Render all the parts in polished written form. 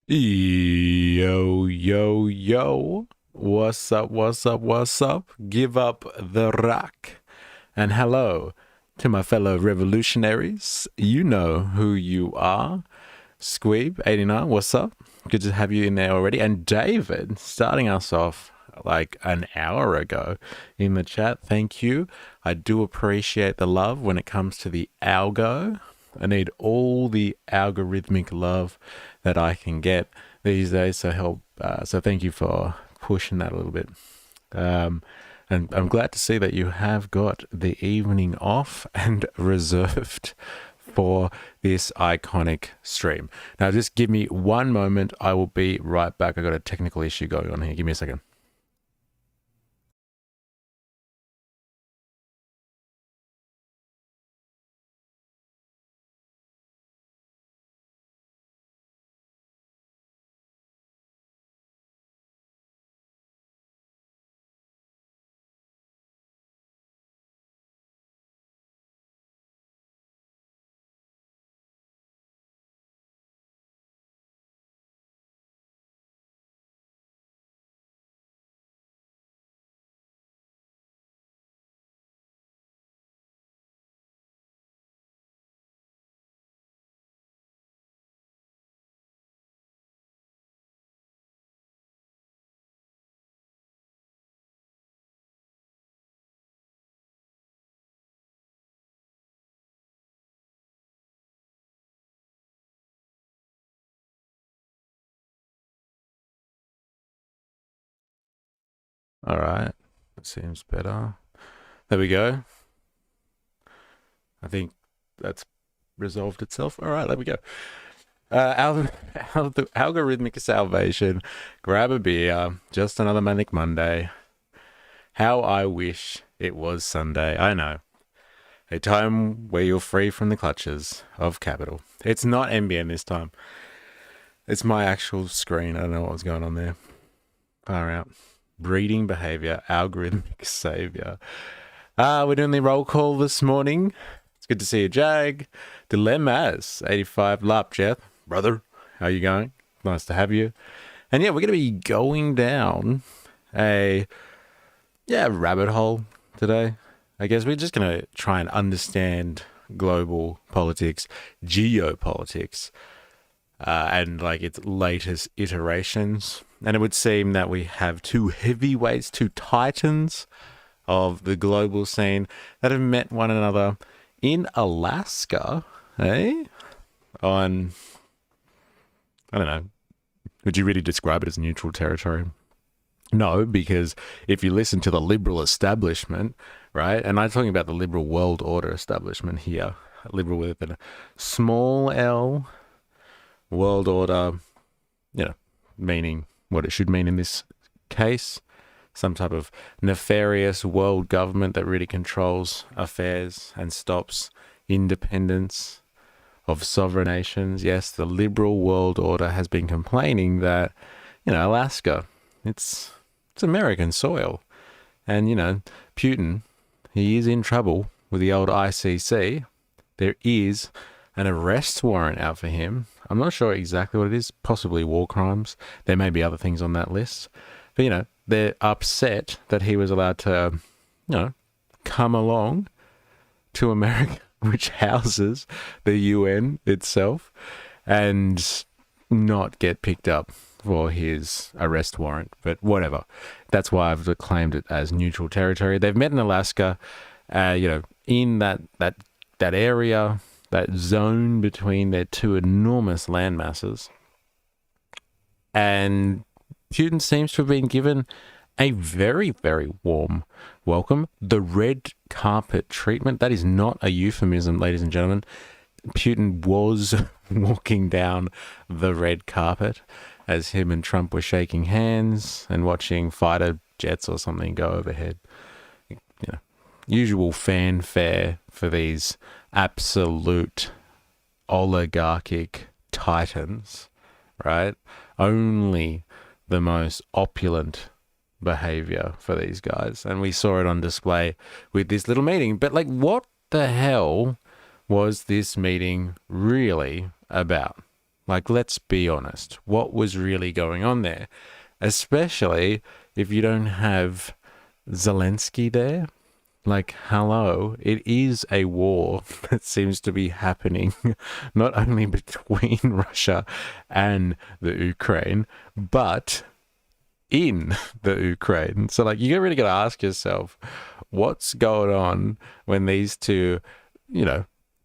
Yo, yo, yo. What's up, what's up, what's up? Give up the rock. And hello to my fellow revolutionaries. You know who you are. Squeeb89, what's up? Good to have you in there already. And David, starting us off like an hour ago in the chat. Thank you. I do appreciate the love when it comes to the algo. I need all the algorithmic love that I can get these days. So thank you for pushing that a little bit. And I'm glad to see that you have got the evening off and reserved for this iconic stream. Now, just give me one moment. I will be right back. I got a technical issue going on here. Give me a second. All right. That seems better. There we go. I think that's resolved itself. All right, there we go. The algorithmic salvation. Grab a beer. Just another Manic Monday. How I wish it was Sunday. I know. A time where you're free from the clutches of capital. It's not NBN this time. It's my actual screen. I don't know what was going on there. Far out. Breeding behavior. Algorithmic savior. We're doing the roll call this morning. It's good to see you, Jag. Dilemmas, 85. Lap, Jeff. Brother, how you going? Nice to have you. And yeah, we're going to be going down a rabbit hole today. I guess we're just going to try and understand global politics, geopolitics, and like its latest iterations. And it would seem that we have two heavyweights, two titans of the global scene that have met one another in Alaska, on, I don't know, would you really describe it as neutral territory? No, because if you listen to the liberal establishment, right, and I'm talking about the liberal world order establishment here, liberal with a small L, world order, meaning what it should mean in this case, some type of nefarious world government that really controls affairs and stops independence of sovereign nations. Yes, the liberal world order has been complaining that, Alaska, it's American soil. And, Putin, he is in trouble with the old ICC. There is an arrest warrant out for him. I'm not sure exactly what it is, possibly war crimes. There may be other things on that list. But, they're upset that he was allowed to, come along to America, which houses the UN itself, and not get picked up for his arrest warrant. But whatever. That's why I've claimed it as neutral territory. They've met in Alaska, in that area, that zone between their two enormous land masses. And Putin seems to have been given a very, very warm welcome. The red carpet treatment, that is not a euphemism, ladies and gentlemen. Putin was walking down the red carpet as him and Trump were shaking hands and watching fighter jets or something go overhead. Usual fanfare for these absolute oligarchic titans, right? Only the most opulent behavior for these guys. And we saw it on display with this little meeting. But what the hell was this meeting really about? Like, let's be honest. What was really going on there? Especially if you don't have Zelensky there. Like, hello, it is a war that seems to be happening not only between Russia and the Ukraine, but in the Ukraine. So, like, you really got to ask yourself, what's going on when these two,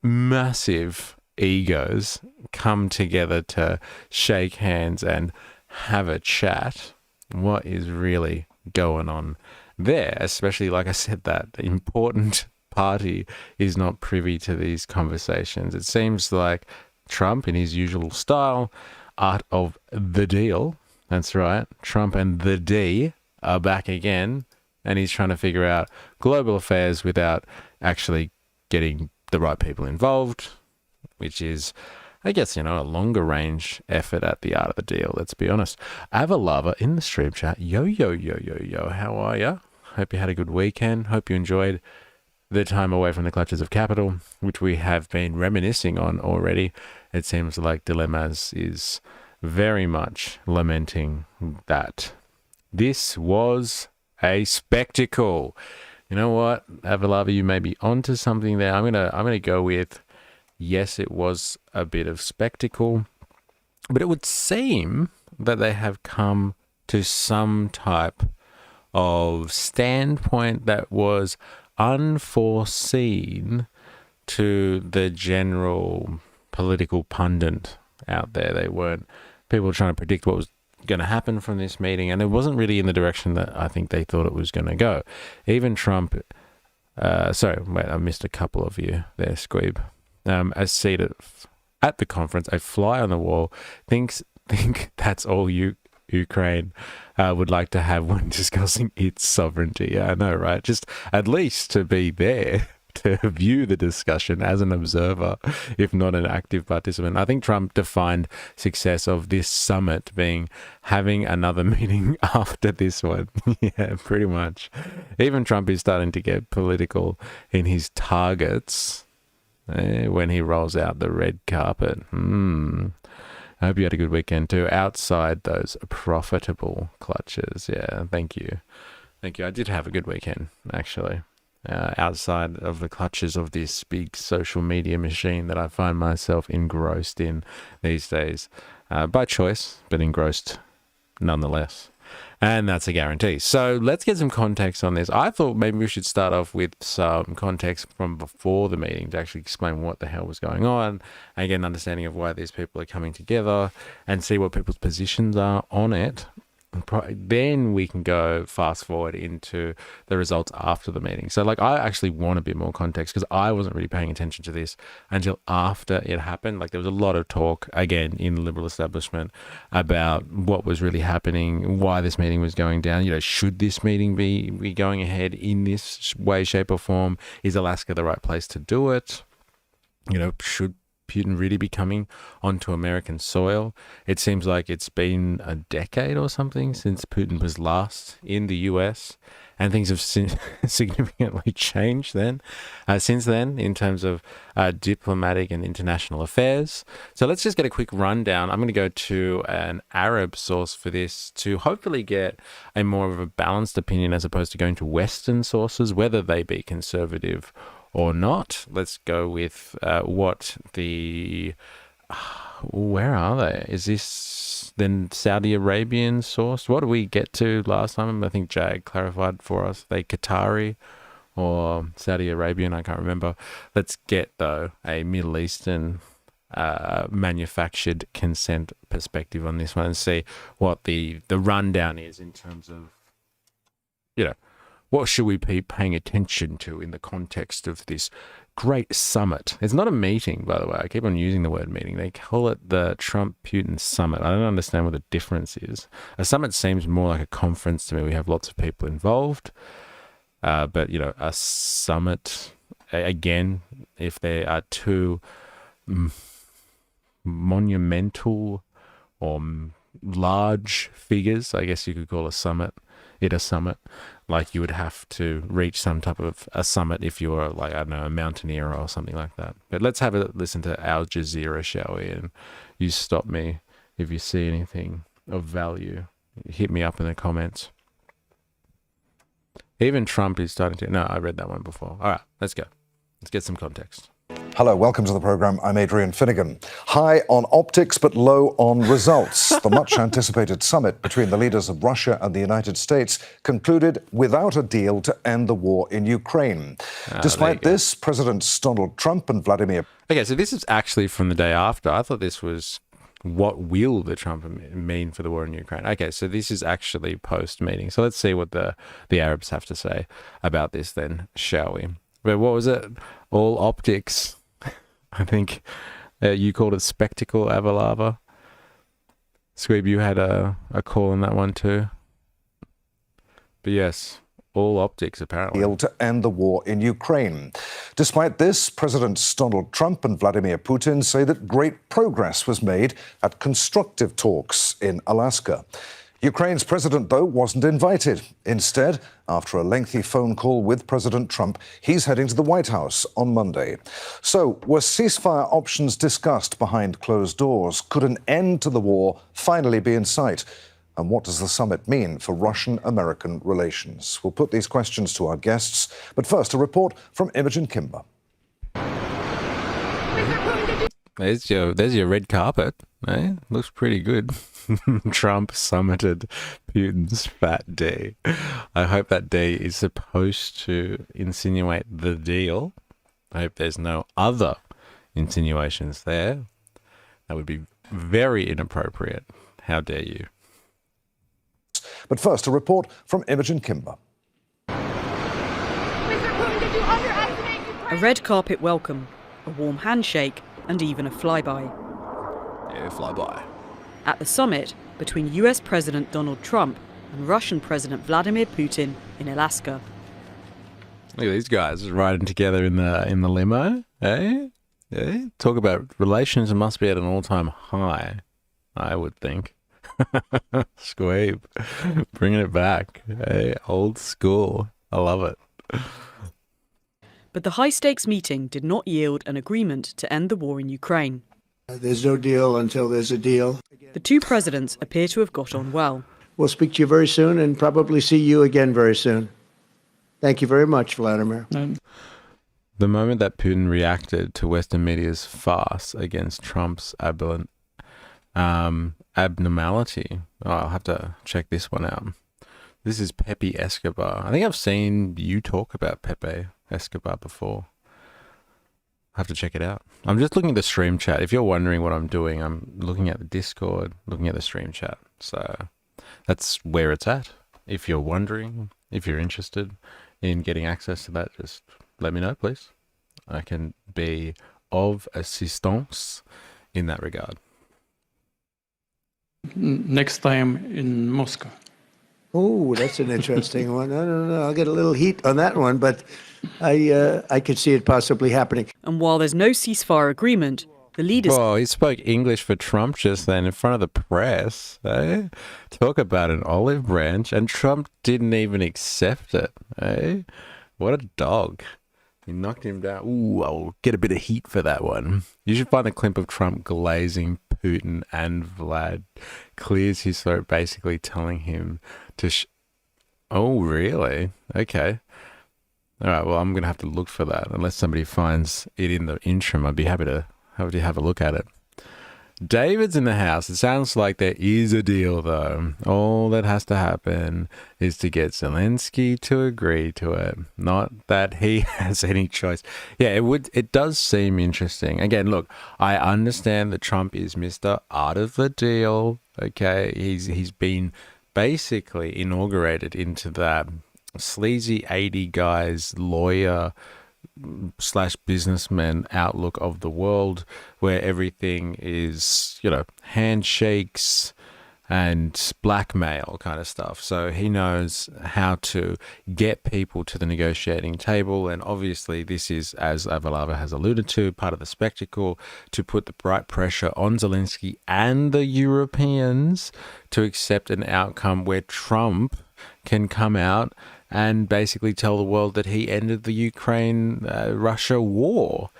massive egos come together to shake hands and have a chat? What is really going on there? Especially, like I said, that important party is not privy to these conversations. It seems like Trump, in his usual style, art of the deal. That's right. Trump and the D are back again, and he's trying to figure out global affairs without actually getting the right people involved, which is, I guess, a longer range effort at the art of the deal, let's be honest. I have a lover in the stream chat. Yo, yo, yo, yo, yo. How are you? Hope you had a good weekend. Hope you enjoyed the time away from the clutches of capital, which we have been reminiscing on already. It seems like Dilemmas is very much lamenting that. This was a spectacle. You know what, Avalava, you may be onto something there. I'm gonna go with, yes, it was a bit of spectacle, but it would seem that they have come to some type of standpoint that was unforeseen to the general political pundit out there. They weren't people trying to predict what was going to happen from this meeting, and it wasn't really in the direction that I think they thought it was going to go. Even Trump, sorry, wait, I missed a couple of you there, Squeeb. As seated at the conference, a fly on the wall think that's all Ukraine would like to have when discussing its sovereignty. Yeah, I know, right? Just at least to be there to view the discussion as an observer, if not an active participant. I think Trump defined success of this summit being having another meeting after this one. Yeah, pretty much. Even Trump is starting to get political in his targets when he rolls out the red carpet. I hope you had a good weekend too, outside those profitable clutches. Yeah, thank you. Thank you. I did have a good weekend, actually. Outside of the clutches of this big social media machine that I find myself engrossed in these days, by choice, but engrossed nonetheless. And that's a guarantee. So let's get some context on this. I thought maybe we should start off with some context from before the meeting to actually explain what the hell was going on and get an understanding of why these people are coming together and see what people's positions are on it. Then we can go fast forward into the results after the meeting. So, like, I actually want a bit more context because I wasn't really paying attention to this until after it happened. Like, there was a lot of talk, again, in the liberal establishment about what was really happening, why this meeting was going down. Should this meeting be going ahead in this way, shape, or form? Is Alaska the right place to do it? Should Putin really be coming onto American soil? It seems like it's been a decade or something since Putin was last in the US, and things have significantly changed since then in terms of diplomatic and international affairs. So let's just get a quick rundown. I'm going to go to an Arab source for this to hopefully get a more of a balanced opinion as opposed to going to Western sources, whether they be conservative or not. Let's go with what the... where are they? Is this then Saudi Arabian source? What did we get to last time? I think Jag clarified for us. They Qatari or Saudi Arabian, I can't remember. Let's get, though, a Middle Eastern manufactured consent perspective on this one and see what the rundown is in terms of, what should we be paying attention to in the context of this great summit? It's not a meeting, by the way. I keep on using the word meeting. They call it the Trump-Putin summit. I don't understand what the difference is. A summit seems more like a conference to me. We have lots of people involved. But, a summit, again, if there are two monumental or large figures, I guess you could call a summit. Like, you would have to reach some type of a summit if you were, like, I don't know, a mountaineer or something like that. But let's have a listen to Al Jazeera, shall we, and you stop me if you see anything of value. Hit me up in the comments. Even Trump is starting to... No, I read that one before. All right, let's go. Let's get some context. Hello, welcome to the programme. I'm Adrian Finnegan. High on optics but low on results. The much-anticipated summit between the leaders of Russia and the United States concluded without a deal to end the war in Ukraine. Despite this, Presidents Donald Trump and Vladimir... Okay, so this is actually from the day after. I thought this was what will the Trump mean for the war in Ukraine. Okay, so this is actually post-meeting. So let's see what the Arabs have to say about this then, shall we? But what was it? All optics. I think you called it spectacle, Avalava. Squeeb, you had a call on that one too. But yes, all optics apparently. ...deal to end the war in Ukraine. Despite this, Presidents Donald Trump and Vladimir Putin say that great progress was made at constructive talks in Alaska. Ukraine's president, though, wasn't invited. Instead, after a lengthy phone call with President Trump, he's heading to the White House on Monday. So, were ceasefire options discussed behind closed doors? Could an end to the war finally be in sight? And what does the summit mean for Russian-American relations? We'll put these questions to our guests. But first, a report from Imogen Kimber. There's your red carpet. Eh? Looks pretty good. Trump summited Putin's fat D. I hope that D is supposed to insinuate the deal. I hope there's no other insinuations there. That would be very inappropriate. How dare you? But first, a report from Imogen Kimber. A red carpet welcome, a warm handshake, and even a flyby. Yeah, flyby. At the summit between US President Donald Trump and Russian President Vladimir Putin in Alaska. Look at these guys riding together in the limo, eh? Yeah. Talk about relations must be at an all-time high, I would think. Squeeb, bringing it back, eh? Old school. I love it. But the high-stakes meeting did not yield an agreement to end the war in Ukraine. There's no deal until there's a deal. The two presidents appear to have got on well. We'll speak to you very soon and probably see you again very soon. Thank you very much, Vladimir. The moment that Putin reacted to Western media's farce against Trump's abnormality, I'll have to check this one out. This is Pepe Escobar. I think I've seen you talk about Pepe Escobar before. I have to check it out. I'm just looking at the stream chat. If you're wondering what I'm doing, I'm looking at the Discord, looking at the stream chat. So that's where it's at. If you're wondering, if you're interested in getting access to that, just let me know, please. I can be of assistance in that regard. Next time in Moscow. Oh, that's an interesting one. I don't know. I'll get a little heat on that one, but I could see it possibly happening. And while there's no ceasefire agreement, the leaders... Well, he spoke English for Trump just then in front of the press. Eh? Talk about an olive branch, and Trump didn't even accept it. Eh? What a dog. He knocked him down. Ooh, I'll get a bit of heat for that one. You should find a clip of Trump glazing Putin and Vlad. Clears his throat, basically telling him to... Oh, really? Okay. All right, well, I'm going to have to look for that. Unless somebody finds it in the interim, I'd be happy to have a look at it. David's in the house. It sounds like there is a deal, though. All that has to happen is to get Zelensky to agree to it. Not that he has any choice. Yeah, it does seem interesting. Again, look, I understand that Trump is Mr. Art of the Deal. Okay, he's been basically inaugurated into that sleazy 80 guy's lawyer / businessman outlook of the world, where everything is, handshakes and blackmail kind of stuff. So he knows how to get people to the negotiating table. And obviously this is, as Avalava has alluded to, part of the spectacle to put the right pressure on Zelensky and the Europeans to accept an outcome where Trump can come out and basically tell the world that he ended the Ukraine-Russia war.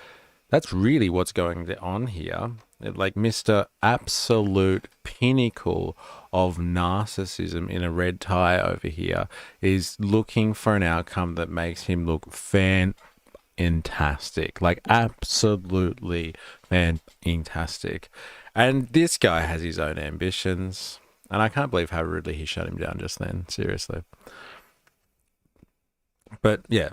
That's really what's going on here. Like Mr. Absolute pinnacle of narcissism in a red tie over here is looking for an outcome that makes him look fantastic. Like absolutely fantastic. And this guy has his own ambitions. And I can't believe how rudely he shut him down just then. Seriously. But yeah,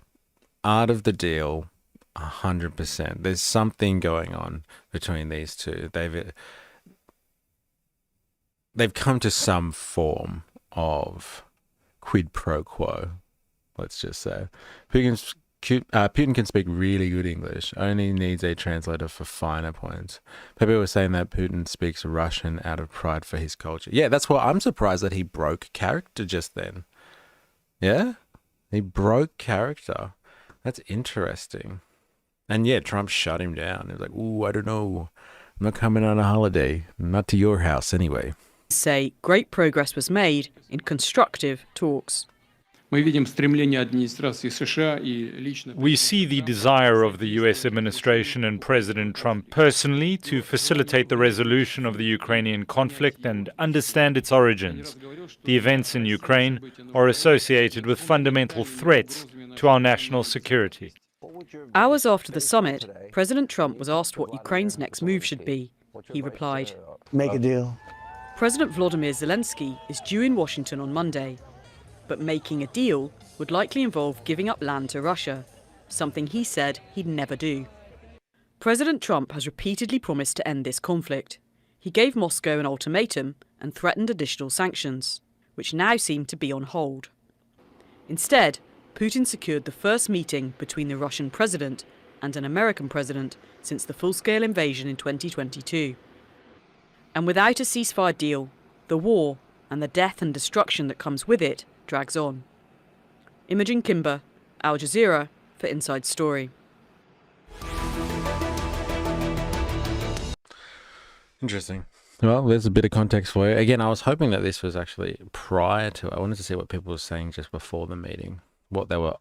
art of the deal. 100%. There's something going on between these two. They've come to some form of quid pro quo, let's just say. Putin can speak really good English, only needs a translator for finer points. People were saying that Putin speaks Russian out of pride for his culture. Yeah, that's why I'm surprised that he broke character just then. Yeah? He broke character. That's interesting. And yeah, Trump shut him down. He was like, ooh, I don't know. I'm not coming on a holiday. Not to your house anyway. Say great progress was made in constructive talks. Мы видим стремление администрации США и лично... We see the desire of the US administration and President Trump personally to facilitate the resolution of the Ukrainian conflict and understand its origins. The events in Ukraine are associated with fundamental threats to our national security. Hours after the summit, President Trump was asked what Ukraine's next move should be. He replied, Make a deal. President Volodymyr Zelensky is due in Washington on Monday. But making a deal would likely involve giving up land to Russia, something he said he'd never do. President Trump has repeatedly promised to end this conflict. He gave Moscow an ultimatum and threatened additional sanctions, which now seem to be on hold. Instead, Putin secured the first meeting between the Russian president and an American president since the full-scale invasion in 2022. And without a ceasefire deal, the war and the death and destruction that comes with it drags on. Imogen Kimber, Al Jazeera for Inside Story. Interesting. Well, there's a bit of context for you. Again, I was hoping that this was actually prior to it. I wanted to see what people were saying just before the meeting, what they were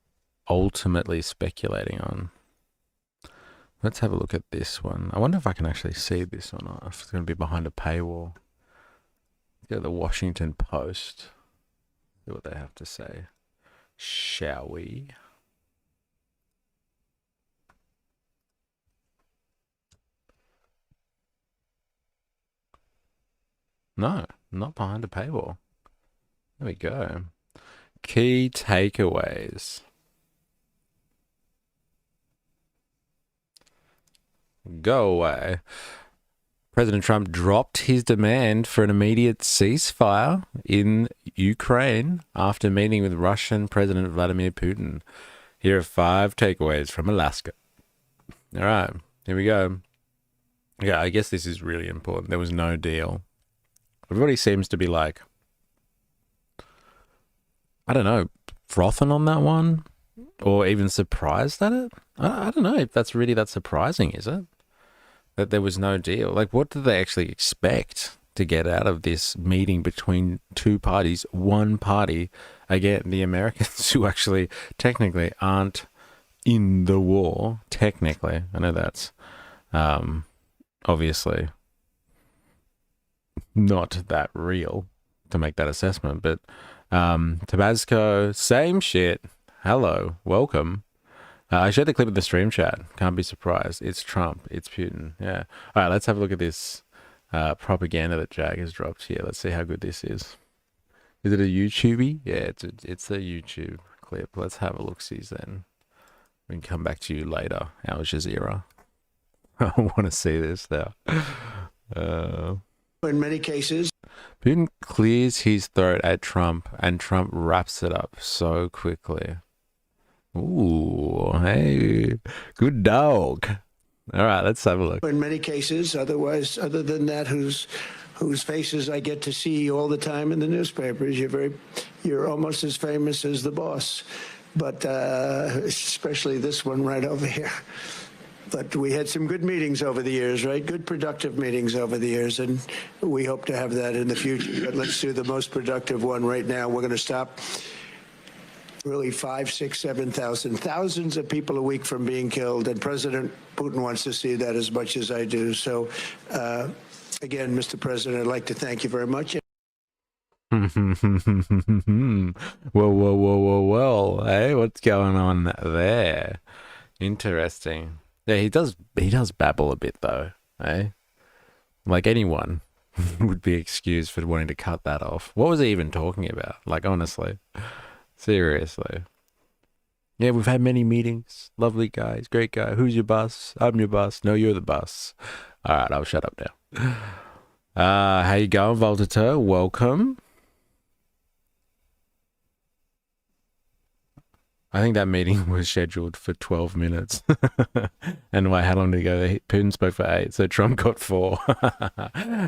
ultimately speculating on. Let's have a look at this one. I wonder if I can actually see this or not, if it's going to be behind a paywall. Go to the Washington Post. See what they have to say. Shall we? No, not behind a paywall. There we go. Key takeaways. Go away. President Trump dropped his demand for an immediate ceasefire in Ukraine after meeting with Russian President Vladimir Putin. Here are 5 takeaways from Alaska. All right, here we go. Yeah, I guess this is really important. There was no deal. Everybody seems to be like, I don't know, frothing on that one or even surprised at it. I don't know if that's really that surprising, is it? That there was no deal. Like, what did they actually expect to get out of this meeting between two parties? One party, again, the Americans who actually technically aren't in the war. Technically, I know that's obviously not that real to make that assessment, but Tabasco, same shit. Hello, welcome. I shared the clip of the stream chat. Can't be surprised. It's Trump. It's Putin. Yeah. All right, let's have a look at this propaganda that Jag has dropped here. Let's see how good this is. Is it a YouTubey? Yeah, it's a YouTube clip. Let's have a look-see then. We can come back to you later, Al Jazeera. I want to see this now. In many cases, Putin clears his throat at Trump, and Trump wraps it up so quickly. Ooh, hey, good dog. All right, let's have a look. in many cases, otherwise, other than that, whose faces I get to see all the time in the newspapers, you're almost as famous as the boss, but especially this one right over here. But we had some good meetings over the years, right? Good productive meetings over the years, and we hope to have that in the future. But let's do the most productive one right now. We're going to stop really 5, 6, 7,000, thousands of people a week from being killed, and President Putin wants to see that as much as I do. So, again, Mr. President, I'd like to thank you very much. Well. Hey, what's going on there? Interesting. Yeah, he does babble a bit though, eh? Like anyone would be excused for wanting to cut that off. What was he even talking about? Like, honestly. Seriously. Yeah, we've had many meetings. Lovely guys, great guy. Who's your boss? I'm your boss. No, you're the boss. All right, I'll shut up now. How you going, Voltateur? Welcome. I think that meeting was scheduled for 12 minutes. And how long did it go? Putin spoke for 8, so Trump got 4.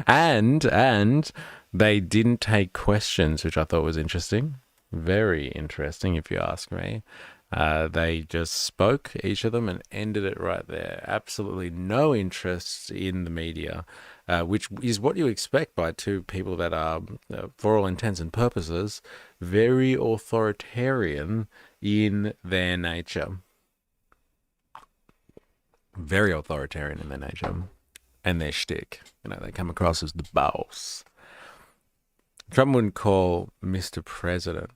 and they didn't take questions, which I thought was interesting. Very interesting, if you ask me. They just spoke, each of them, and ended it right there. Absolutely no interest in the media, which is what you expect by two people that are, for all intents and purposes, very authoritarian in their nature. Very authoritarian in their nature. And their shtick. They come across as the boss. Trump wouldn't call Mr. President.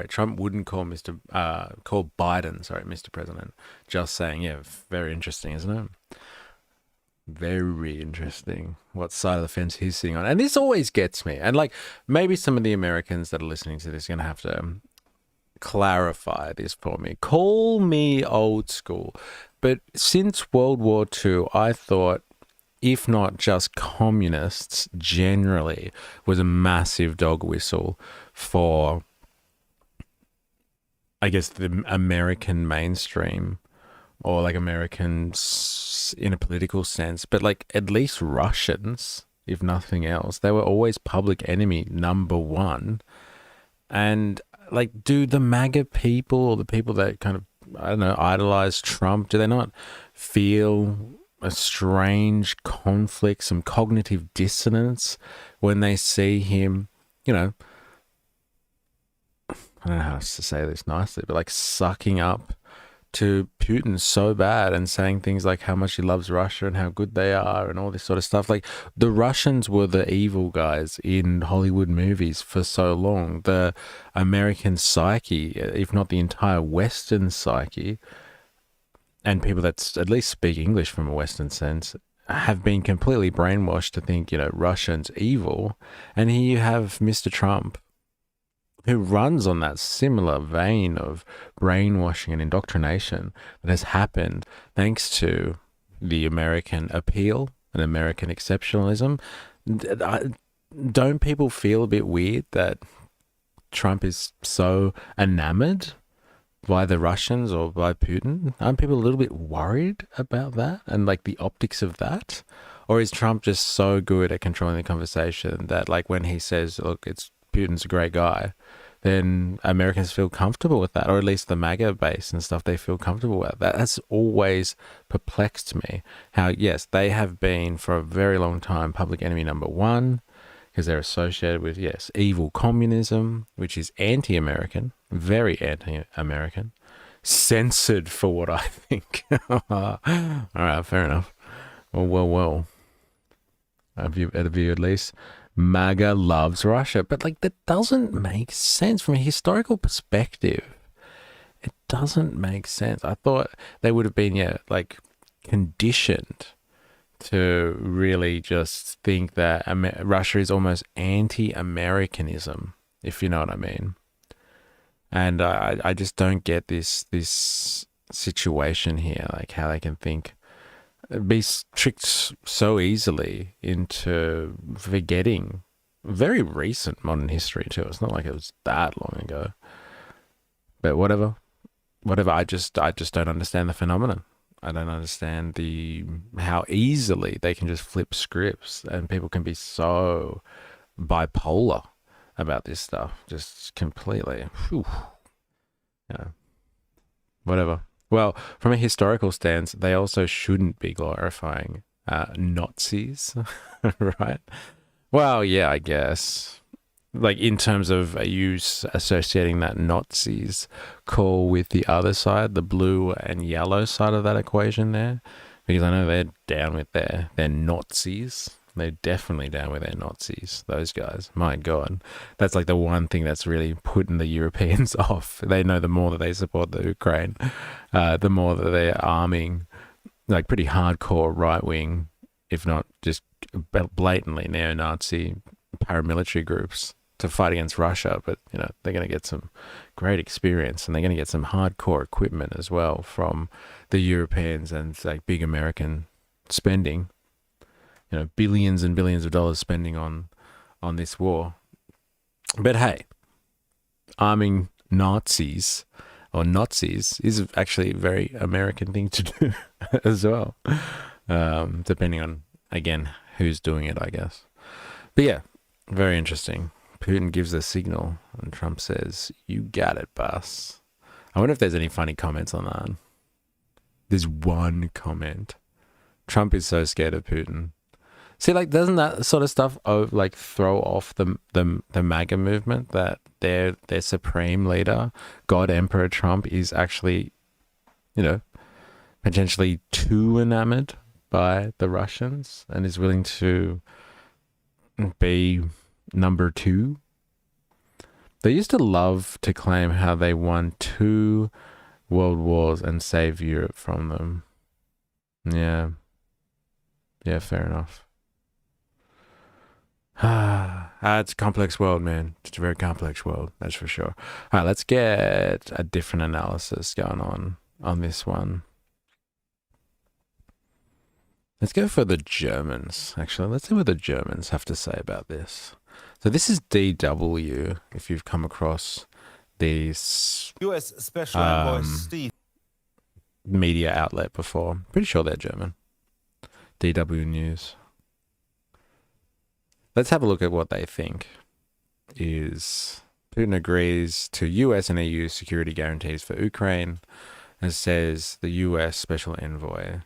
Trump wouldn't call call Biden, Mr. President. Just saying, yeah, very interesting, isn't it? Very interesting what side of the fence he's sitting on. And this always gets me. And maybe some of the Americans that are listening to this are going to have to clarify this for me. Call me old school. But since World War II, I thought, if not just communists generally, was a massive dog whistle for, I guess, the American mainstream, or Americans in a political sense, but at least Russians, if nothing else. They were always public enemy number one. And do the MAGA people, or the people that kind of, I don't know, idolize Trump, do they not feel a strange conflict, some cognitive dissonance when they see him, I don't know how to say this nicely, but sucking up to Putin so bad and saying things like how much he loves Russia and how good they are and all this sort of stuff. The Russians were the evil guys in Hollywood movies for so long. The American psyche, if not the entire Western psyche, and people that at least speak English from a Western sense, have been completely brainwashed to think, Russians evil. And here you have Mr. Trump, who runs on that similar vein of brainwashing and indoctrination that has happened thanks to the American appeal and American exceptionalism. Don't people feel a bit weird that Trump is so enamored by the Russians or by Putin? Aren't people a little bit worried about that and the optics of that? Or is Trump just so good at controlling the conversation that when he says, look, Putin's a great guy, then Americans feel comfortable with that, or at least the MAGA base and stuff, they feel comfortable with that. That's always perplexed me. How, yes, they have been for a very long time public enemy number one, because they're associated with, yes, evil communism, which is anti-American, very anti-American, censored for what I think. All right, fair enough. Well. Have you at least? MAGA loves Russia. But that doesn't make sense from a historical perspective. It doesn't make sense. I thought they would have been, conditioned to really just think that Russia is almost anti-Americanism, if you know what I mean. And I just don't get this situation here, how they can be tricked so easily into forgetting very recent modern history too. It's not like it was that long ago. But whatever. I just don't understand the phenomenon. I don't understand how easily they can just flip scripts and people can be so bipolar about this stuff. Just completely. Whew. Whatever. Well, from a historical stance, they also shouldn't be glorifying Nazis, right? Well, yeah, I guess. like in terms of associating that Nazis call with the other side, the blue and yellow side of that equation there? Because I know they're down with their Nazis. They're definitely down with their Nazis, those guys. My God. That's like the one thing that's really putting the Europeans off. They know the more that they support the Ukraine, the more that they're arming like pretty hardcore right-wing, if not just blatantly neo-Nazi paramilitary groups to fight against Russia. But, you know, they're going to get some great experience, and they're going to get some hardcore equipment as well from the Europeans, and like big American spending, you know, billions and billions of dollars spending on this war. But hey, arming Nazis is actually a very American thing to do as well, depending on, again, who's doing it, I guess. But yeah, very interesting. Putin gives a signal and Trump says, "You got it, boss." I wonder if there's any funny comments on that. There's one comment. Trump is so scared of Putin. See, like, doesn't that sort of stuff like throw off the MAGA movement, that their supreme leader, God Emperor Trump, is actually, you know, potentially too enamored by the Russians and is willing to be number two? They used to love to claim how they won 2 world wars and saved Europe from them. Yeah, fair enough. It's a complex world, man. It's a very complex world, that's for sure. All right, let's get a different analysis going on this one. Let's go for the Germans, actually. Let's see what the Germans have to say about this. So this is DW, if you've come across these U.S. Special Envoy Steve media outlet before. Pretty sure they're German. DW News. Let's have a look at what they think. Is Putin agrees to US and EU security guarantees for Ukraine, and says the US Special Envoy.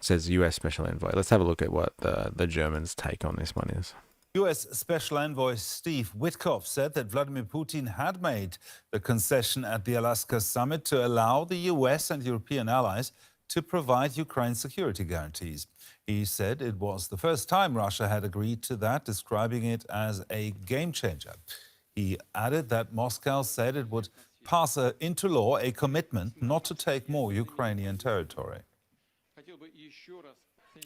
Let's have a look at what the Germans' take on this one is. U.S. Special Envoy Steve Witkoff said that Vladimir Putin had made the concession at the Alaska summit to allow the U.S. and European allies to provide Ukraine security guarantees. He said it was the first time Russia had agreed to that, describing it as a game changer. He added that Moscow said it would pass into law a commitment not to take more Ukrainian territory.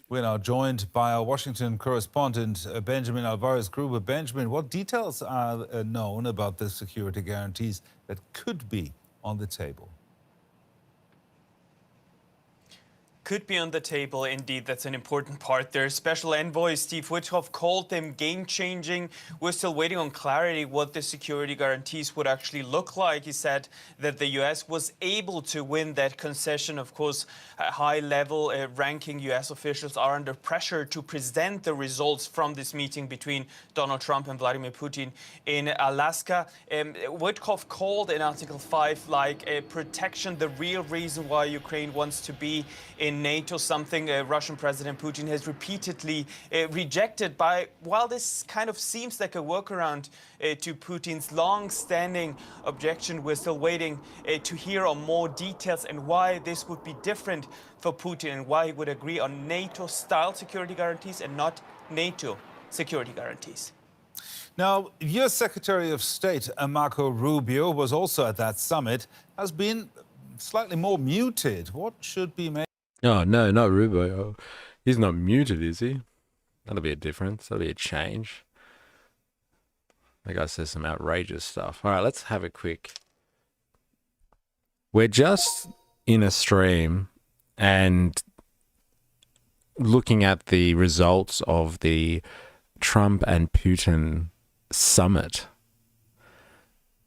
We're now joined by our Washington correspondent, Benjamin Alvarez-Gruber. Benjamin, what details are known about the security guarantees that could be on the table? Could be on the table, indeed. That's an important part there. Special Envoy Steve Witkoff called them game-changing. We're still waiting on clarity what the security guarantees would actually look like. He said that the U.S. was able to win that concession. Of course, high-level ranking U.S. officials are under pressure to present the results from this meeting between Donald Trump and Vladimir Putin in Alaska. Witkoff called in Article 5 like a protection, the real reason why Ukraine wants to be in NATO, something Russian President Putin has repeatedly rejected. While this kind of seems like a workaround to Putin's long-standing objection, we're still waiting to hear on more details and why this would be different for Putin and why he would agree on NATO-style security guarantees and not NATO security guarantees. Now, U.S. Secretary of State Marco Rubio was also at that summit, has been slightly more muted. What should be made? Oh, no, not Rubio. He's not muted, is he? That'll be a difference. That'll be a change. That guy says some outrageous stuff. All right, let's have a quick. We're just in a stream and looking at the results of the Trump and Putin summit.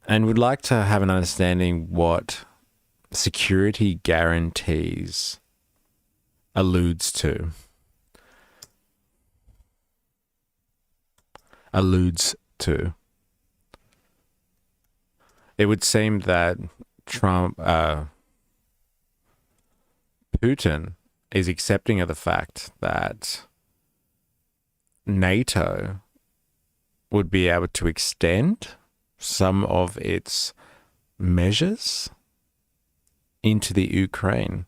And would like to have an understanding what security guarantees alludes to. It would seem that Putin is accepting of the fact that NATO would be able to extend some of its measures into the Ukraine.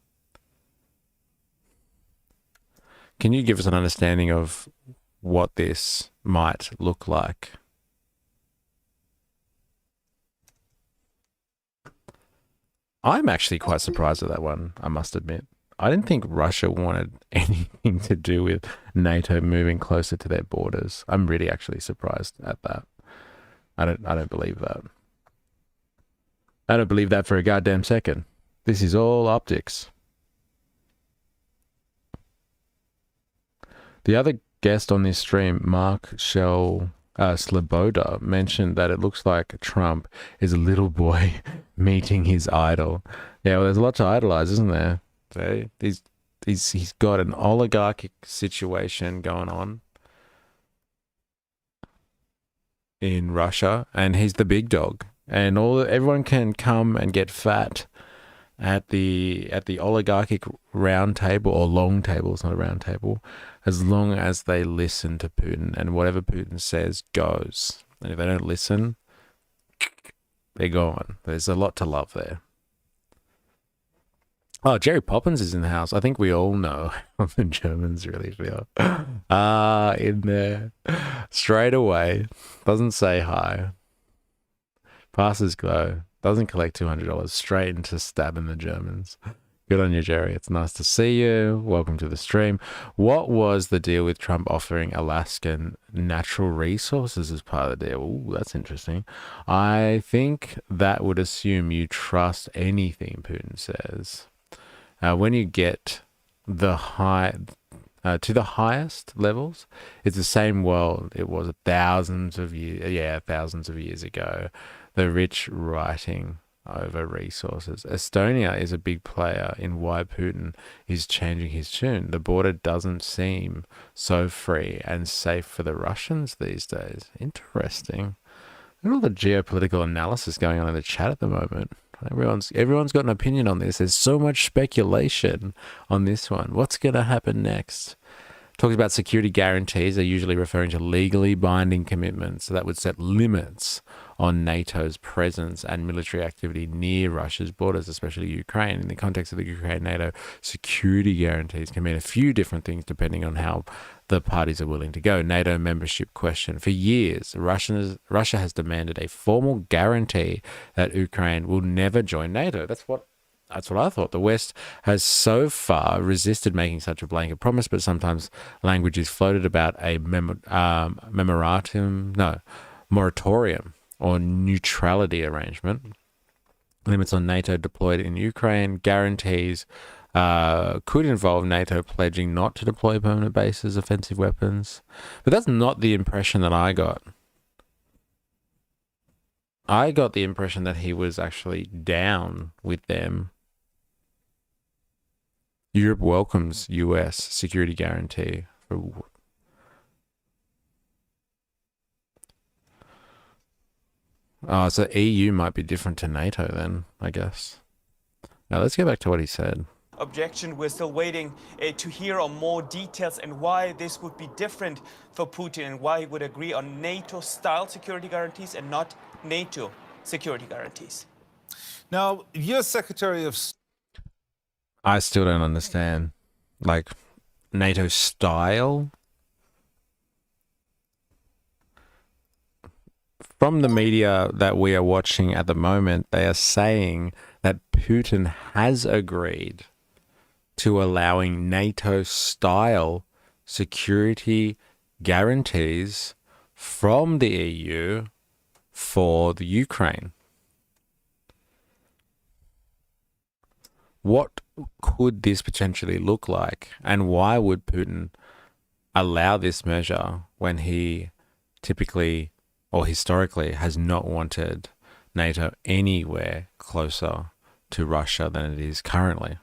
Can you give us an understanding of what this might look like? I'm actually quite surprised at that one, I must admit. I didn't think Russia wanted anything to do with NATO moving closer to their borders. I'm really actually surprised at that. I don't believe that. I don't believe that for a goddamn second. This is all optics. The other guest on this stream, Mark Sloboda, mentioned that it looks like Trump is a little boy meeting his idol. Yeah, well, there's a lot to idolize, isn't there? So he's got an oligarchic situation going on in Russia, and he's the big dog, and everyone can come and get fat at the oligarchic round table, or long table. It's not a round table, as long as they listen to Putin, and whatever Putin says goes. And if they don't listen, they're gone. There's a lot to love there. Oh, Jerry Poppins is in the house. I think we all know how the Germans really feel. In there. Straight away. Doesn't say hi. Passes go. Doesn't collect $200. Straight into stabbing the Germans. Good on you, Jerry. It's nice to see you. Welcome to the stream. What was the deal with Trump offering Alaskan natural resources as part of the deal? Ooh, that's interesting. I think that would assume you trust anything Putin says. When you get to the highest levels, it's the same world it was thousands of years ago. The rich writing over resources. Estonia is a big player in why Putin is changing his tune. The border doesn't seem so free and safe for the Russians these days. Interesting. Look at all the geopolitical analysis going on in the chat at the moment. Everyone's got an opinion on this. There's so much speculation on this one. What's going to happen next? Talks about security guarantees. They're usually referring to legally binding commitments that would set limits on NATO's presence and military activity near Russia's borders, especially Ukraine. In the context of the Ukraine-NATO security guarantees can mean a few different things depending on how the parties are willing to go. NATO membership question. For years, Russia has demanded a formal guarantee that Ukraine will never join NATO. That's what I thought. The West has so far resisted making such a blanket promise, but sometimes language is floated about a moratorium or neutrality arrangement. Limits on NATO deployed in Ukraine, guarantees could involve NATO pledging not to deploy permanent bases, offensive weapons. But that's not the impression that I got. I got the impression that he was actually down with them. Europe welcomes US security guarantee. So EU might be different to NATO then, I guess. Now let's get back to what he said. Objection. We're still waiting to hear on more details and why this would be different for Putin and why he would agree on NATO-style security guarantees and not NATO security guarantees. Now, U.S. Secretary of I still don't understand. Like, NATO style? From the media that we are watching at the moment, they are saying that Putin has agreed to allowing NATO-style security guarantees from the EU for the Ukraine. What could this potentially look like, and why would Putin allow this measure when he typically or historically has not wanted NATO anywhere closer to Russia than it is currently?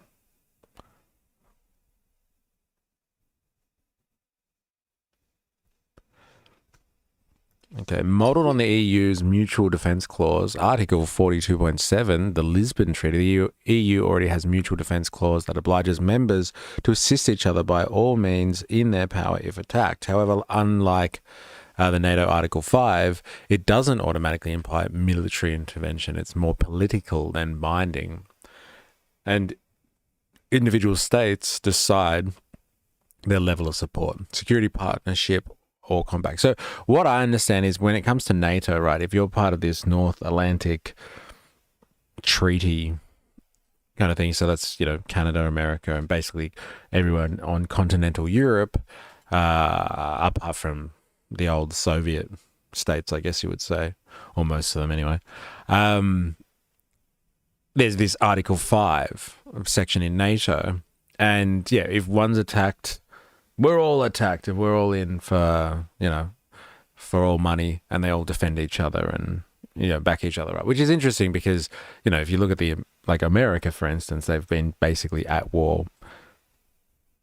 Okay, modelled on the EU's Mutual Defence Clause, Article 42.7, the Lisbon Treaty, the EU already has Mutual Defence Clause that obliges members to assist each other by all means in their power if attacked. However, unlike the NATO Article 5, it doesn't automatically imply military intervention. It's more political than binding. And individual states decide their level of support, security partnership or compact. So what I understand is when it comes to NATO, right, if you're part of this North Atlantic treaty kind of thing, so that's, Canada, America, and basically everyone on continental Europe, apart from the old Soviet states, I guess you would say, or most of them anyway. There's this Article 5 section in NATO, and yeah, if one's attacked, we're all attacked. If we're all in for, for all money, and they all defend each other and, back each other up, which is interesting because, if you look at like America, for instance, they've been basically at war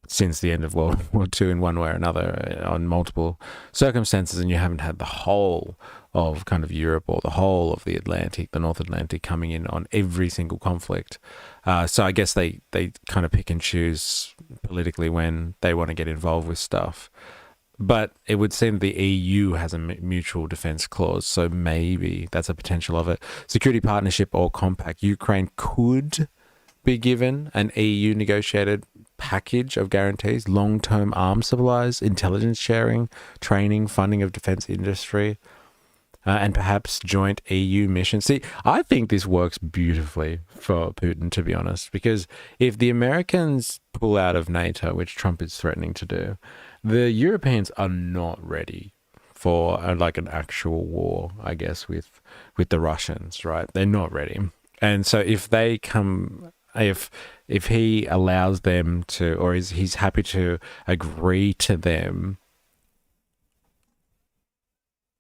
since the end of World War II in one way or another on multiple circumstances, and you haven't had the whole of kind of Europe or the whole of the Atlantic, the North Atlantic, coming in on every single conflict. So I guess they kind of pick and choose politically when they want to get involved with stuff. But it would seem the EU has a mutual defense clause, so maybe that's a potential of it. Security partnership or compact. Ukraine could be given an EU negotiated package of guarantees, long-term arms supplies, intelligence sharing, training, funding of defense industry, and perhaps joint EU missions. See, I think this works beautifully for Putin, to be honest, because if the Americans pull out of NATO, which Trump is threatening to do, the Europeans are not ready for like an actual war, I guess, with the Russians, right? They're not ready. And so if they come, if he allows them to, or he's happy to agree to them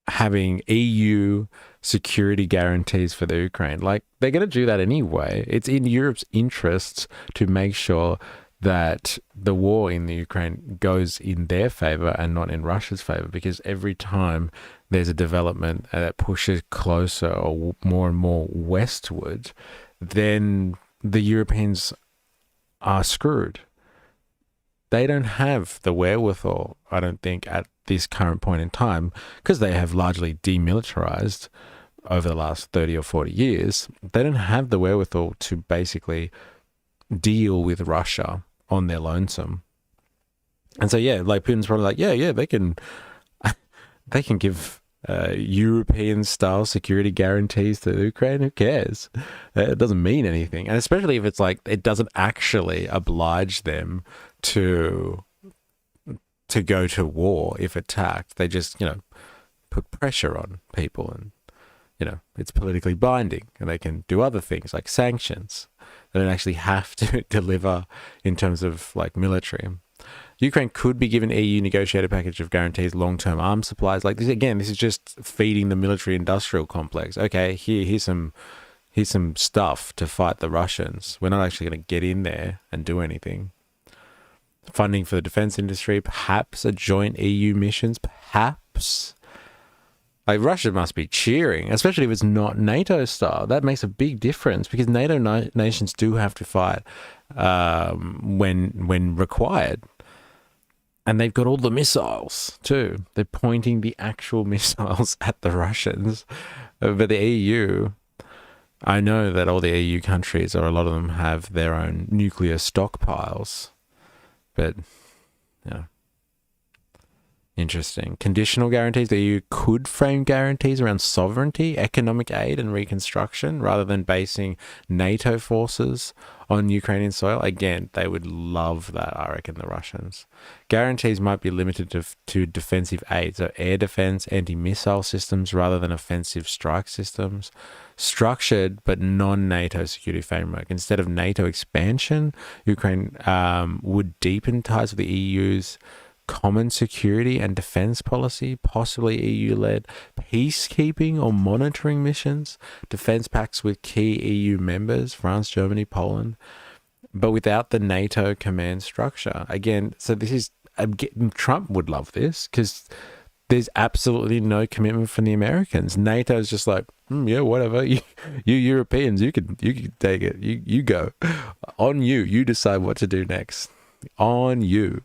having EU security guarantees for the Ukraine, like they're going to do that anyway. It's in Europe's interests to make sure that the war in the Ukraine goes in their favor and not in Russia's favor, because every time there's a development that pushes closer or more and more westward, then the Europeans are screwed. They don't have the wherewithal, I don't think, at this current point in time, because they have largely demilitarized over the last 30 or 40 years. They don't have the wherewithal to basically deal with Russia on their lonesome. And so, yeah, like Putin's probably like, yeah, they can give European-style security guarantees to Ukraine. Who cares? It doesn't mean anything. And especially if it's like it doesn't actually oblige them to go to war if attacked. They just, put pressure on people, and, it's politically binding, and they can do other things like sanctions. They don't actually have to deliver in terms of like military. Ukraine could be given EU negotiated package of guarantees, long-term arms supplies. Like this, again, this is just feeding the military-industrial complex. Okay, here's some stuff to fight the Russians. We're not actually going to get in there and do anything. Funding for the defense industry, perhaps a joint EU missions, perhaps. Like Russia must be cheering, especially if it's not NATO style. That makes a big difference, because NATO nations do have to fight when required. And they've got all the missiles too. They're pointing the actual missiles at the Russians. But the EU, I know that all the EU countries, or a lot of them, have their own nuclear stockpiles. But, interesting. Conditional guarantees. The EU could frame guarantees around sovereignty, economic aid, and reconstruction, rather than basing NATO forces on Ukrainian soil. Again, they would love that, I reckon, the Russians. Guarantees might be limited to defensive aid, so air defense, anti-missile systems, rather than offensive strike systems. Structured but non-NATO security framework. Instead of NATO expansion, Ukraine would deepen ties with the EU's common security and defense policy, possibly EU-led peacekeeping or monitoring missions, defense pacts with key EU members, France, Germany, Poland, but without the NATO command structure. Again, so this is, Trump would love this, because there's absolutely no commitment from the Americans. NATO's just like, yeah, whatever. You Europeans, you can take it. You go. On you. You decide what to do next. On you.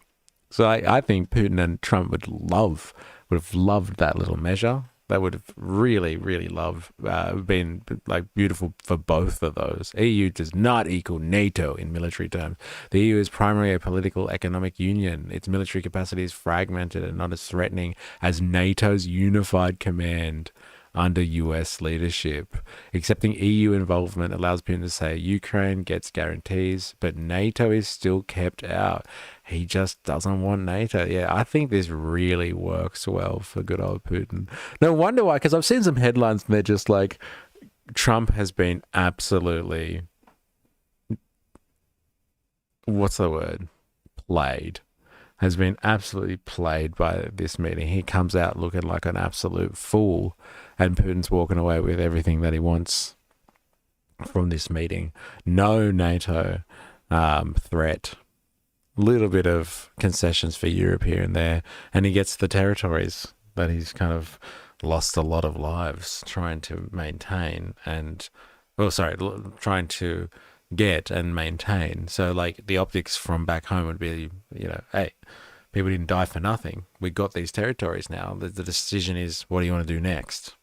So I think Putin and Trump would love would have loved that little measure. That would have really, really been like beautiful for both of those. EU does not equal NATO in military terms. The EU is primarily a political economic union. Its military capacity is fragmented and not as threatening as NATO's unified command under US leadership. Accepting EU involvement allows Putin to say Ukraine gets guarantees, but NATO is still kept out. He just doesn't want NATO. Yeah, I think this really works well for good old Putin. No wonder why, because I've seen some headlines and they're just like, Trump has been absolutely, what's the word? Played. Has been absolutely played by this meeting. He comes out looking like an absolute fool, and Putin's walking away with everything that he wants from this meeting. No NATO threat. Little bit of concessions for Europe here and there, and he gets the territories that he's kind of lost a lot of lives trying to maintain and, trying to get and maintain. So like the optics from back home would be, hey, people didn't die for nothing. We got these territories now. The decision is, what do you want to do next?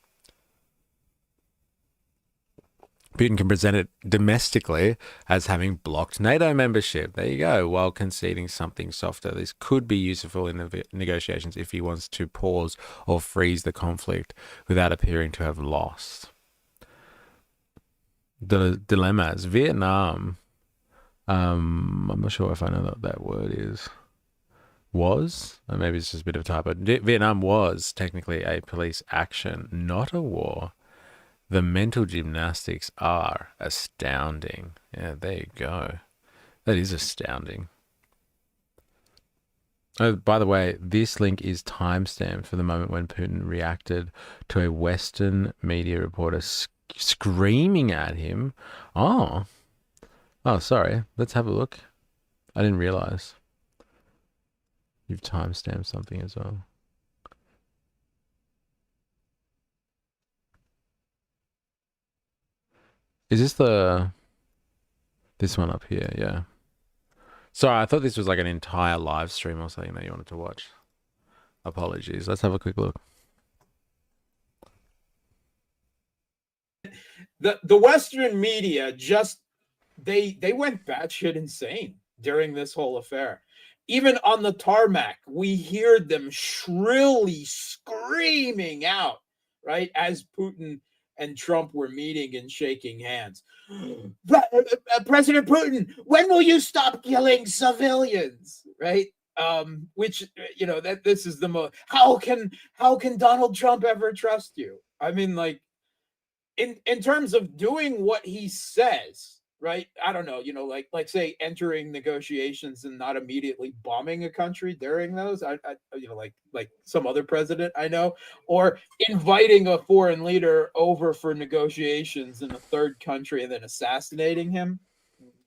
Putin can present it domestically as having blocked NATO membership. There you go, while conceding something softer. This could be useful in the negotiations if he wants to pause or freeze the conflict without appearing to have lost. The dilemmas. Vietnam, I'm not sure if I know what that word is. Was, or maybe it's just a bit of a typo. Vietnam was technically a police action, not a war. The mental gymnastics are astounding. Yeah, there you go. That is astounding. Oh, by the way, this link is timestamped for the moment when Putin reacted to a Western media reporter screaming at him. Oh, sorry. Let's have a look. I didn't realize. You've timestamped something as well. Is this this one up here? Yeah. Sorry, I thought this was like an entire live stream or something that you wanted to watch. Apologies. Let's have a quick look. The Western media just they went batshit insane during this whole affair. Even on the tarmac, we hear them shrilly screaming out, right, as Putin and Trump were meeting and shaking hands. President Putin, when will you stop killing civilians? Right? Which, that this is the most. How can Donald Trump ever trust you? I mean, like, in terms of doing what he says, right? I don't know, like say entering negotiations and not immediately bombing a country during those. Like some other president I know, or inviting a foreign leader over for negotiations in a third country and then assassinating him,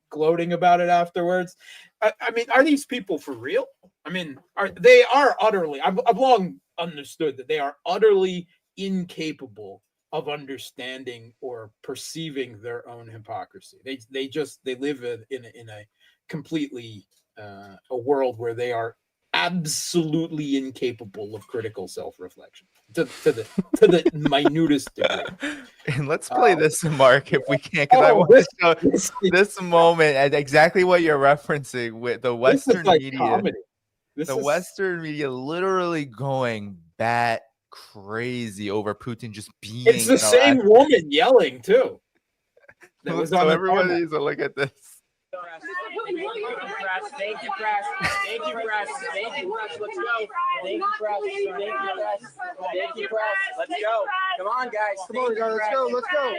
gloating about it afterwards. I mean, are these people for real? I mean, they are utterly. I've long understood that they are utterly incapable of understanding or perceiving their own hypocrisy. They live in a completely a world where they are absolutely incapable of critical self-reflection to the minutest degree. And let's play this, Mark, if we can, because I want to show this moment and exactly what you're referencing with the Western media. Comedy. Western media literally going bat crazy over Putin just being. It's the same woman yelling too. That was so everyone needs to look at this. Thank you, press. Thank you, press. Thank you, press. Thank you, press. Let's go. Thank you, press. Thank you, press. Thank you, press. Let's go. Come on, guys. Come on, guys. Let's go. Let's go.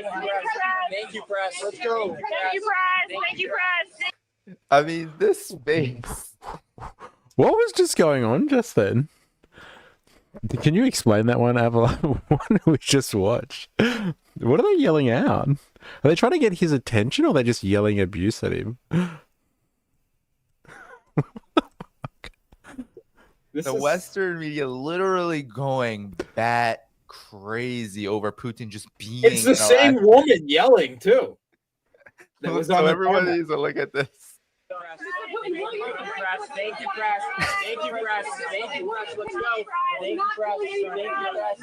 Thank you, press. Let's go. Thank you, press. Thank you, press. I mean, this space. What was just going on just then? Can you explain that one, Avalon? One we just watched. What are they yelling out? Are they trying to get his attention, or are they just yelling abuse at him? The Western media literally going bat crazy over Putin just being. It's the same woman yelling too. That was so everyone needs to look at this. Thank you, press. Thank you, press. Thank you, press. Let's go. Thank you, press. Thank you, press.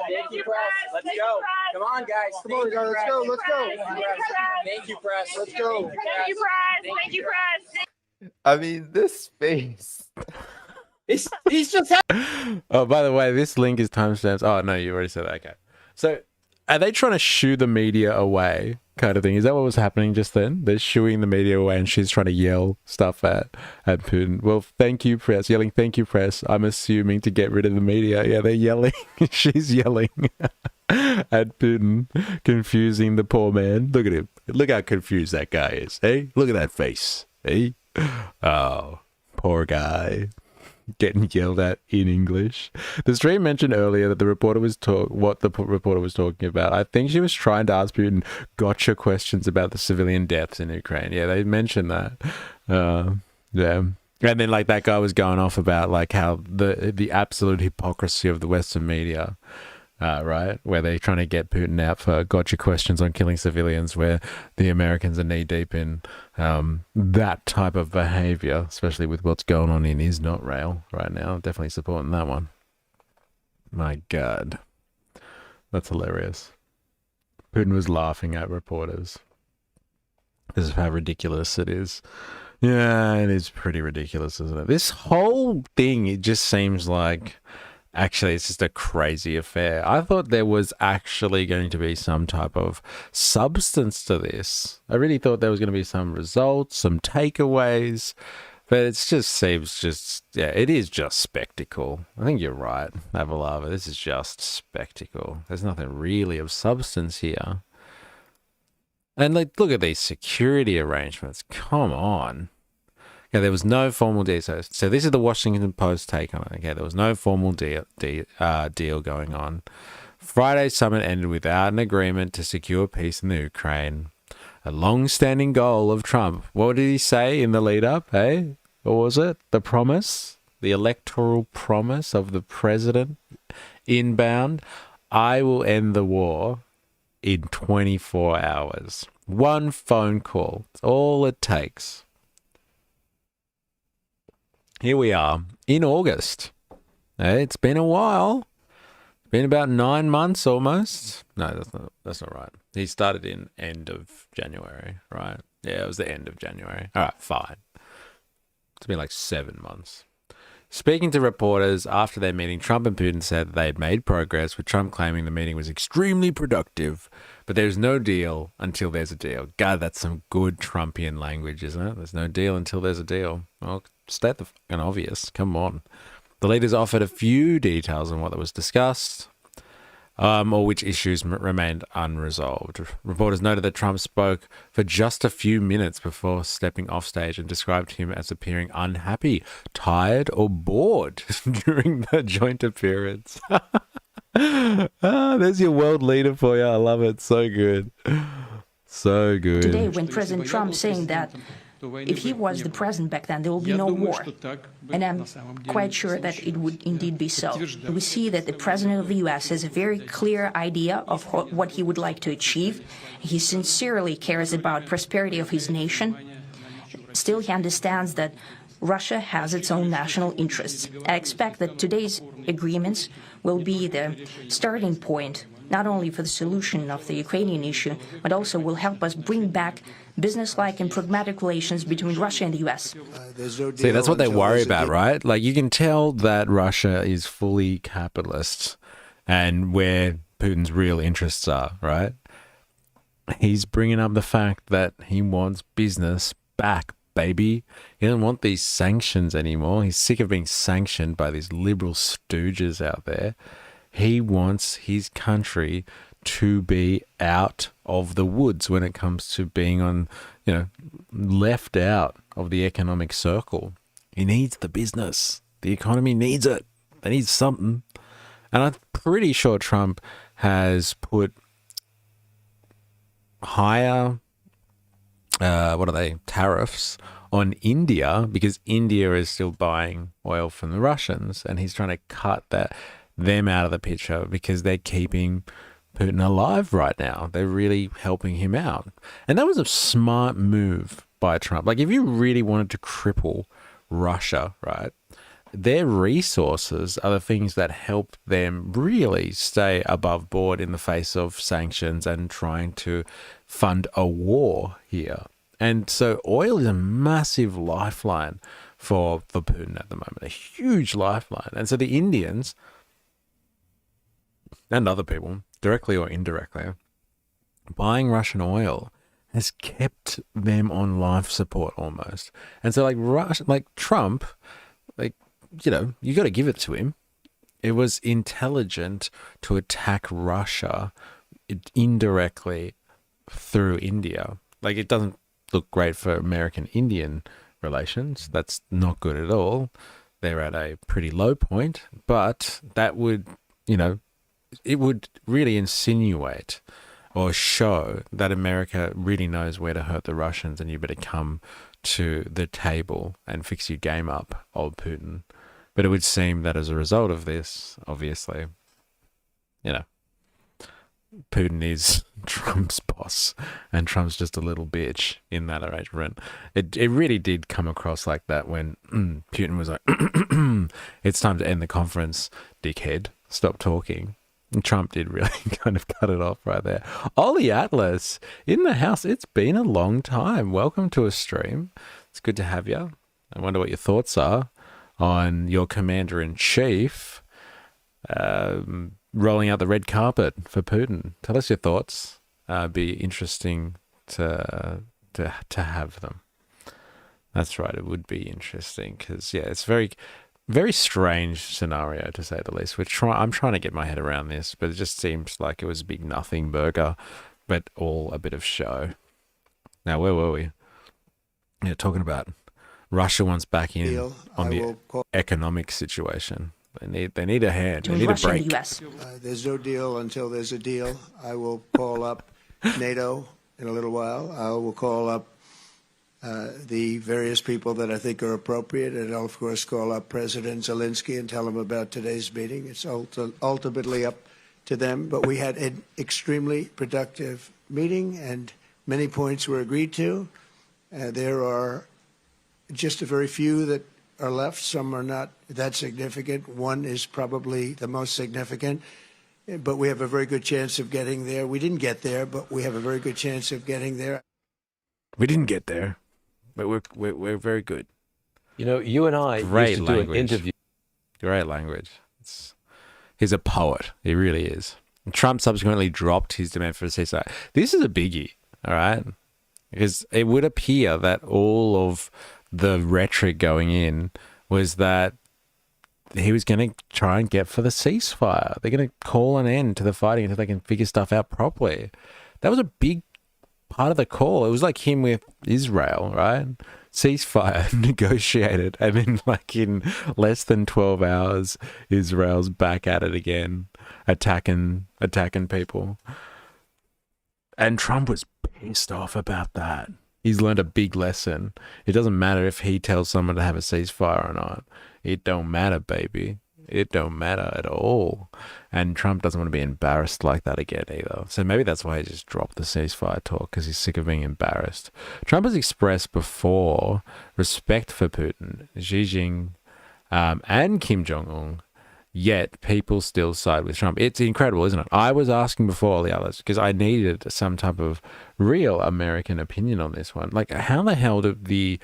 Thank you, press. Let's go. Come on, guys. Come on, guys. Let's go. Let's go. Thank you, press. Let's go. Thank you, press. Thank you, press. I mean, this face. He's just Oh, by the way, this link is timestamps. Oh, no, you already said that. Okay. So, are they trying to shoo the media away, kind of thing? Is that what was happening just then? They're shooing the media away and she's trying to yell stuff at Putin. Well, thank you, press. Yelling, thank you, press. I'm assuming to get rid of the media. Yeah, they're yelling. She's yelling at Putin, confusing the poor man. Look at him. Look how confused that guy is. Hey, look at that face. Hey? Oh, poor guy. Getting yelled at in English. The stream mentioned earlier that the reporter was reporter was talking about. I think she was trying to ask Putin gotcha questions about the civilian deaths in Ukraine. Yeah, they mentioned that. Yeah. And then like that guy was going off about like how the absolute hypocrisy of the Western media, right? Where they're trying to get Putin out for gotcha questions on killing civilians, where the Americans are knee deep in that type of behavior, especially with what's going on in Israel right now. Definitely supporting that one. My God. That's hilarious. Putin was laughing at reporters because of how ridiculous it is. Yeah, it is pretty ridiculous, isn't it? This whole thing, it just seems like... Actually, it's just a crazy affair. I thought there was actually going to be some type of substance to this. I really thought there was going to be some results, some takeaways, but it just seems it is just spectacle. I think you're right, Avalava. This is just spectacle. There's nothing really of substance here. And like, look at these security arrangements. Come on. Okay, there was no formal deal. So this is the Washington Post take on it. Okay, there was no formal deal going on. Friday's summit ended without an agreement to secure peace in the Ukraine. A long-standing goal of Trump. What did he say in the lead-up? Hey, what was it? The promise, the electoral promise of the president inbound. I will end the war in 24 hours. One phone call. That's all it takes. Here we are in August. It's been a while. It's been about 9 months almost. No, that's not right. He started in end of January, right? Yeah, it was the end of January. All right, fine. It's been like 7 months. Speaking to reporters after their meeting, Trump and Putin said they had made progress, with Trump claiming the meeting was extremely productive, but there's no deal until there's a deal. God, that's some good Trumpian language, isn't it? There's no deal until there's a deal. Well, state the fucking obvious. Come on. The leaders offered a few details on what was discussed, or which issues remained unresolved. Reporters noted that Trump spoke for just a few minutes before stepping off stage and described him as appearing unhappy, tired, or bored during the joint appearance. There's your world leader for you. I love it. So good. So good. Today, when President Trump saying that if he was the president back then, there will be no war. And I'm quite sure that it would indeed be so. We see that the president of the U.S. has a very clear idea of what he would like to achieve. He sincerely cares about prosperity of his nation. Still, he understands that Russia has its own national interests. I expect that today's agreements will be the starting point, not only for the solution of the Ukrainian issue, but also will help us bring back business-like and pragmatic relations between Russia and the U.S. See, that's what they worry about, right? Like, you can tell that Russia is fully capitalist and where Putin's real interests are, right? He's bringing up the fact that he wants business back, baby. He doesn't want these sanctions anymore. He's sick of being sanctioned by these liberal stooges out there. He wants his country to be out of the woods when it comes to being on, left out of the economic circle. He needs the business. The economy needs it. They need something. And I'm pretty sure Trump has put higher, tariffs on India, because India is still buying oil from the Russians, and he's trying to cut them out of the picture because they're keeping Putin alive right now. They're really helping him out. And that was a smart move by Trump. Like, if you really wanted to cripple Russia, right, their resources are the things that help them really stay above board in the face of sanctions and trying to fund a war here. And so oil is a massive lifeline for Putin at the moment, a huge lifeline. And so the Indians and other people, directly or indirectly, buying Russian oil has kept them on life support almost. And so like Trump, like, you know, you got to give it to him. It was intelligent to attack Russia indirectly through India. Like, it doesn't look great for American-Indian relations. That's not good at all. They're at a pretty low point, but that would, you know, it would really insinuate or show that America really knows where to hurt the Russians, and you better come to the table and fix your game up, old Putin. But it would seem that as a result of this, obviously, you know, Putin is Trump's boss, and Trump's just a little bitch in that arrangement. It really did come across like that when Putin was like, it's time to end the conference, dickhead, stop talking. And Trump did really kind of cut it off right there. Ollie Atlas in the house. It's been a long time. Welcome to a stream. It's good to have you. I wonder what your thoughts are on your commander-in-chief rolling out the red carpet for Putin. Tell us your thoughts. Be interesting to have them. That's right. It would be interesting because, yeah, it's very strange scenario, to say the least. I'm trying to get my head around this, but it just seems like it was a big nothing burger, but all a bit of show. Now, where were we? Yeah, talking about Russia wants back in on the economic situation. They need a hand. They need a break. There's no deal until there's a deal. I will call up NATO in a little while. I will call up the various people that I think are appropriate, and I'll, of course, call up President Zelensky and tell him about today's meeting. It's ultimately up to them, but we had an extremely productive meeting, and many points were agreed to. There are just a very few that are left. Some are not that significant. One is probably the most significant, but we have a very good chance of getting there. We didn't get there, but we have a very good chance of getting there. We didn't get there, but we're very good. You know, you and I used to do an interview. Great language. He's a poet. He really is. And Trump subsequently dropped his demand for a ceasefire. This is a biggie, all right? Because it would appear that all of the rhetoric going in was that he was going to try and get for the ceasefire. They're going to call an end to the fighting until they can figure stuff out properly. That was a big part of the call. It was like him with Israel, right? Ceasefire negotiated, and then like in less than 12 hours, Israel's back at it again, attacking people. And Trump was pissed off about that. He's learned a big lesson. It doesn't matter if he tells someone to have a ceasefire or not. It don't matter, baby. It don't matter at all. And Trump doesn't want to be embarrassed like that again either. So maybe that's why he just dropped the ceasefire talk, because he's sick of being embarrassed. Trump has expressed before respect for Putin, Xi Jinping, and Kim Jong-un, yet people still side with Trump. It's incredible, isn't it? I was asking before all the others because I needed some type of real American opinion on this one. Like, how the hell do the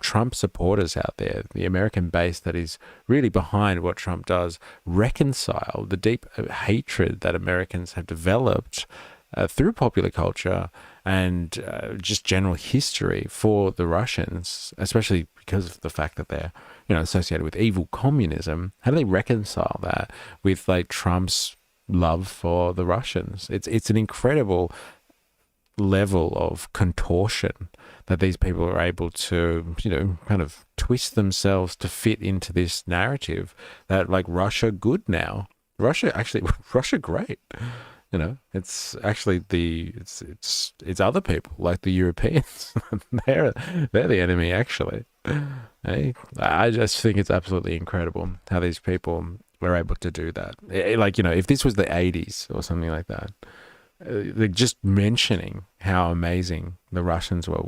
Trump supporters out there, the American base that is really behind what Trump does, reconcile the deep hatred that Americans have developed through popular culture and just general history for the Russians, especially because of the fact that they're, you know, associated with evil communism? How do they reconcile that with like Trump's love for the Russians? It's an incredible level of contortion that these people are able to, you know, kind of twist themselves to fit into this narrative that like Russia good now, Russia great. You know, it's actually it's other people like the Europeans. they're the enemy actually. Hey, I just think it's absolutely incredible how these people were able to do that. Like, you know, if this was the 80s or something like that, Like just mentioning how amazing the Russians were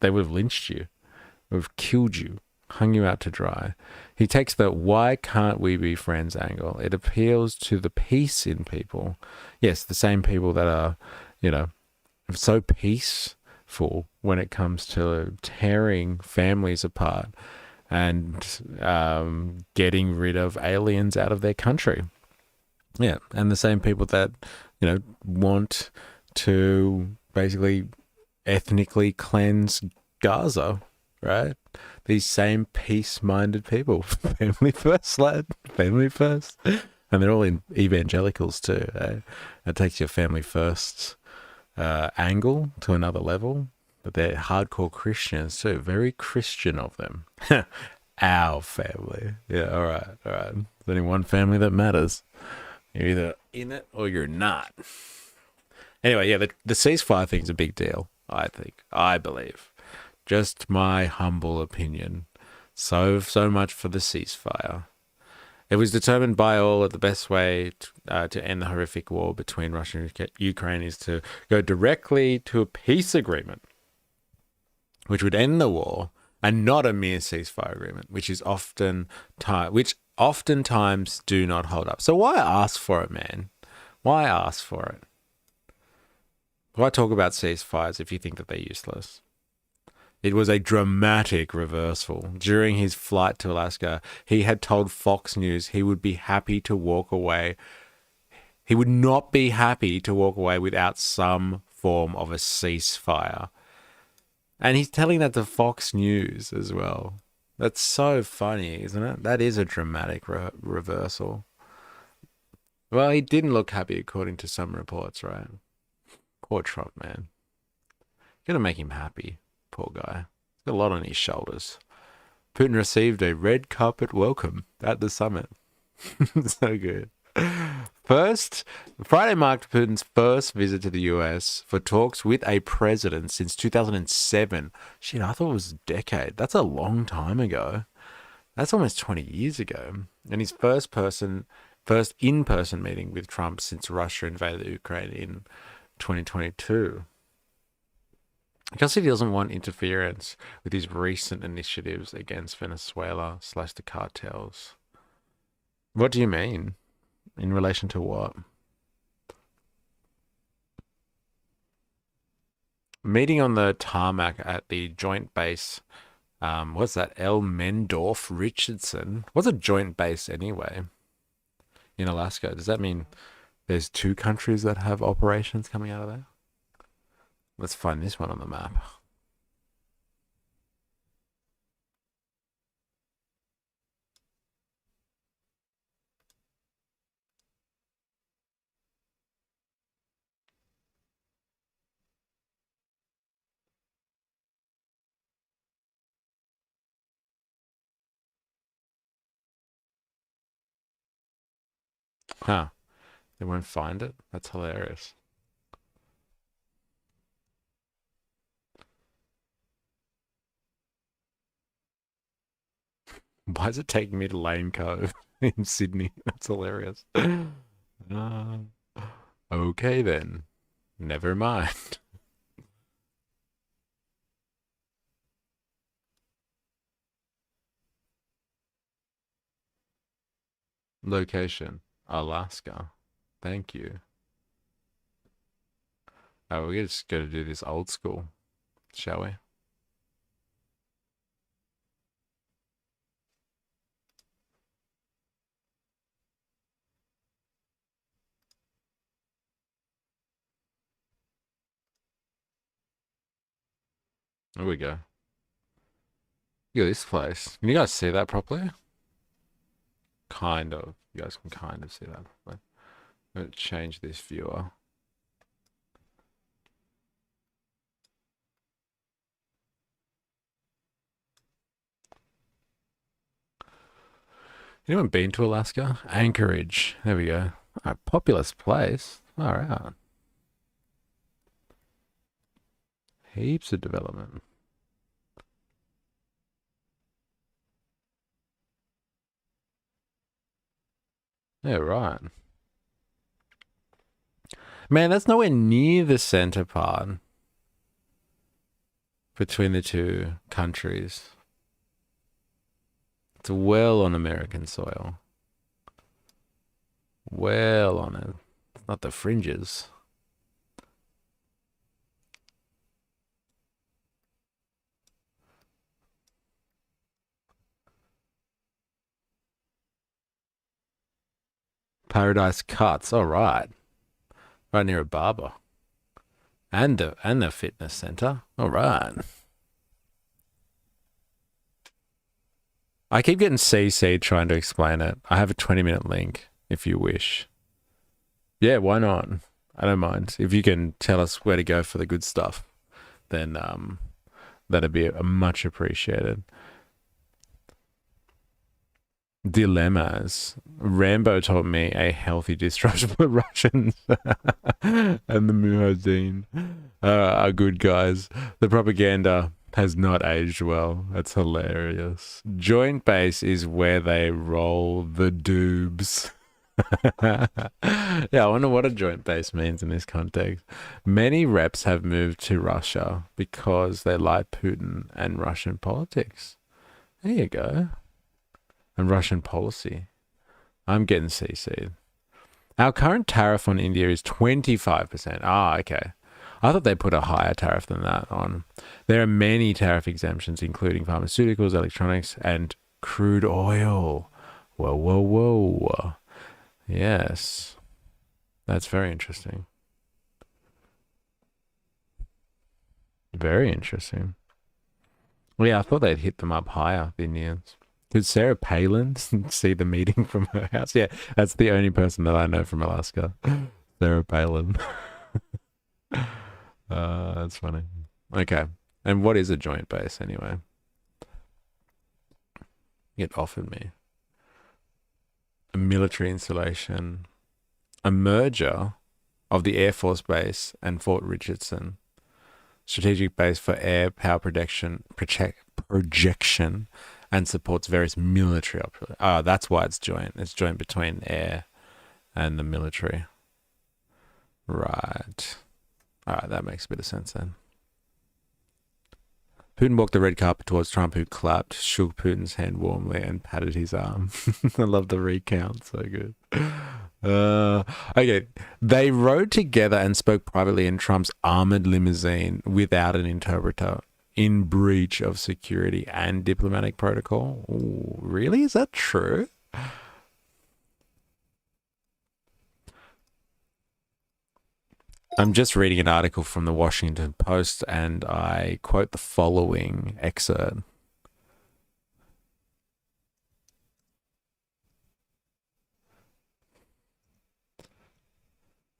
they would have lynched you, would have killed you, hung you out to dry. He takes the "why can't we be friends" angle. It appeals to the peace in people. Yes, the same people that are, so peaceful when it comes to tearing families apart and getting rid of aliens out of their country. Yeah, and the same people that, want to basically ethnically cleanse Gaza, right? These same peace-minded people. Family first, lad. Family first. And they're all in evangelicals too. Eh? It takes your family first angle to another level. But they're hardcore Christians too. Very Christian of them. Our family. Yeah, all right. There's only one family that matters. You're either in it or you're not. Anyway, yeah, the ceasefire thing's a big deal, I think. I believe. Just my humble opinion. So much for the ceasefire. It was determined by all that the best way to end the horrific war between Russia and Ukraine is to go directly to a peace agreement, which would end the war, and not a mere ceasefire agreement, which oftentimes do not hold up. So why ask for it, man? Why ask for it? Why talk about ceasefires if you think that they're useless? It was a dramatic reversal. During his flight to Alaska, he had told Fox News he would be happy to walk away. He would not be happy to walk away without some form of a ceasefire. And he's telling that to Fox News as well. That's so funny, isn't it? That is a dramatic reversal. Well, he didn't look happy according to some reports, right? Poor Trump, man. Gonna make him happy. Poor guy. He's got a lot on his shoulders. Putin received a red carpet welcome at the summit. So good. Friday marked Putin's first visit to the US for talks with a president since 2007. Shit, I thought it was a decade. That's a long time ago. That's almost 20 years ago. And his first in-person meeting with Trump since Russia invaded Ukraine in 2022. I guess he doesn't want interference with his recent initiatives against Venezuela / the cartels. What do you mean? In relation to what? Meeting on the tarmac at the joint base, what's that? Elmendorf Richardson. What's a joint base anyway? In Alaska. Does that mean there's two countries that have operations coming out of there? Let's find this one on the map. Huh. They won't find it? That's hilarious. Why is it taking me to Lane Cove in Sydney? That's hilarious. Okay then. Never mind. Location, Alaska. Thank you. Oh, we're just going to do this old school, shall we? There we go. Look at this place. Can you guys see that properly? Kind of. You guys can kind of see that properly. I'm going to change this viewer. Anyone been to Alaska? Anchorage. There we go. A populous place. All right. Heaps of development. Yeah, right. Man, that's nowhere near the center part between the two countries. It's well on American soil. Well on it. It's not the fringes. Paradise Cuts. All right. Right near a barber. And the fitness center. All right. I keep getting CC trying to explain it. I have a 20-minute link if you wish. Yeah, why not? I don't mind. If you can tell us where to go for the good stuff, then that'd be much appreciated. Dilemmas. Rambo taught me a healthy distrust of the Russians and the Mujahideen are good guys. The propaganda has not aged well. That's hilarious. Joint base is where they roll the doobs. Yeah, I wonder what a joint base means in this context. Many reps have moved to Russia because they like Putin and Russian politics. There you go. And Russian policy. I'm getting CC'd. Our current tariff on India is 25%. Ah, okay. I thought they put a higher tariff than that on. There are many tariff exemptions, including pharmaceuticals, electronics, and crude oil. Whoa, whoa, whoa. Yes. That's very interesting. Very interesting. Well, yeah, I thought they'd hit them up higher, the Indians. Did Sarah Palin see the meeting from her house? Yeah, that's the only person that I know from Alaska. Sarah Palin. That's funny. Okay. And what is a joint base anyway? It offered me a military installation, a merger of the Air Force Base and Fort Richardson, strategic base for air power projection, and supports various military operations. Oh, that's why it's joint. It's joint between air and the military. Right. All right, that makes a bit of sense then. Putin walked the red carpet towards Trump, who clapped, shook Putin's hand warmly, and patted his arm. I love the recount. So good. Okay. They rode together and spoke privately in Trump's armored limousine without an interpreter, in breach of security and diplomatic protocol. Ooh, really? Is that true? I'm just reading an article from the Washington Post, and I quote the following excerpt.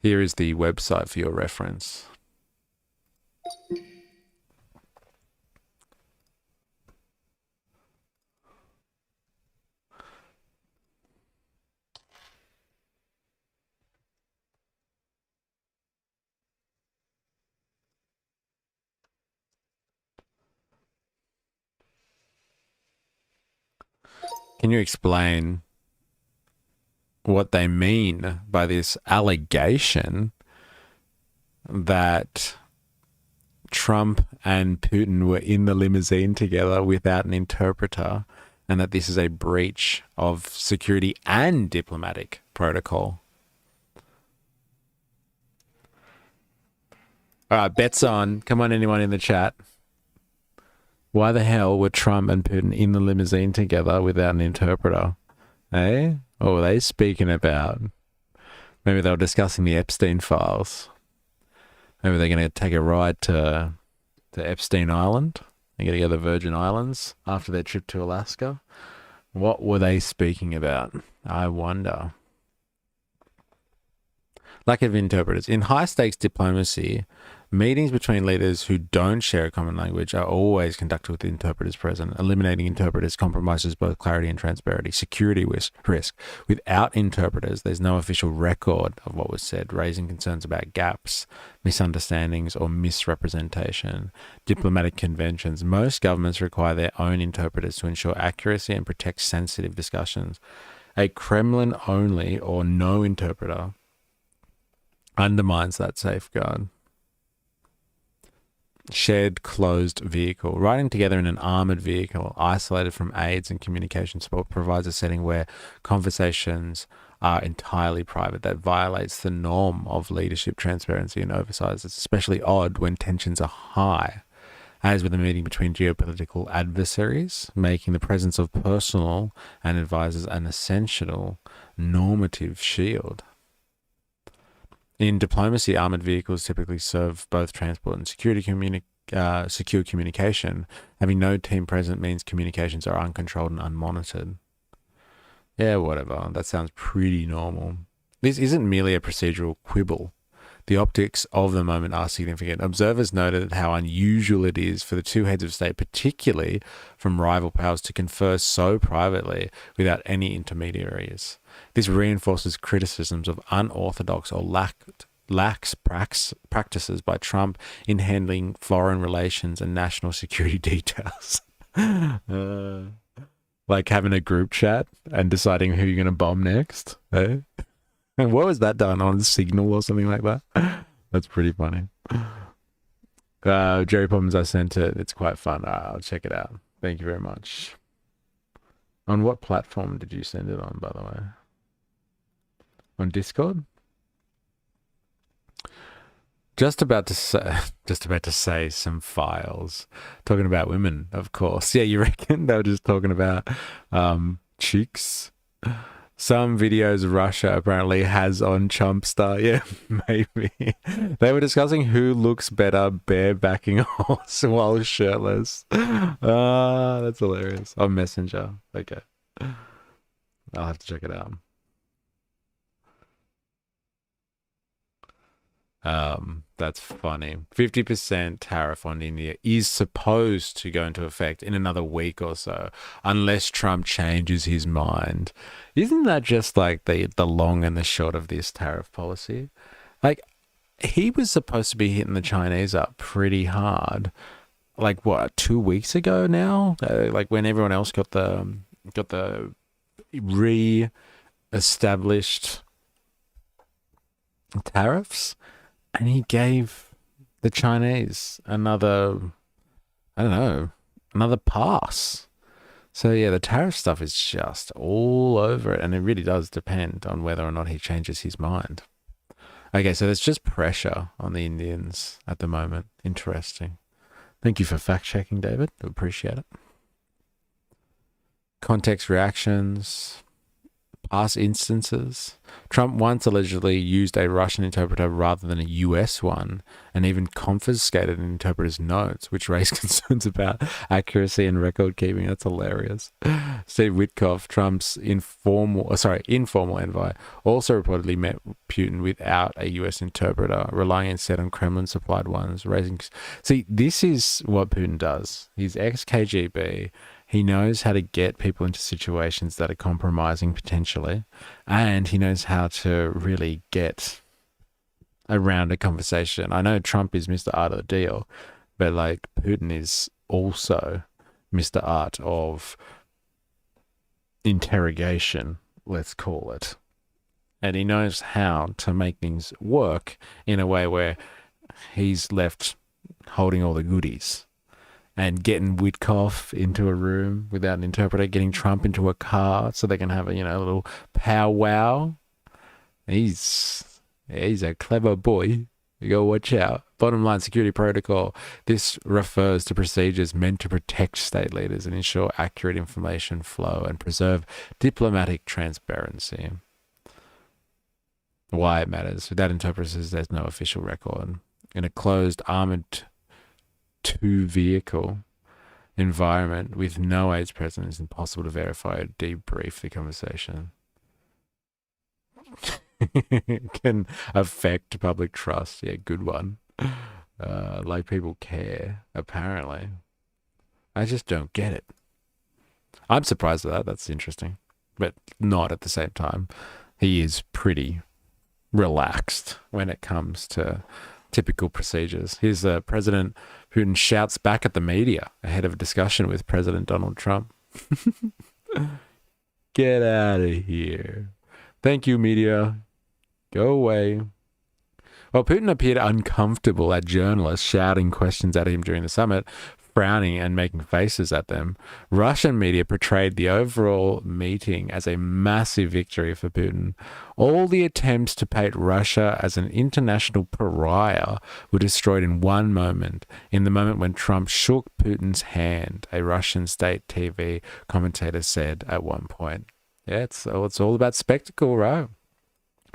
Here is the website for your reference. Can you explain what they mean by this allegation that Trump and Putin were in the limousine together without an interpreter, and that this is a breach of security and diplomatic protocol? All right, bets on. Come on, anyone in the chat. Why the hell were Trump and Putin in the limousine together without an interpreter? Eh? What were they speaking about? Maybe they were discussing the Epstein files. Maybe they're going to take a ride to Epstein Island. They're going to go to the Virgin Islands after their trip to Alaska. What were they speaking about? I wonder. Lack of interpreters. In high-stakes diplomacy, meetings between leaders who don't share a common language are always conducted with interpreters present. Eliminating interpreters compromises both clarity and transparency. Security risk. Without interpreters, there's no official record of what was said, raising concerns about gaps, misunderstandings, or misrepresentation. Diplomatic conventions. Most governments require their own interpreters to ensure accuracy and protect sensitive discussions. A Kremlin-only or no interpreter undermines that safeguard. Shared closed vehicle. Riding together in an armoured vehicle, isolated from aids and communication support, provides a setting where conversations are entirely private. That violates the norm of leadership, transparency, and oversight. It's especially odd when tensions are high, as with a meeting between geopolitical adversaries, making the presence of personnel and advisors an essential normative shield. In diplomacy, armoured vehicles typically serve both transport and secure communication. Having no team present means communications are uncontrolled and unmonitored. Yeah, whatever. That sounds pretty normal. This isn't merely a procedural quibble. The optics of the moment are significant. Observers noted how unusual it is for the two heads of state, particularly from rival powers, to confer so privately without any intermediaries. This reinforces criticisms of unorthodox or lax practices by Trump in handling foreign relations and national security details. Like having a group chat and deciding who you're going to bomb next. Eh? And what was that done on Signal or something like that? That's pretty funny. Jerry Poppins, I sent it. It's quite fun. I'll check it out. Thank you very much. On what platform did you send it on, by the way? On Discord? Just about to say some files. Talking about women, of course. Yeah, you reckon? They were just talking about chicks. Some videos Russia apparently has on Chumpster. Yeah, maybe. They were discussing who looks better barebacking a horse while shirtless. That's hilarious. On Messenger. Okay. I'll have to check it out. That's funny. 50% tariff on India is supposed to go into effect in another week or so, unless Trump changes his mind. Isn't that just like the long and the short of this tariff policy? Like, he was supposed to be hitting the Chinese up pretty hard. Like, what, 2 weeks ago now? Like when everyone else got the re-established tariffs. And he gave the Chinese another pass. So yeah, the tariff stuff is just all over it. And it really does depend on whether or not he changes his mind. Okay, so there's just pressure on the Indians at the moment. Interesting. Thank you for fact-checking, David. I appreciate it. Context reactions. Past instances. Trump once allegedly used a Russian interpreter rather than a US one, and even confiscated an interpreter's notes, which raised concerns about accuracy and record keeping. That's hilarious. Steve Witkoff, Trump's informal envoy, also reportedly met Putin without a US interpreter, relying instead on Kremlin-supplied ones, raising... See, this is what Putin does. He's ex-KGB. He knows how to get people into situations that are compromising potentially, and he knows how to really get around a conversation. I know Trump is Mr. Art of the Deal, but like Putin is also Mr. Art of interrogation, let's call it. And he knows how to make things work in a way where he's left holding all the goodies. And getting Witkoff into a room without an interpreter, getting Trump into a car so they can have a little powwow. He's a clever boy. You gotta watch out. Bottom line, security protocol. This refers to procedures meant to protect state leaders and ensure accurate information flow and preserve diplomatic transparency. Why it matters. Without interpreters, there's no official record. In a closed, armored two-vehicle environment with no aides present, it's impossible to verify or debrief the conversation. Can affect public trust. Yeah, good one. Like people care, apparently. I just don't get it. I'm surprised at that. That's interesting. But not at the same time. He is pretty relaxed when it comes to typical procedures. Here's President Putin shouts back at the media ahead of a discussion with President Donald Trump. Get out of here. Thank you, media. Go away. While Putin appeared uncomfortable at journalists shouting questions at him during the summit, frowning and making faces at them, Russian media portrayed the overall meeting as a massive victory for Putin. All the attempts to paint Russia as an international pariah were destroyed in one moment, in the moment when Trump shook Putin's hand, a Russian state TV commentator said at one point. Yeah, it's all about spectacle, right?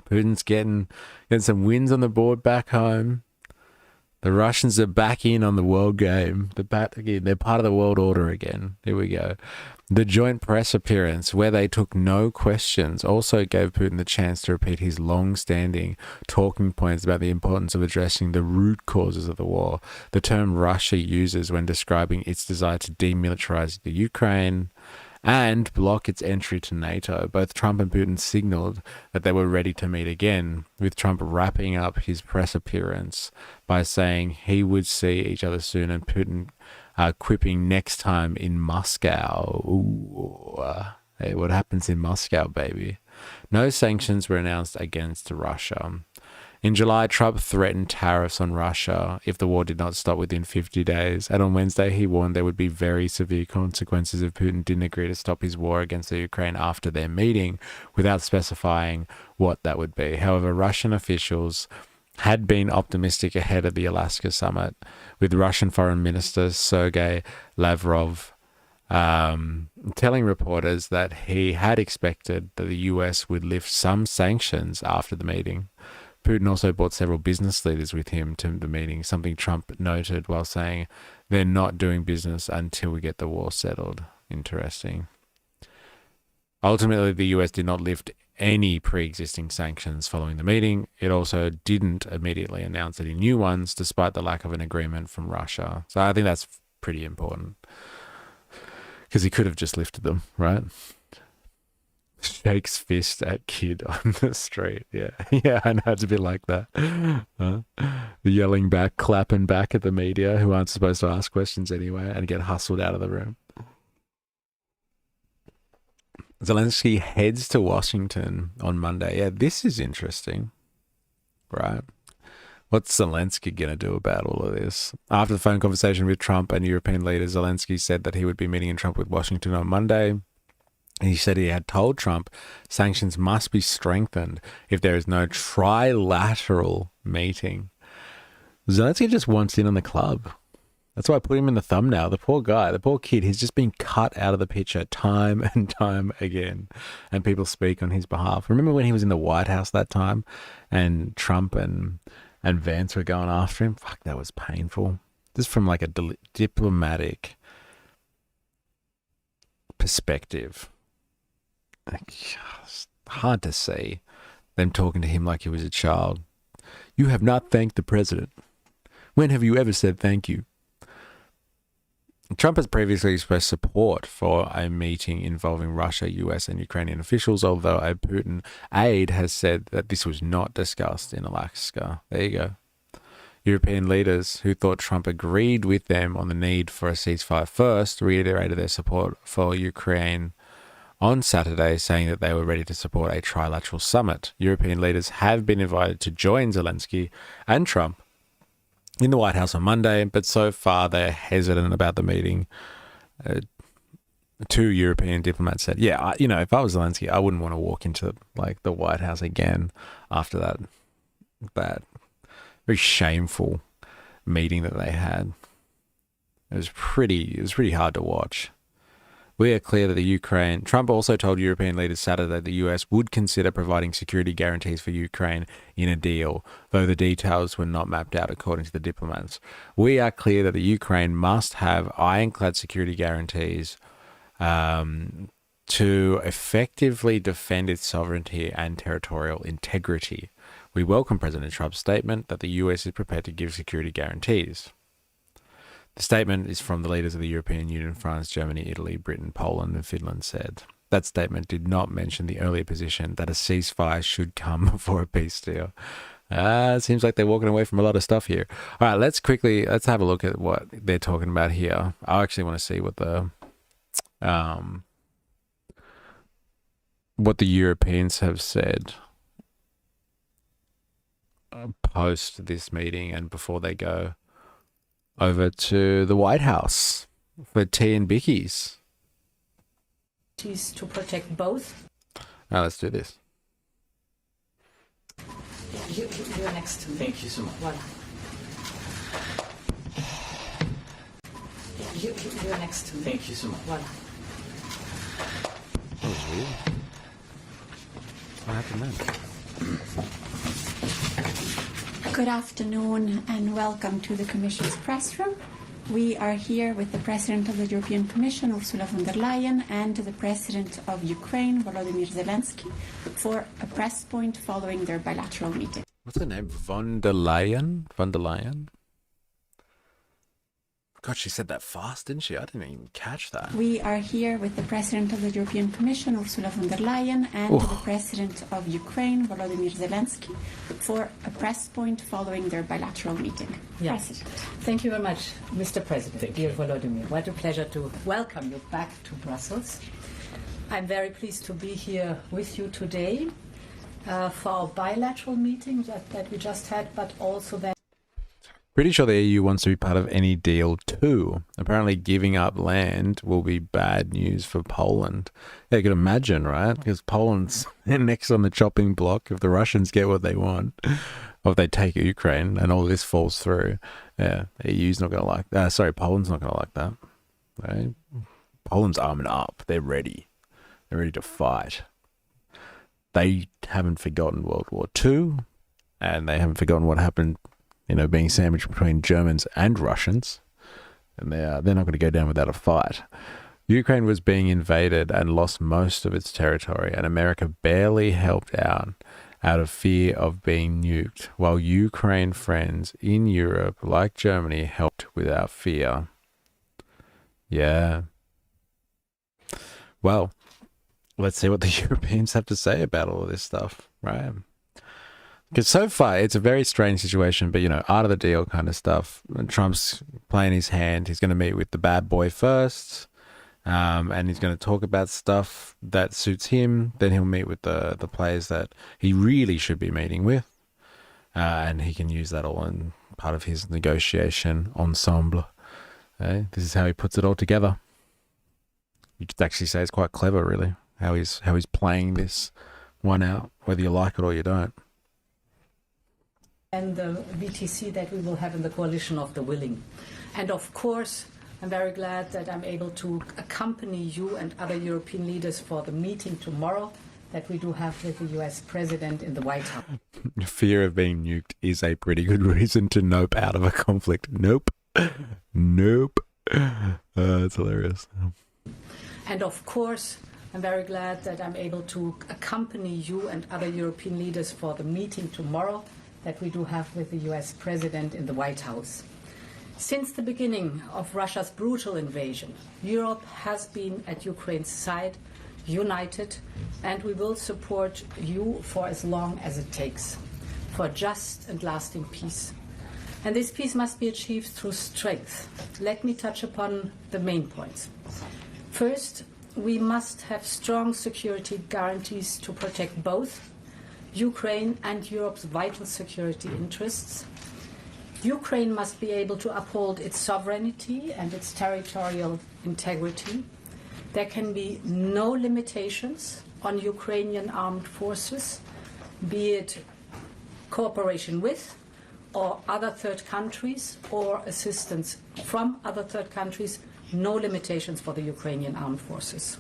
Putin's getting some wins on the board back home. The Russians are back in on the world game. They're part of the world order again. Here we go. The joint press appearance, where they took no questions, also gave Putin the chance to repeat his long-standing talking points about the importance of addressing the root causes of the war, the term Russia uses when describing its desire to demilitarize the Ukraine and block its entry to NATO. Both Trump and Putin signaled that they were ready to meet again, with Trump wrapping up his press appearance by saying he would see each other soon, and Putin quipping next time in Moscow. Ooh, hey, what happens in Moscow, baby? No sanctions were announced against Russia. In July, Trump threatened tariffs on Russia if the war did not stop within 50 days. And on Wednesday, he warned there would be very severe consequences if Putin didn't agree to stop his war against the Ukraine after their meeting, without specifying what that would be. However, Russian officials had been optimistic ahead of the Alaska summit, with Russian Foreign Minister Sergei Lavrov telling reporters that he had expected that the US would lift some sanctions after the meeting. Putin also brought several business leaders with him to the meeting, something Trump noted while saying they're not doing business until we get the war settled. Interesting. Ultimately, the US did not lift any pre-existing sanctions following the meeting. It also didn't immediately announce any new ones, despite the lack of an agreement from Russia. So I think that's pretty important, because he could have just lifted them, right? Shakes fist at kid on the street. Yeah, I know, it's a bit like that. The yelling back, clapping back at the media who aren't supposed to ask questions anyway and get hustled out of the room. Zelensky heads to Washington on Monday. Yeah, this is interesting, right? What's Zelensky going to do about all of this? After the phone conversation with Trump and European leaders, Zelensky said that he would be meeting in Trump with Washington on Monday. He said he had told Trump sanctions must be strengthened if there is no trilateral meeting. Zelensky just wants in on the club. That's why I put him in the thumbnail. The poor guy, the poor kid, he's just been cut out of the picture time and time again. And people speak on his behalf. Remember when he was in the White House that time and Trump and Vance were going after him? Fuck, that was painful. Just from like a diplomatic perspective. It's hard to see them talking to him like he was a child. You have not thanked the president. When have you ever said thank you? Trump has previously expressed support for a meeting involving Russia, US, and Ukrainian officials, although a Putin aide has said that this was not discussed in Alaska. There you go. European leaders who thought Trump agreed with them on the need for a ceasefire first reiterated their support for Ukraine on Saturday, saying that they were ready to support a trilateral summit. European leaders have been invited to join Zelensky and Trump in the White House on Monday, but so far they're hesitant about the meeting. Two European diplomats said, yeah, if I was Zelensky, I wouldn't want to walk into like the White House again after that very shameful meeting that they had. It was pretty hard to watch. We are clear that Trump also told European leaders Saturday that the US would consider providing security guarantees for Ukraine in a deal, though the details were not mapped out according to the diplomats. We are clear that the Ukraine must have ironclad security guarantees to effectively defend its sovereignty and territorial integrity. We welcome President Trump's statement that the US is prepared to give security guarantees. The statement is from the leaders of the European Union, France, Germany, Italy, Britain, Poland, and Finland said. That statement did not mention the earlier position that a ceasefire should come before a peace deal. It seems like they're walking away from a lot of stuff here. All right, let's have a look at what they're talking about here. I actually want to see what the Europeans have said. post this meeting and before they go over to the White House for tea and bickies. To protect both. Now let's do this. You're next to me. Thank you so much. Voilà. You're next to me. Thank you so much. Voilà. That was weird. What happened then? Good afternoon and welcome to the Commission's press room. We are here with the President of the European Commission, Ursula von der Leyen, and the President of Ukraine, Volodymyr Zelensky, for a press point following their bilateral meeting. What's her name? Von der Leyen? Von der Leyen? God, she said that fast, didn't she? I didn't even catch that. We are here with the President of the European Commission, Ursula von der Leyen, and the President of Ukraine, Volodymyr Zelensky, for a press point following their bilateral meeting. Yes. President. Thank you very much, Mr. President, dear Volodymyr. What a pleasure to welcome you back to Brussels. I'm very pleased to be here with you today for our bilateral meeting that we just had, but also that. Pretty sure the EU wants to be part of any deal too. Apparently giving up land will be bad news for Poland. Yeah, you can imagine, right? Because Poland's next on the chopping block if the Russians get what they want. Or if they take Ukraine and all this falls through. Yeah, the EU's not going to like that. Poland's not going to like that. Right? Poland's arming up. They're ready. They're ready to fight. They haven't forgotten World War II. And they haven't forgotten what happened, being sandwiched between Germans and Russians, and they're not going to go down without a fight. Ukraine was being invaded and lost most of its territory, and America barely helped out of fear of being nuked, while Ukraine friends in Europe, like Germany, helped without fear. Yeah. Well, let's see what the Europeans have to say about all of this stuff, right? Because so far, it's a very strange situation, but, out of the deal kind of stuff. Trump's playing his hand. He's going to meet with the bad boy first, and he's going to talk about stuff that suits him. Then he'll meet with the players that he really should be meeting with, and he can use that all in part of his negotiation ensemble. This is how he puts it all together. You could actually say it's quite clever, really, how he's playing this one out, whether you like it or you don't. And the VTC that we will have in the coalition of the willing. And of course, I'm very glad that I'm able to accompany you and other European leaders for the meeting tomorrow that we do have with the US President in the White House. Fear of being nuked is a pretty good reason to nope out of a conflict. Nope. Nope. That's hilarious. And of course, I'm very glad that I'm able to accompany you and other European leaders for the meeting tomorrow that we do have with the US President in the White House. Since the beginning of Russia's brutal invasion, Europe has been at Ukraine's side, united, and we will support you for as long as it takes, for just and lasting peace. And this peace must be achieved through strength. Let me touch upon the main points. First, we must have strong security guarantees to protect both Ukraine and Europe's vital security interests. Ukraine must be able to uphold its sovereignty and its territorial integrity. There can be no limitations on Ukrainian armed forces, be it cooperation with or other third countries or assistance from other third countries, no limitations for the Ukrainian armed forces.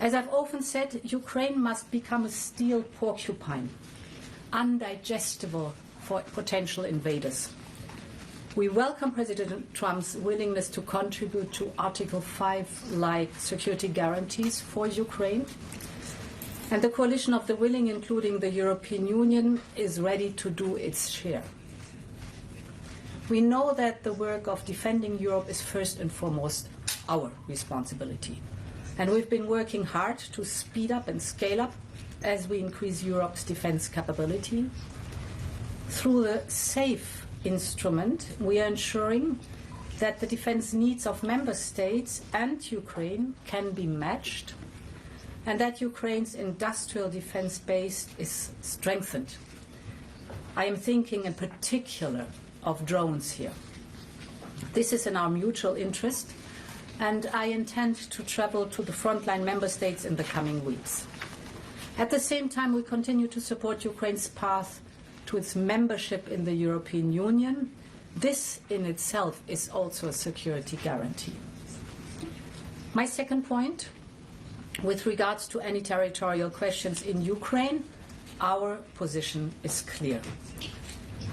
As I've often said, Ukraine must become a steel porcupine, undigestible for potential invaders. We welcome President Trump's willingness to contribute to Article 5-like security guarantees for Ukraine. And the coalition of the willing, including the European Union, is ready to do its share. We know that the work of defending Europe is first and foremost our responsibility. And we've been working hard to speed up and scale up as we increase Europe's defense capability. Through the SAFE instrument, we are ensuring that the defense needs of member states and Ukraine can be matched, and that Ukraine's industrial defense base is strengthened. I am thinking in particular of drones here. This is in our mutual interest, and I intend to travel to the frontline member states in the coming weeks. At the same time, we continue to support Ukraine's path to its membership in the European Union. This in itself is also a security guarantee. My second point, with regards to any territorial questions in Ukraine, our position is clear.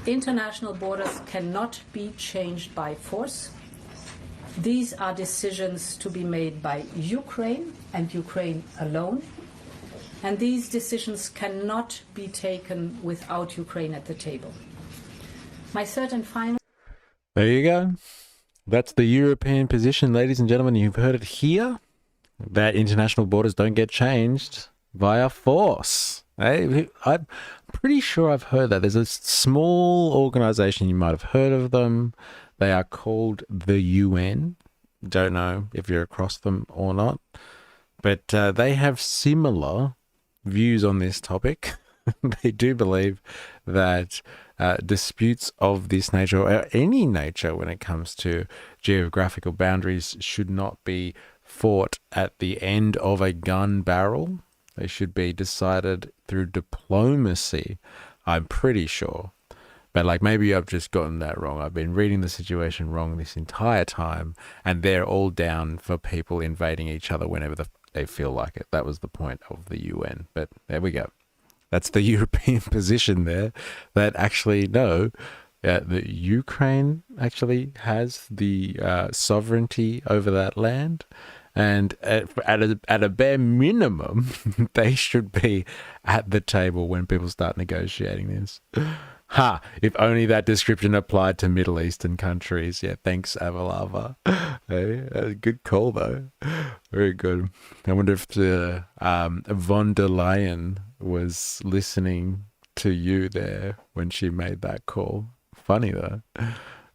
International borders cannot be changed by force. These are decisions to be made by Ukraine and Ukraine alone. And these decisions cannot be taken without Ukraine at the table. My third and final... There you go. That's the European position, ladies and gentlemen. You've heard it here, that international borders don't get changed via force. Hey, I'm pretty sure I've heard that. There's a small organization, you might have heard of them. They are called the UN. Don't know if you're across them or not. But they have similar views on this topic. They do believe that disputes of this nature, or any nature when it comes to geographical boundaries, should not be fought at the end of a gun barrel. They should be decided through diplomacy, I'm pretty sure. But like, maybe I've just gotten that wrong. I've been reading the situation wrong this entire time, and they're all down for people invading each other whenever they feel like it. That was the point of the UN. But there we go. That's the European position there, that actually, no, the Ukraine actually has the sovereignty over that land. And at a bare minimum, they should be at the table when people start negotiating this. Ha! If only that description applied to Middle Eastern countries. Yeah, thanks, Avalava. Hey, good call, though. Very good. I wonder if von der Leyen was listening to you there when she made that call. Funny, though.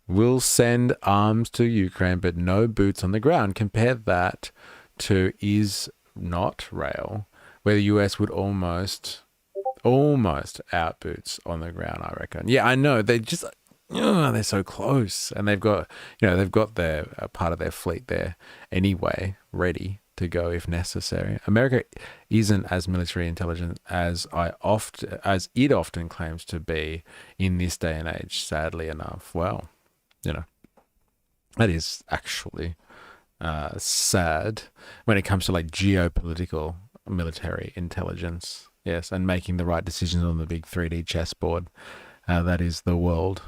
We'll send arms to Ukraine, but no boots on the ground. Compare that to is not rail, where the US would almost out boots on the ground, I reckon. Yeah, I know. They just, they're so close. And they've got their part of their fleet there anyway, ready to go if necessary. America isn't as military intelligent as it often claims to be in this day and age, sadly enough. Well, that is actually sad when it comes to like geopolitical military intelligence. Yes, and making the right decisions on the big 3D chessboard. That is the world.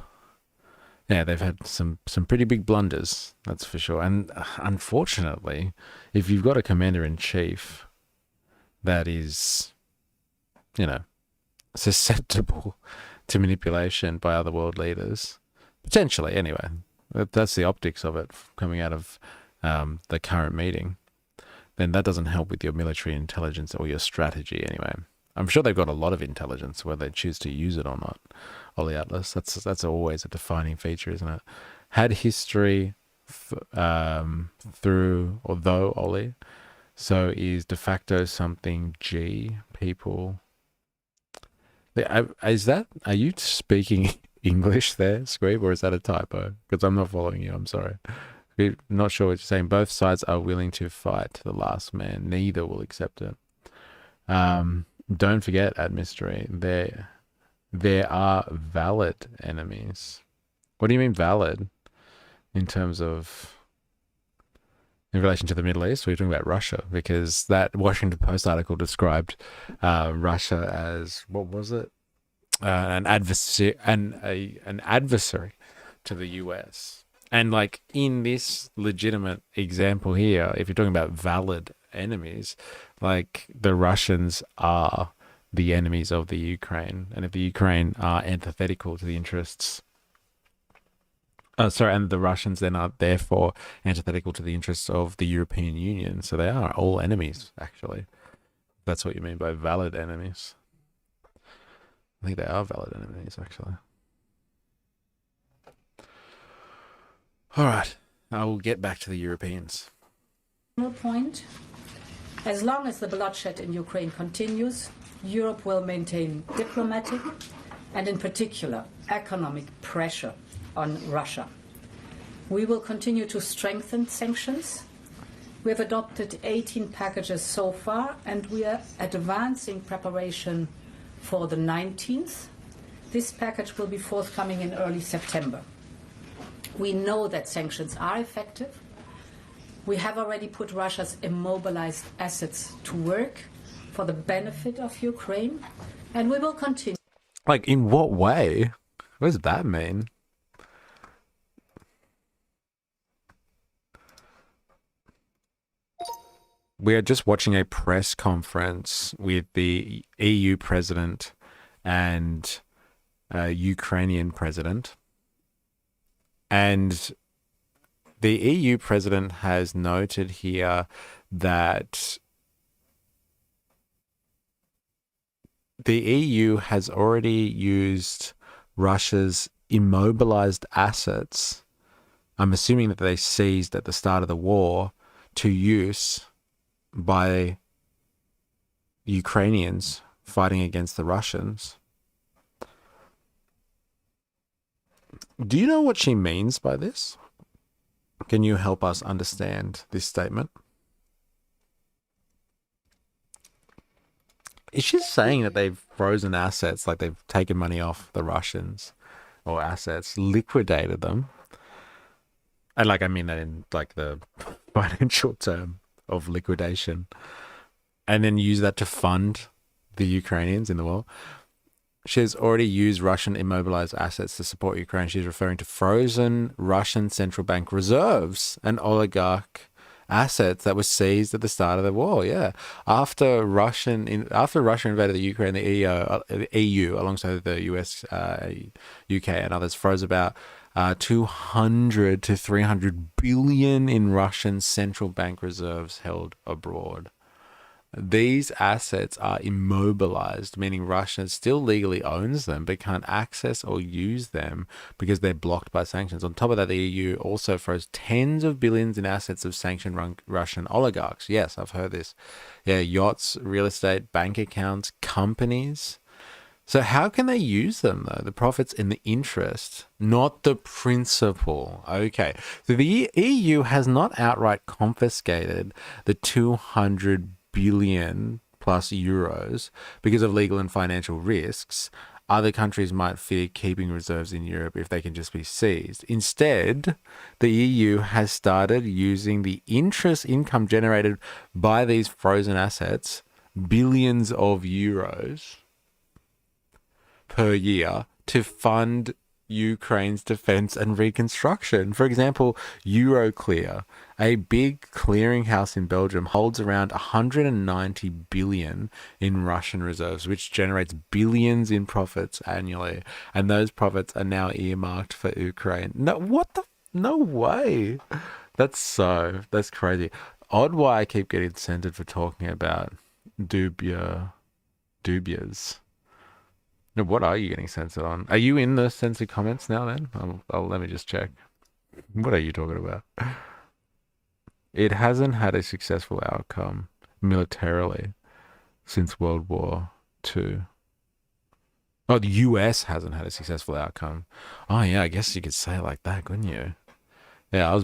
Yeah, they've had some pretty big blunders, that's for sure. And unfortunately, if you've got a commander-in-chief that is, susceptible to manipulation by other world leaders, potentially anyway, that's the optics of it coming out of the current meeting, then that doesn't help with your military intelligence or your strategy anyway. I'm sure they've got a lot of intelligence, whether they choose to use it or not. Ollie Atlas, that's always a defining feature, isn't it? Had history through or though Ollie, so is de facto something G people. Are you speaking English there, Squeeb, or is that a typo? Because I'm not following you. I'm sorry. I'm not sure what you're saying. Both sides are willing to fight to the last man. Neither will accept it. Don't forget, Ad Mystery, there are valid enemies. What do you mean valid? In terms of, in relation to the Middle East, or are you talking about Russia? Because that Washington Post article described Russia as, what was it? An adversary to the US. And like in this legitimate example here, if you're talking about valid enemies, like the Russians are the enemies of the Ukraine. And if the Ukraine are antithetical to the interests, and the Russians then are therefore antithetical to the interests of the European Union. So they are all enemies, actually. That's what you mean by valid enemies. I think they are valid enemies, actually. All right, I will get back to the Europeans. Point. As long as the bloodshed in Ukraine continues, Europe will maintain diplomatic and in particular economic pressure on Russia. We will continue to strengthen sanctions. We have adopted 18 packages so far, and we are advancing preparation for the 19th. This package will be forthcoming in early September. We know that sanctions are effective. We have already put Russia's immobilized assets to work for the benefit of Ukraine, and we will continue. Like, in what way? What does that mean? We are just watching a press conference with the EU president and Ukrainian president. And the EU president has noted here that the EU has already used Russia's immobilized assets, I'm assuming that they seized at the start of the war, to use by Ukrainians fighting against the Russians. Do you know what she means by this? Can you help us understand this statement? Is she saying that they've frozen assets, like they've taken money off the Russians, or assets, liquidated them? And like, I mean that in like the financial term of liquidation, and then use that to fund the Ukrainians in the war. She has already used Russian immobilized assets to support Ukraine. She's referring to frozen Russian central bank reserves and oligarch assets that were seized at the start of the war. Yeah, after Russia invaded the Ukraine, the EU alongside the US, UK, and others froze about 200 to 300 billion in Russian central bank reserves held abroad. These assets are immobilized, meaning Russia still legally owns them, but can't access or use them because they're blocked by sanctions. On top of that, the EU also froze tens of billions in assets of sanctioned Russian oligarchs. Yes, I've heard this. Yeah, yachts, real estate, bank accounts, companies. So how can they use them, though? The profits and the interest, not the principal. Okay. So the EU has not outright confiscated the 200 billion plus euros because of legal and financial risks. Other countries might fear keeping reserves in Europe if they can just be seized. Instead, the EU has started using the interest income generated by these frozen assets, billions of euros per year, to fund Ukraine's defense and reconstruction. For example, Euroclear, a big clearinghouse in Belgium, holds around 190 billion in Russian reserves, which generates billions in profits annually. And those profits are now earmarked for Ukraine. No way. That's crazy. Odd why I keep getting censored for talking about dubias. No, what are you getting censored on? Are you in the censored comments now then? Let me just check. What are you talking about? It hasn't had a successful outcome militarily since World War II. Oh, the US hasn't had a successful outcome. Oh yeah, I guess you could say it like that, couldn't you? Yeah,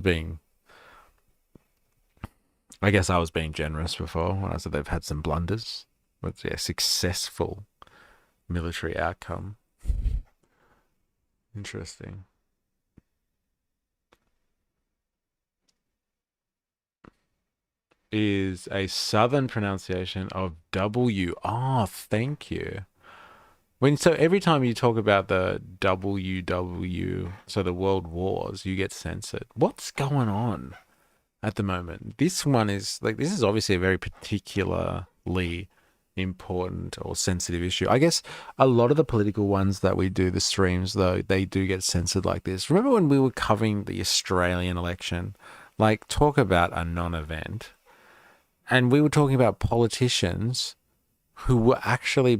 I guess I was being generous before when I said they've had some blunders. But yeah, successful military outcome. Interesting. Is a southern pronunciation of W. Oh, thank you. So every time you talk about the WW, so the world wars, you get censored. What's going on at the moment? This is obviously a very particularly important or sensitive issue. I guess a lot of the political ones that we do, the streams, though, they do get censored like this. Remember when we were covering the Australian election? Like, talk about a non-event. And we were talking about politicians who were actually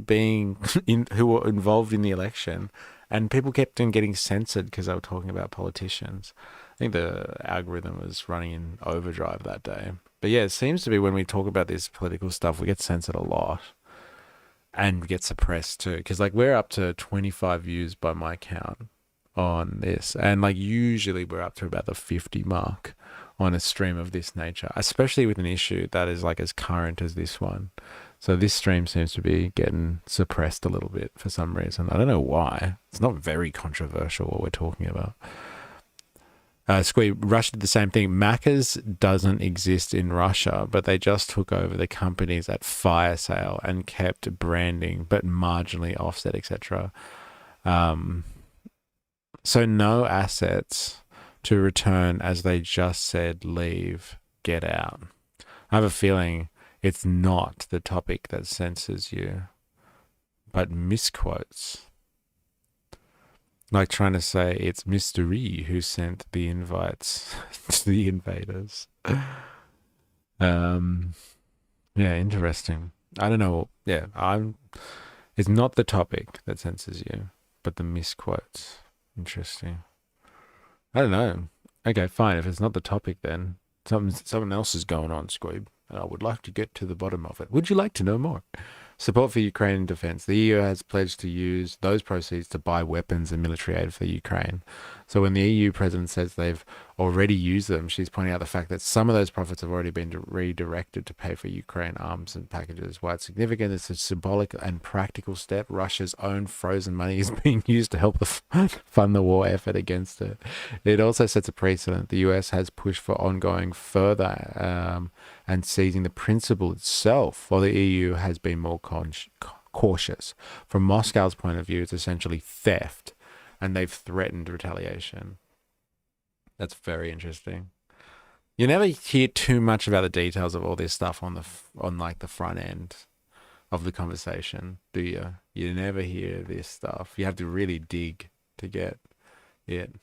who were involved in the election, and people kept on getting censored because they were talking about politicians. I think the algorithm was running in overdrive that day. But yeah, it seems to be when we talk about this political stuff, we get censored a lot. and get suppressed too. Because like we're up to 25 views by my count on this, and like usually we're up to about the 50 mark on a stream of this nature, especially with an issue that is like as current as this one. So this stream seems to be getting suppressed a little bit for some reason. I don't know why. It's not very controversial what we're talking about. Russia did the same thing. Macca's doesn't exist in Russia, but they just took over the companies at fire sale and kept branding, but marginally offset, etc. So no assets to return, as they just said, leave, get out. I have a feeling it's not the topic that censors you, but misquotes. Like trying to say it's mystery who sent the invites to the invaders. Yeah, interesting. I don't know. Yeah, it's not the topic that censors you, but the misquotes. Interesting. I don't know. Okay, fine. If it's not the topic, then something else is going on, Squeeb, and I would like to get to the bottom of it. Would you like to know more? Support for Ukrainian defense. The EU has pledged to use those proceeds to buy weapons and military aid for Ukraine. So when the EU president says they've already used them, she's pointing out the fact that some of those profits have already been redirected to pay for Ukraine arms and packages. Why it's significant, it's a symbolic and practical step. Russia's own frozen money is being used to help fund the war effort against it. It also sets a precedent. The US has pushed for ongoing further and seizing the principle itself, while the EU has been more cautious. From Moscow's point of view, it's essentially theft, and they've threatened retaliation. That's very interesting. You never hear too much about the details of all this stuff on like the front end of the conversation, do you? You never hear this stuff. You have to really dig to get it.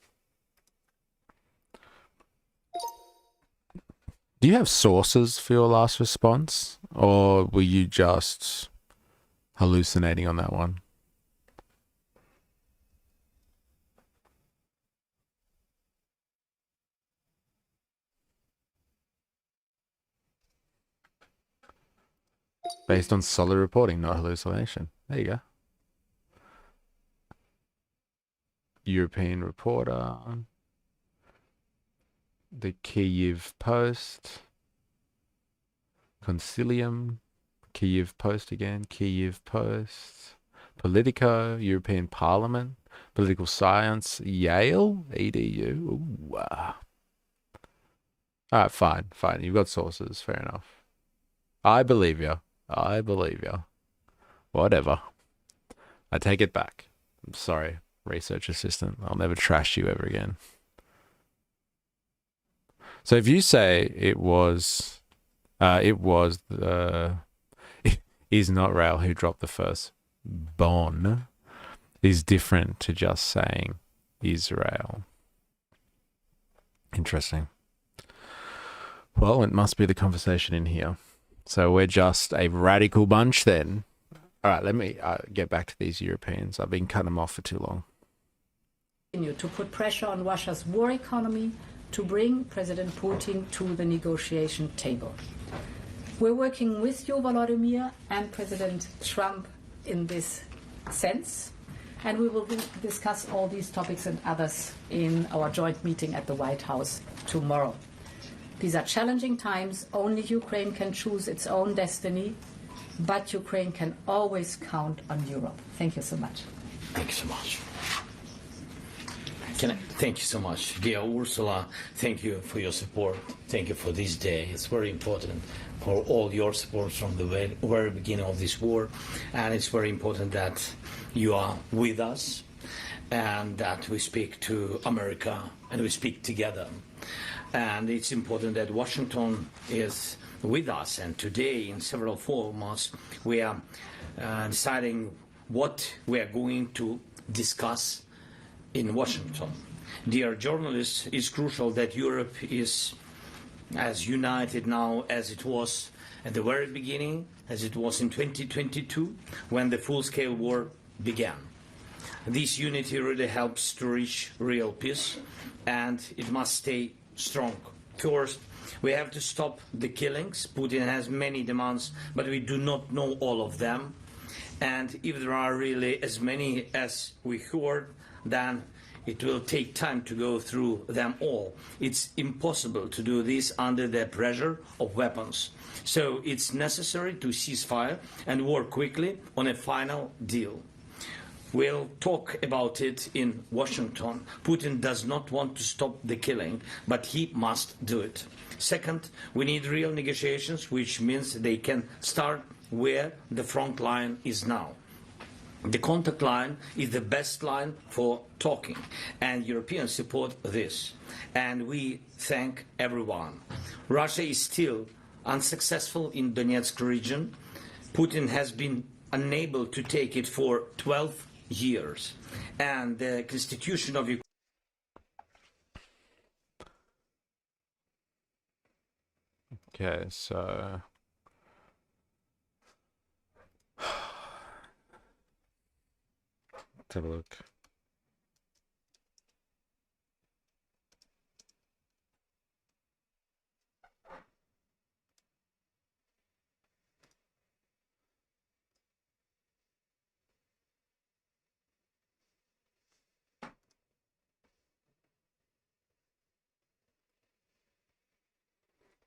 Do you have sources for your last response, or were you just hallucinating on that one? Based on solid reporting, not hallucination. There you go. European Reporter. The Kyiv Post. Concilium. Kyiv Post again. Kyiv Post. Politico. European Parliament. Political Science. Yale. EDU. Ooh, All right, fine. You've got sources. Fair enough. I believe you. Whatever. I take it back. I'm sorry, research assistant. I'll never trash you ever again. So if you say it was is not Rail who dropped the first bomb, is different to just saying Israel. Interesting. Well, it must be the conversation in here. So we're just a radical bunch then. All right, let me get back to these Europeans. I've been cutting them off for too long. Continue to put pressure on Russia's war economy to bring President Putin to the negotiation table. We're working with you, Volodymyr, and President Trump in this sense, and we will discuss all these topics and others in our joint meeting at the White House tomorrow. These are challenging times. Only Ukraine can choose its own destiny, but Ukraine can always count on Europe. Thank you so much. Thank you so much. Thank you so much. Dear Ursula, thank you for your support. Thank you for this day. It's very important for all your support from the very beginning of this war. And it's very important that you are with us and that we speak to America and we speak together. And it's important that Washington is with us. And today, in several formats, we are deciding what we are going to discuss in Washington. Dear journalists, it's crucial that Europe is as united now as it was at the very beginning, as it was in 2022, when the full-scale war began. This unity really helps to reach real peace, and it must stay strong. First, we have to stop the killings. Putin has many demands, but we do not know all of them. And if there are really as many as we heard, then it will take time to go through them all. It's impossible to do this under the pressure of weapons. So it's necessary to cease fire and work quickly on a final deal. We'll talk about it in Washington. Putin does not want to stop the killing, but he must do it. Second, we need real negotiations, which means they can start where the front line is now. The contact line is the best line for talking, and Europeans support this. And we thank everyone. Russia is still unsuccessful in Donetsk region. Putin has been unable to take it for 12 years. And the constitution of Ukraine. Okay, so let's have a look.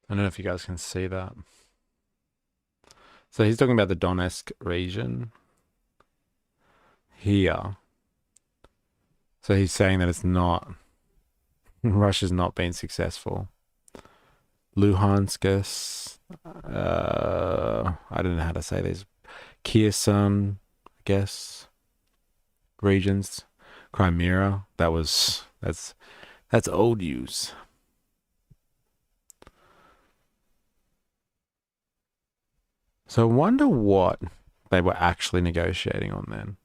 I don't know if you guys can see that. So he's talking about the Donetsk region here. So he's saying that it's not, Russia's not been successful. Luhansk, I don't know how to say these. Kherson, I guess, regions. Crimea, that's old news. So I wonder what they were actually negotiating on then.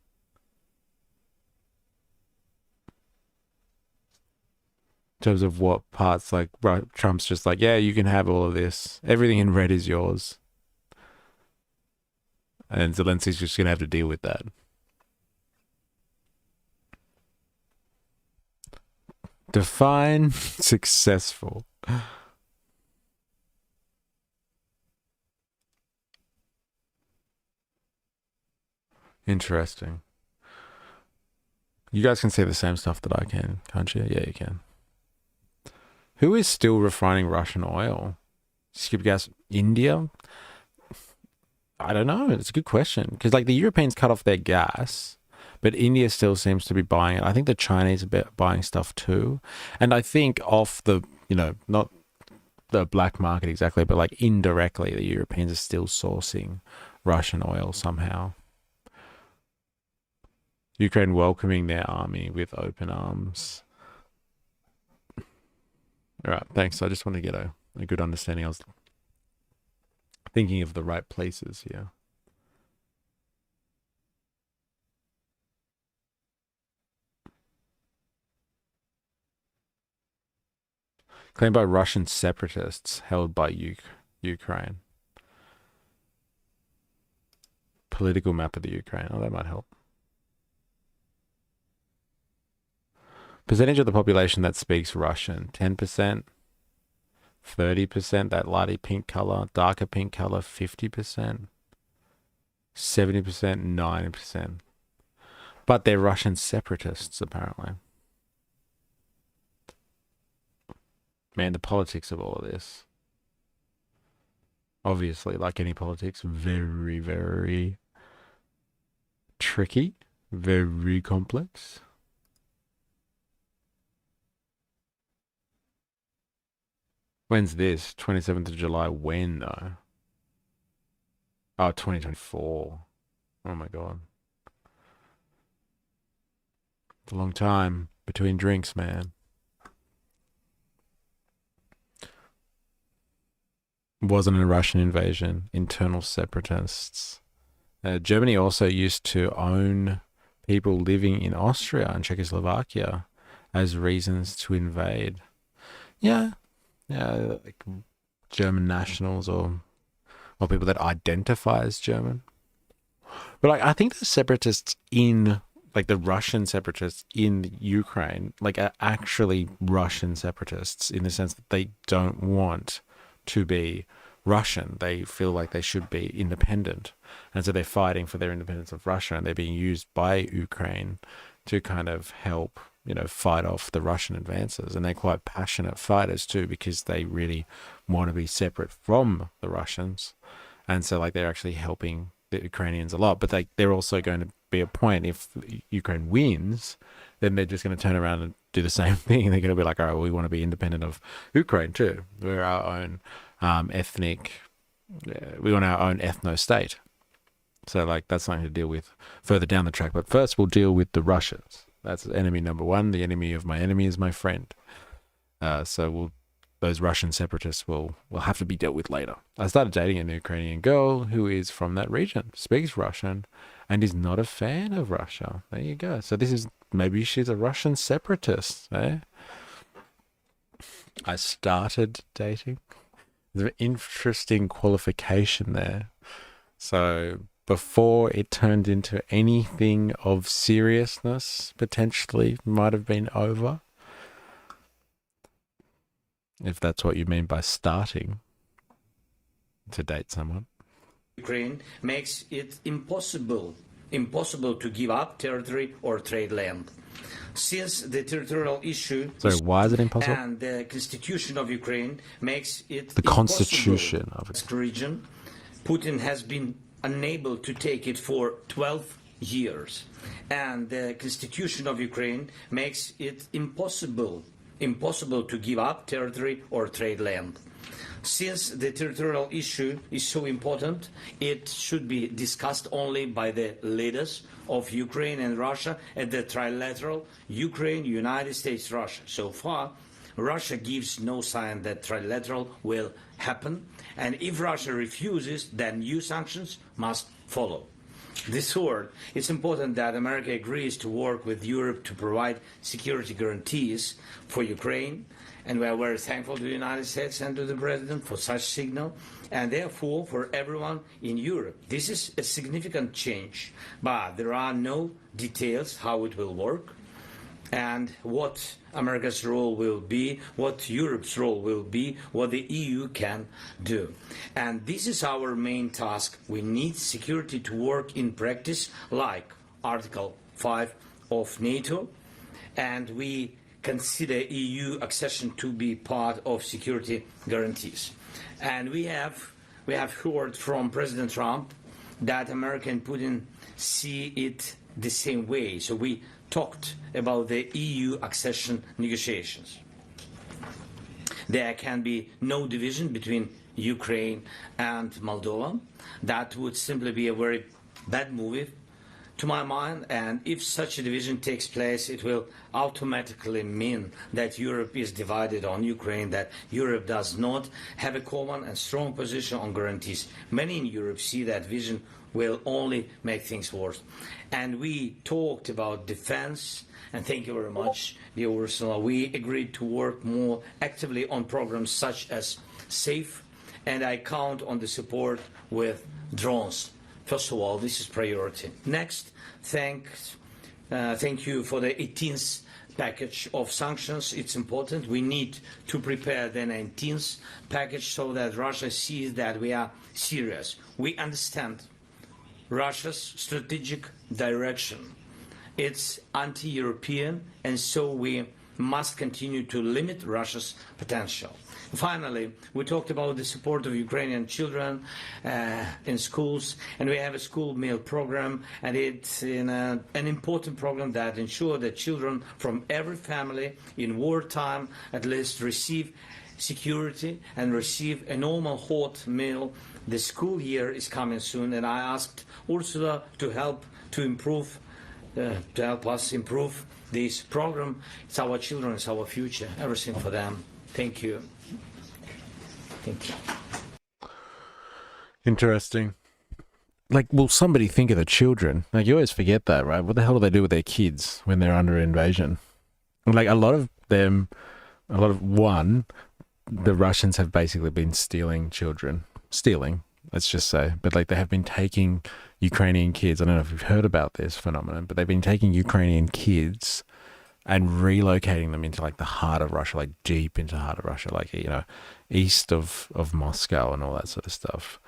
In terms of what parts, like Trump's just like, yeah, you can have all of this. Everything in red is yours. And Zelensky's just going to have to deal with that. Define successful. Interesting. You guys can see the same stuff that I can, can't you? Yeah, you can. Who is still refining Russian oil? Skip gas, India? I don't know. It's a good question. Because like the Europeans cut off their gas, but India still seems to be buying it. I think the Chinese are buying stuff too. And I think off the, not the black market exactly, but like indirectly, the Europeans are still sourcing Russian oil somehow. Ukraine welcoming their army with open arms. All right, thanks. I just want to get a good understanding. I was thinking of the right places here. Claimed by Russian separatists held by Ukraine. Political map of the Ukraine. Oh, that might help. Percentage of the population that speaks Russian, 10%, 30%, that lighty pink color, darker pink color, 50%, 70%, 90%. But they're Russian separatists, apparently. Man, the politics of all of this. Obviously, like any politics, very, very tricky, very complex. When's this? 27th of July. When, though? Oh, 2024. Oh, my God. It's a long time between drinks, man. It wasn't a Russian invasion. Internal separatists. Germany also used to own people living in Austria and Czechoslovakia as reasons to invade. Yeah. Yeah, like German nationals or people that identify as German. But like, I think the separatists in, like the Russian separatists in Ukraine, like are actually Russian separatists in the sense that they don't want to be Russian. They feel like they should be independent. And so they're fighting for their independence of Russia, and they're being used by Ukraine to kind of help, fight off the Russian advances. And they're quite passionate fighters too, because they really want to be separate from the Russians. And so like they're actually helping the Ukrainians a lot. But they're also going to be a point, if Ukraine wins, then they're just going to turn around and do the same thing. They're going to be like, all right, well, we want to be independent of Ukraine too. We're our own we want our own ethno-state. So like that's something to deal with further down the track. But first we'll deal with the Russians. That's enemy number one. The enemy of my enemy is my friend. Those Russian separatists will have to be dealt with later. I started dating an Ukrainian girl who is from that region, speaks Russian, and is not a fan of Russia. There you go. So maybe she's a Russian separatist, eh? I started dating. There's an interesting qualification there. So before it turned into anything of seriousness, potentially might have been over. If that's what you mean by starting to date someone. Ukraine makes it impossible to give up territory or trade land. Since the territorial issue why is it impossible? And the constitution of Ukraine makes it the constitution of it. Region, Putin has been unable to take it for 12 years. And the constitution of Ukraine makes it impossible to give up territory or trade land. Since the territorial issue is so important, it should be discussed only by the leaders of Ukraine and Russia at the trilateral Ukraine, United States, Russia. So far, Russia gives no sign that trilateral will happen, and if Russia refuses, then new sanctions must follow. Third, it's important that America agrees to work with Europe to provide security guarantees for Ukraine, and we are very thankful to the United States and to the President for such signal, and therefore for everyone in Europe. This is a significant change, but there are no details how it will work and what America's role will be, what Europe's role will be, what the EU can do. And this is our main task. We need security to work in practice, like Article 5 of NATO, and we consider EU accession to be part of security guarantees. And we have heard from President Trump that America and Putin see it the same way. So we talked about the EU accession negotiations. There can be no division between Ukraine and Moldova. That would simply be a very bad move to my mind, and if such a division takes place, it will automatically mean that Europe is divided on Ukraine, that Europe does not have a common and strong position on guarantees. Many in Europe see that vision will only make things worse. And we talked about defense, and thank you very much, dear Ursula. We agreed to work more actively on programs such as SAFE, and I count on the support with drones. First of all, this is priority. Next, thank you for the 18th package of sanctions. It's important. We need to prepare the 19th package so that Russia sees that we are serious. We understand Russia's strategic direction. It's anti-European, and so we must continue to limit Russia's potential. Finally, we talked about the support of Ukrainian children in schools, and we have a school meal program, and it's an important program that ensures that children from every family in wartime at least receive security and receive a normal hot meal. The school year is coming soon, and I asked Ursula to help us improve this program. It's our children, it's our future, everything for them. Thank you. Thank you. Interesting. Like, will somebody think of the children? Like, you always forget that, right? What the hell do they do with their kids when they're under invasion? Like, the Russians have basically been stealing children. Let's just say. But, like, they have been taking Ukrainian kids. I don't know if you've heard about this phenomenon, but they've been taking Ukrainian kids and relocating them into like the heart of Russia, like deep into the heart of Russia, like, east of Moscow and all that sort of stuff,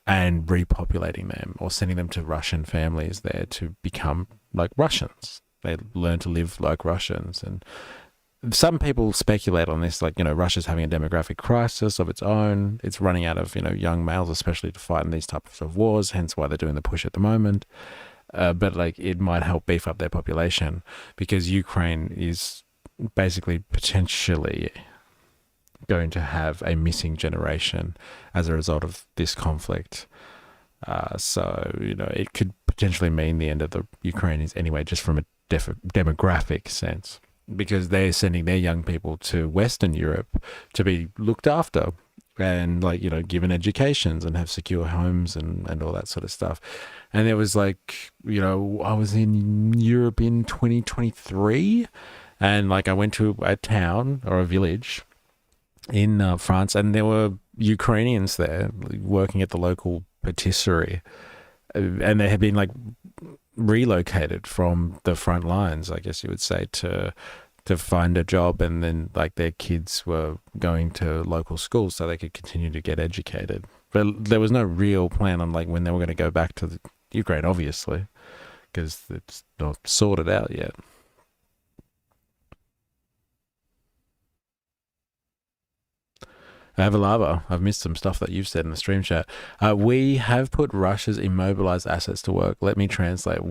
and repopulating them or sending them to Russian families there to become like Russians. They learn to live like Russians. And some people speculate on this, like, Russia's having a demographic crisis of its own. It's running out of, young males, especially to fight in these types of wars, hence why they're doing the push at the moment. But like, it might help beef up their population, because Ukraine is basically potentially going to have a missing generation as a result of this conflict. So, it could potentially mean the end of the Ukrainians anyway, just from a demographic sense, because they're sending their young people to Western Europe to be looked after and, like, given educations and have secure homes and all that sort of stuff. And there was like, I was in Europe in 2023, and like I went to a town or a village in France, and there were Ukrainians there working at the local patisserie, and they had been like relocated from the front lines, I guess you would say, to find a job, and then like their kids were going to local schools so they could continue to get educated. But there was no real plan on like when they were going to go back to the Ukraine, obviously, because it's not sorted out yet. Avalava, I've missed some stuff that you've said in the stream chat. We have put Russia's immobilized assets to work. Let me translate.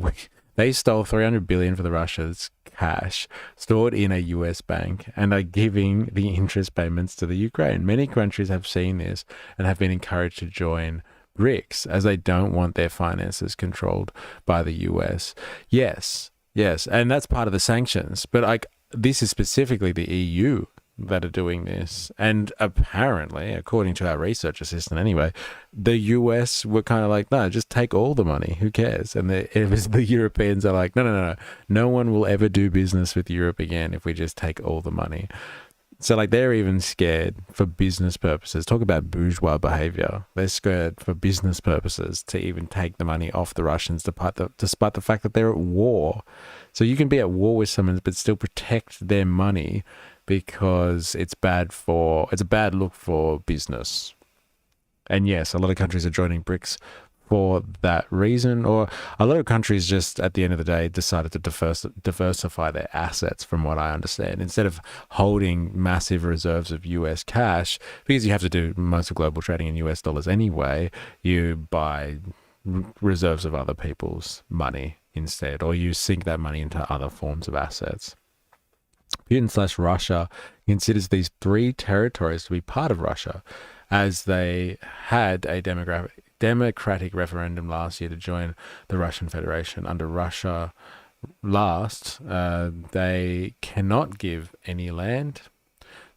They stole $300 billion for the Russia's cash stored in a US bank and are giving the interest payments to the Ukraine. Many countries have seen this and have been encouraged to join BRICS, as they don't want their finances controlled by the US. Yes, and that's part of the sanctions. But like, this is specifically the EU that are doing this, and apparently, according to our research assistant anyway, the US were kind of like, no, just take all the money, who cares? And the Europeans are like, no one will ever do business with Europe again if we just take all the money. So like, they're even scared for business purposes. Talk about bourgeois behavior. They're scared for business purposes to even take the money off the Russians, despite the fact that they're at war. So you can be at war with someone but still protect their money, because it's a bad look for business. And yes, a lot of countries are joining BRICS for that reason, or a lot of countries just at the end of the day decided to diversify their assets, from what I understand, instead of holding massive reserves of US cash, because you have to do most of global trading in US dollars anyway. You buy reserves of other people's money instead, or you sink that money into other forms of assets. Putin/Russia considers these three territories to be part of Russia, as they had a democratic referendum last year to join the Russian Federation. Under Russia last, they cannot give any land.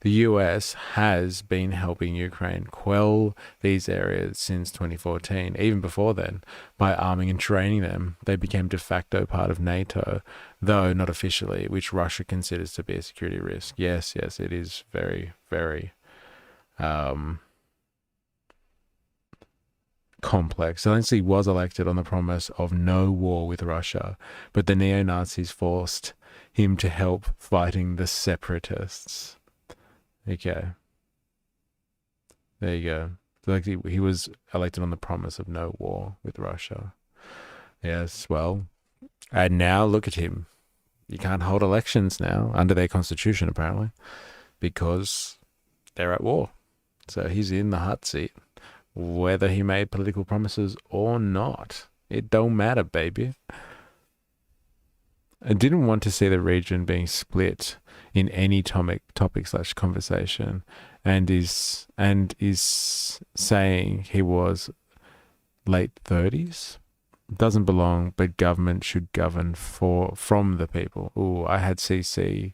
The US has been helping Ukraine quell these areas since 2014. Even before then, by arming and training them, they became de facto part of NATO, though not officially, which Russia considers to be a security risk. Yes, it is very, very complex. Zelensky was elected on the promise of no war with Russia, but the neo-Nazis forced him to help fighting the separatists. Okay. There you go. Like, he was elected on the promise of no war with Russia. Yes, well, and now look at him. You can't hold elections now under their constitution, apparently, because they're at war. So he's in the hot seat, whether he made political promises or not. It don't matter, baby. I didn't want to see the region being split in any topic/conversation, and is saying he was late 30s. Doesn't belong, but government should govern from the people. Ooh, I had CC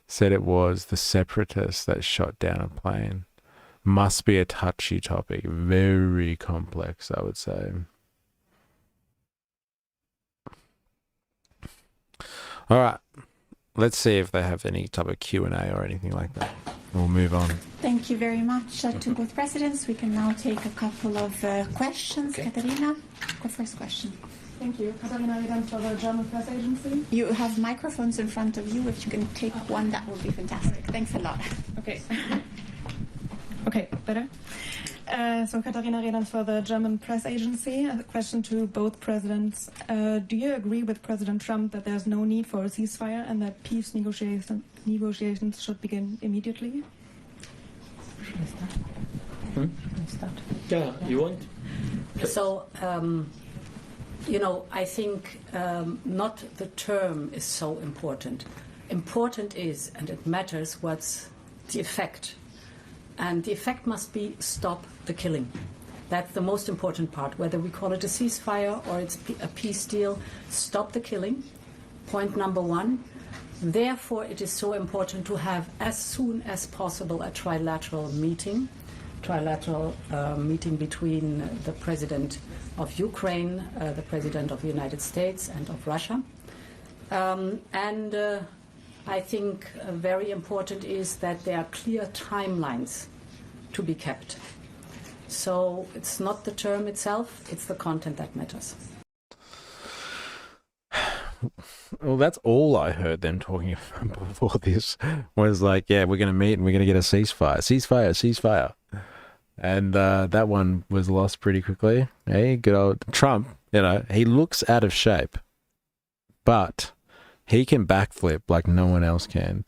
said it was the separatists that shot down a plane. Must be a touchy topic, very complex, I would say. All right, let's see if they have any type of Q&A or anything like that. We'll move on. Thank you very much to both presidents. We can now take a couple of questions. Okay. Katerina, go first question. Thank you. Katharina Redan for the German press agency. You have microphones in front of you. If you can take one, that would be fantastic. Thanks a lot. Okay. Okay, better? So Katharina Redan for the German press agency. A question to both presidents. Do you agree with President Trump that there's no need for a ceasefire and that peace negotiations should begin immediately? Yeah, you want? So, I think not the term is so important. Important is, and it matters, what's the effect. And the effect must be stop the killing. That's the most important part. Whether we call it a ceasefire or it's a peace deal, stop the killing. Point number one. Therefore, it is so important to have as soon as possible a trilateral meeting between the President of Ukraine, the President of the United States and of Russia. I think very important is that there are clear timelines to be kept. So it's not the term itself, it's the content that matters. Well, that's all I heard them talking about before this was like, yeah, we're going to meet and we're going to get a ceasefire. And that one was lost pretty quickly. Hey, good old Trump, he looks out of shape, but he can backflip like no one else can.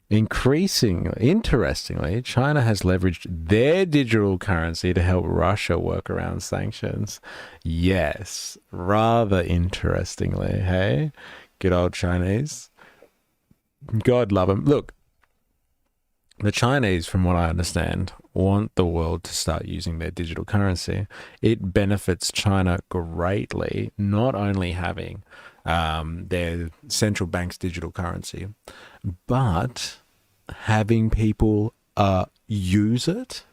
Interestingly, China has leveraged their digital currency to help Russia work around sanctions. Yes, rather interestingly, hey? Good old Chinese. God love them. Look, the Chinese, from what I understand, want the world to start using their digital currency. It benefits China greatly, not only having their central bank's digital currency, but having people use it.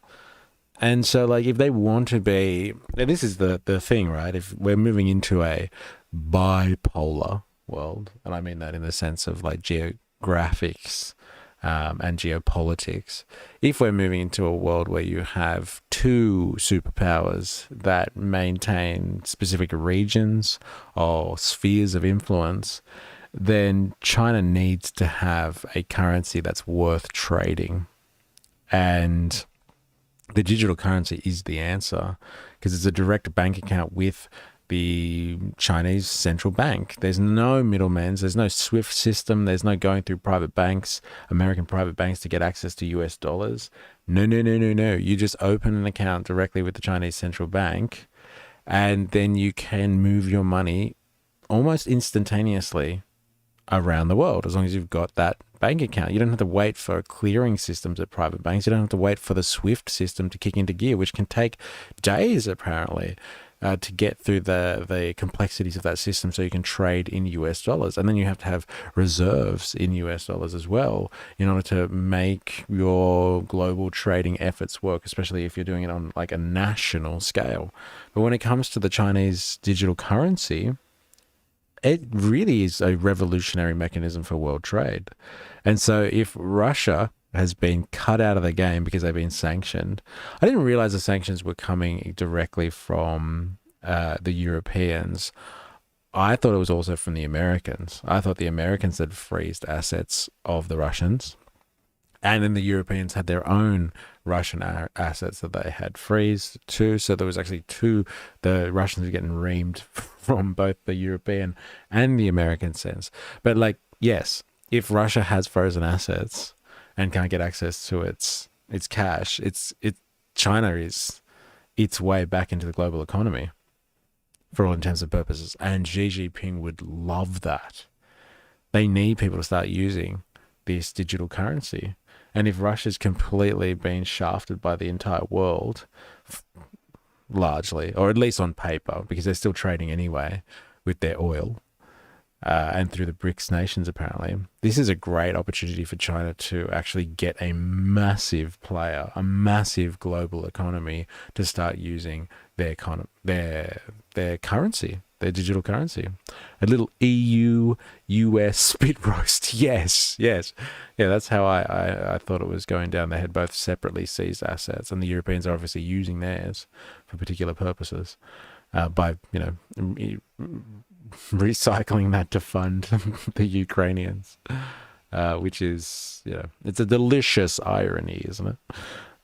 And so, like, if they want to be, and this is the thing, right? If we're moving into a bipolar world, and I mean that in the sense of like geographics and geopolitics, if we're moving into a world where you have two superpowers that maintain specific regions or spheres of influence, then China needs to have a currency that's worth trading. And the digital currency is the answer because it's a direct bank account with the Chinese central bank. There's no middlemen. There's no SWIFT system. There's no going through private banks, American private banks to get access to US dollars. No. You just open an account directly with the Chinese central bank and then you can move your money almost instantaneously around the world as long as you've got that bank account. You don't have to wait for clearing systems at private banks. You don't have to wait for the SWIFT system to kick into gear, which can take days apparently to get through the complexities of that system so you can trade in US dollars. And then you have to have reserves in US dollars as well in order to make your global trading efforts work, especially if you're doing it on like a national scale. But when it comes to the Chinese digital currency, it really is a revolutionary mechanism for world trade. And so if Russia has been cut out of the game because they've been sanctioned, I didn't realize the sanctions were coming directly from the Europeans. I thought it was also from the Americans. I thought the Americans had freezed assets of the Russians. And then the Europeans had their own Russian assets that they had freezed too. So there was actually the Russians were getting reamed from both the European and the American sense. But like, yes, if Russia has frozen assets and can't get access to its cash, China is its way back into the global economy for all intents and purposes. And Xi Jinping would love that. They need people to start using this digital currency. And if Russia's completely been shafted by the entire world, largely, or at least on paper, because they're still trading anyway with their oil, and through the BRICS nations, apparently, this is a great opportunity for China to actually get a massive player, a massive global economy to start using their currency, their digital currency. A little EU-US spit roast. Yes. Yeah, that's how I thought it was going down. They had both separately seized assets, and the Europeans are obviously using theirs for particular purposes. by, recycling that to fund the Ukrainians, which is, it's a delicious irony, isn't it?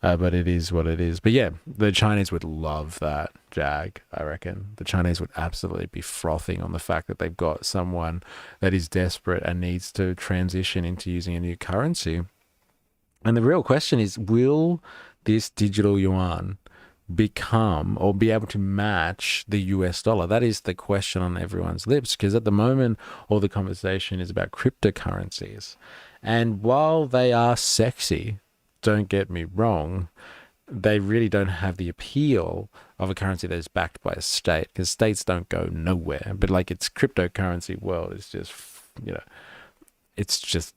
But it is what it is. But yeah, the Chinese would love that, Jag, I reckon. The Chinese would absolutely be frothing on the fact that they've got someone that is desperate and needs to transition into using a new currency. And the real question is, will this digital yuan become or be able to match the US dollar? That is the question on everyone's lips, because at the moment, all the conversation is about cryptocurrencies. And while they are sexy, don't get me wrong, they really don't have the appeal of a currency that is backed by a state, because states don't go nowhere. But like, it's cryptocurrency world is just, it's just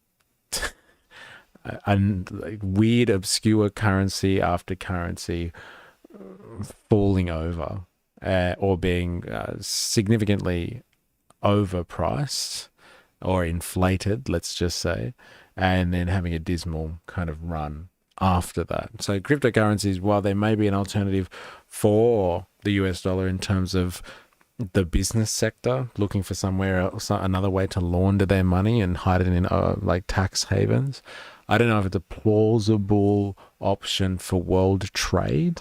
like weird, obscure currency after currency falling over or being significantly overpriced or inflated, let's just say, and then having a dismal kind of run after that. So cryptocurrencies, while they may be an alternative for the US dollar in terms of the business sector looking for somewhere else, another way to launder their money and hide it in like tax havens, I don't know if it's a plausible option for world trade.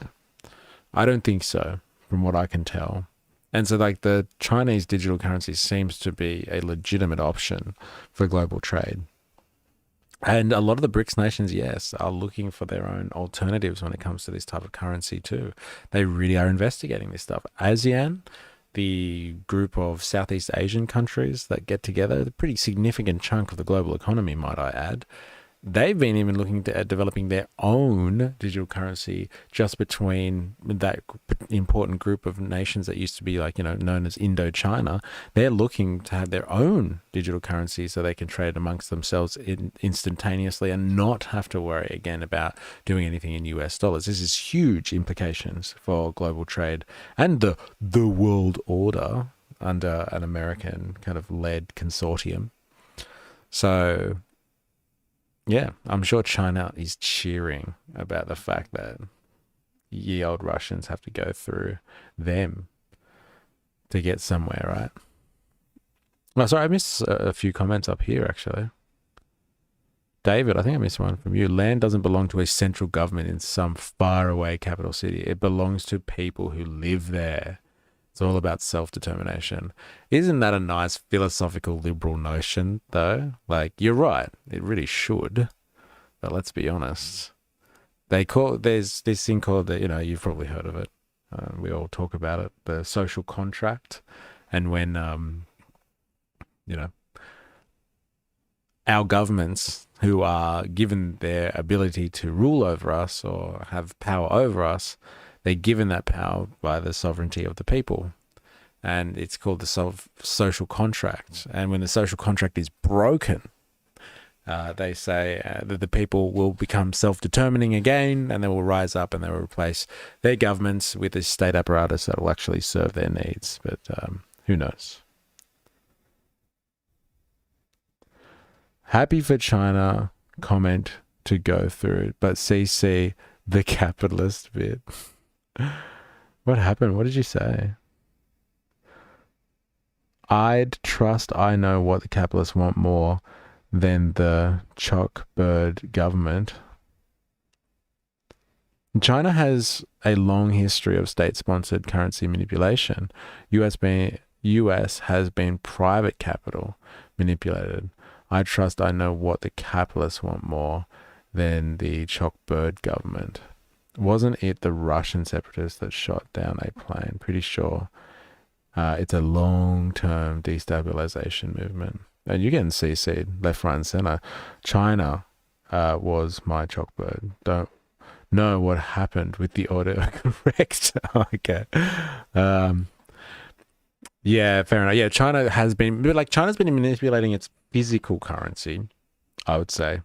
I don't think so, from what I can tell. And so like the Chinese digital currency seems to be a legitimate option for global trade. And a lot of the BRICS nations, yes, are looking for their own alternatives when it comes to this type of currency too. They really are investigating this stuff. ASEAN, the group of Southeast Asian countries that get together, a pretty significant chunk of the global economy, might I add, they've been even looking at developing their own digital currency just between that important group of nations that used to be like, known as Indochina. They're looking to have their own digital currency so they can trade amongst themselves instantaneously and not have to worry again about doing anything in US dollars. This is huge implications for global trade and the world order under an American kind of led consortium. So yeah, I'm sure China is cheering about the fact that ye old Russians have to go through them to get somewhere, right? Oh, sorry, I missed a few comments up here, actually. David, I think I missed one from you. Land doesn't belong to a central government in some faraway capital city. It belongs to people who live there. It's all about self-determination. Isn't that a nice philosophical liberal notion, though? Like, you're right. It really should. But let's be honest. There's this thing called, you've probably heard of it. We all talk about it, the social contract. And when, our governments who are given their ability to rule over us or have power over us, they're given that power by the sovereignty of the people. And it's called the social contract. And when the social contract is broken, they say that the people will become self-determining again, and they will rise up and they will replace their governments with a state apparatus that will actually serve their needs. But who knows? Happy for China comment to go through, but CC the capitalist bit. What happened? What did you say? I'd trust I know what the capitalists want more than the chockbird government. China has a long history of state-sponsored currency manipulation. US has been private capital manipulated. I trust I know what the capitalists want more than the chockbird government. Wasn't it the Russian separatists that shot down a plane? Pretty sure. It's a long-term destabilization movement. And you're getting CC'd left, right, and center. China was my chockbird. Don't know what happened with the audio correct. Okay. Yeah, fair enough. Yeah, China's been manipulating its physical currency, I would say,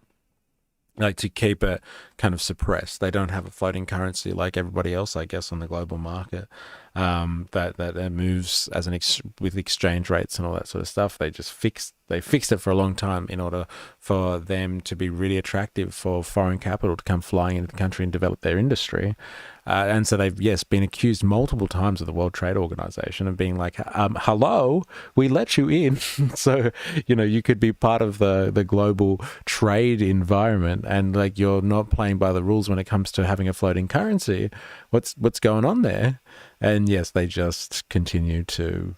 like to keep it kind of suppressed. They don't have a floating currency like everybody else, I guess, on the global market. that moves as with exchange rates and all that sort of stuff. They fixed it for a long time in order for them to be really attractive for foreign capital to come flying into the country and develop their industry. And so they've, yes, been accused multiple times of the World Trade Organization of being like, hello, we let you in. So, you could be part of the global trade environment, and like you're not playing by the rules when it comes to having a floating currency. What's going on there? And yes, they just continue to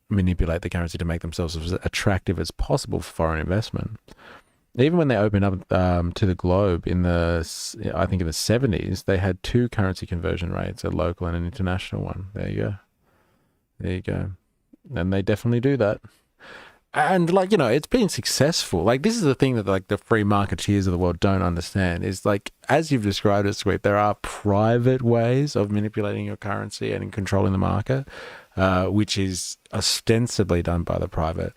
manipulate the currency to make themselves as attractive as possible for foreign investment. Even when they opened up to the globe I think in the 70s, they had 2 currency conversion rates, a local and an international one. There you go. And they definitely do that. And it's been successful. Like, this is the thing that the free marketeers of the world don't understand is, like, as you've described it, Sweet, there are private ways of manipulating your currency and controlling the market, which is ostensibly done by the private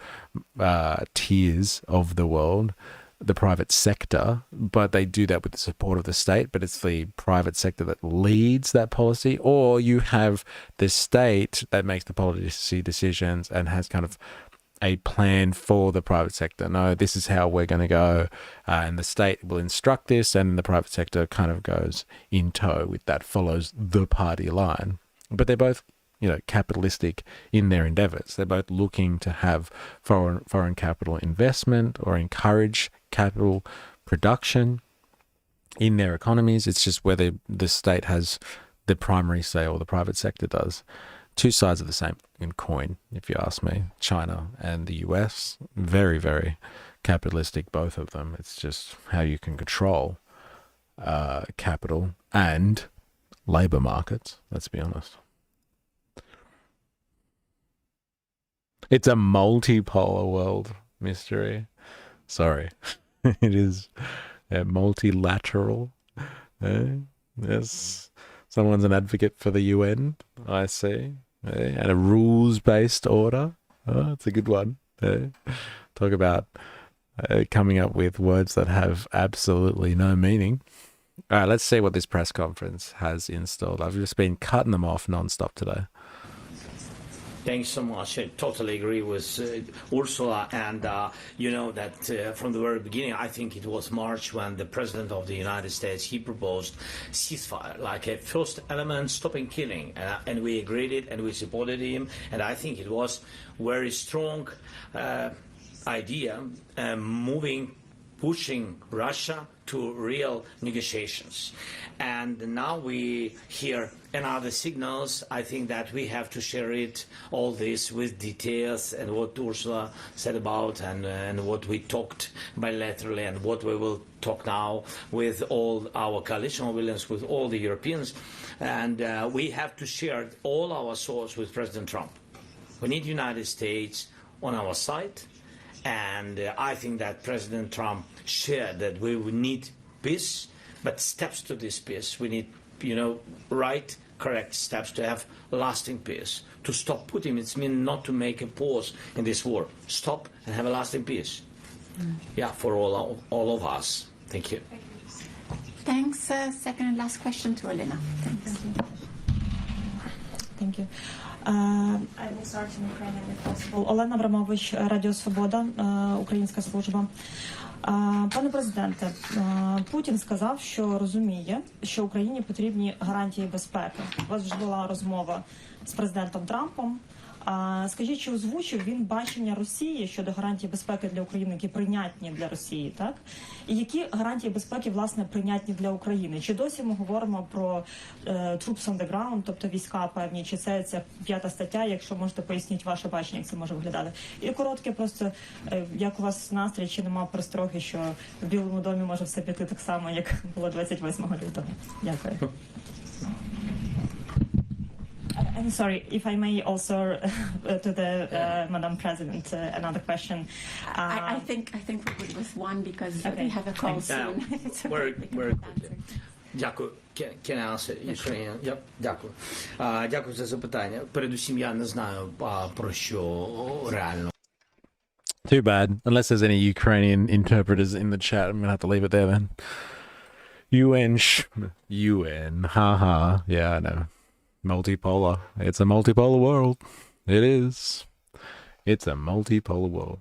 tiers of the world, the private sector, but they do that with the support of the state, but it's the private sector that leads that policy, or you have the state that makes the policy decisions and has kind of a plan for the private sector. No, this is how we're going to go, and the state will instruct this, and the private sector kind of goes in tow with that, follows the party line. But they're both capitalistic in their endeavors. They're both looking to have foreign capital investment or encourage capital production in their economies. It's just whether the state has the primary say or the private sector does. 2 sides of the same coin, if you ask me. China and the US, very, very capitalistic, both of them. It's just how you can control capital and labor markets, let's be honest. It's a multipolar world, Mystery. Sorry. It is multilateral. Yes. Someone's an advocate for the UN, I see. And a rules-based order. Oh, it's a good one. Talk about coming up with words that have absolutely no meaning. All right, let's see what this press conference has installed. I've just been cutting them off non-stop today. Thanks so much. I totally agree with Ursula. And you know that from the very beginning, I think it was March when the President of the United States, he proposed ceasefire, like a first element, stopping killing. And we agreed it and we supported him. And I think it was very strong idea, pushing Russia to real negotiations. And now we hear another signals. I think that we have to share it, all this with details and what Ursula said about and what we talked bilaterally and what we will talk now with all our coalition villains, with all the Europeans. And we have to share all our thoughts with President Trump. We need the United States on our side. And I think that President Trump shared that we would need peace, but steps to this peace. We need, correct steps to have lasting peace. To stop Putin, it means not to make a pause in this war. Stop and have a lasting peace. Yeah, for all of us. Thank you. Thanks. Second and last question to Elena. Thanks. Thank you. I will start in Ukrainian if possible. Олена Абрамович, Радіо Свобода, українська служба. Пане президенте, Путін сказав, що розуміє, що Україні потрібні гарантії безпеки. У вас вже була розмова з президентом Трампом. Скажіть, чи озвучив він бачення Росії щодо гарантій безпеки для України, які прийнятні для Росії, так? І які гарантії безпеки, власне, прийнятні для України? Чи досі ми говоримо про troops on the ground, тобто війська певні, чи це 5 стаття, якщо можете пояснити ваше бачення, як це може виглядати? І коротке просто, як у вас настрій, чи нема перестроги, що в Білому домі може все піти так само, як було 28 лютого? Дякую. I'm sorry, if I may also to the Madam President, another question. I think we're good with one because we have a call soon. Very quickly. Дякую. Can I answer Ukrainian? Yep. Дякую. Дякую за запитання. Передусім, я не знаю, про що реально. Too bad. Unless there's any Ukrainian interpreters in the chat, I'm going to have to leave it there then. UN. Haha. Yeah, I know. Multipolar. It's a multipolar world. It is. It's a multipolar world.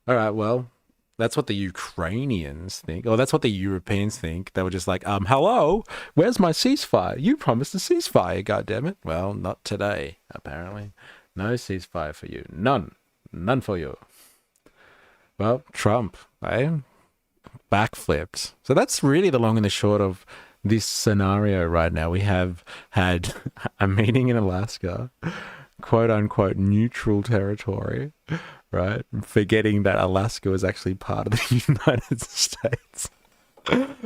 All right, well, that's what the Ukrainians think, or that's what the Europeans think. They were just like, hello, where's my ceasefire? You promised a ceasefire, goddammit. Well, not today, apparently. No ceasefire for you. None. None for you. Well, Trump, backflipped. So that's really the long and the short of this scenario right now. We have had a meeting in Alaska, quote unquote neutral territory, right? Forgetting that Alaska was actually part of the United States.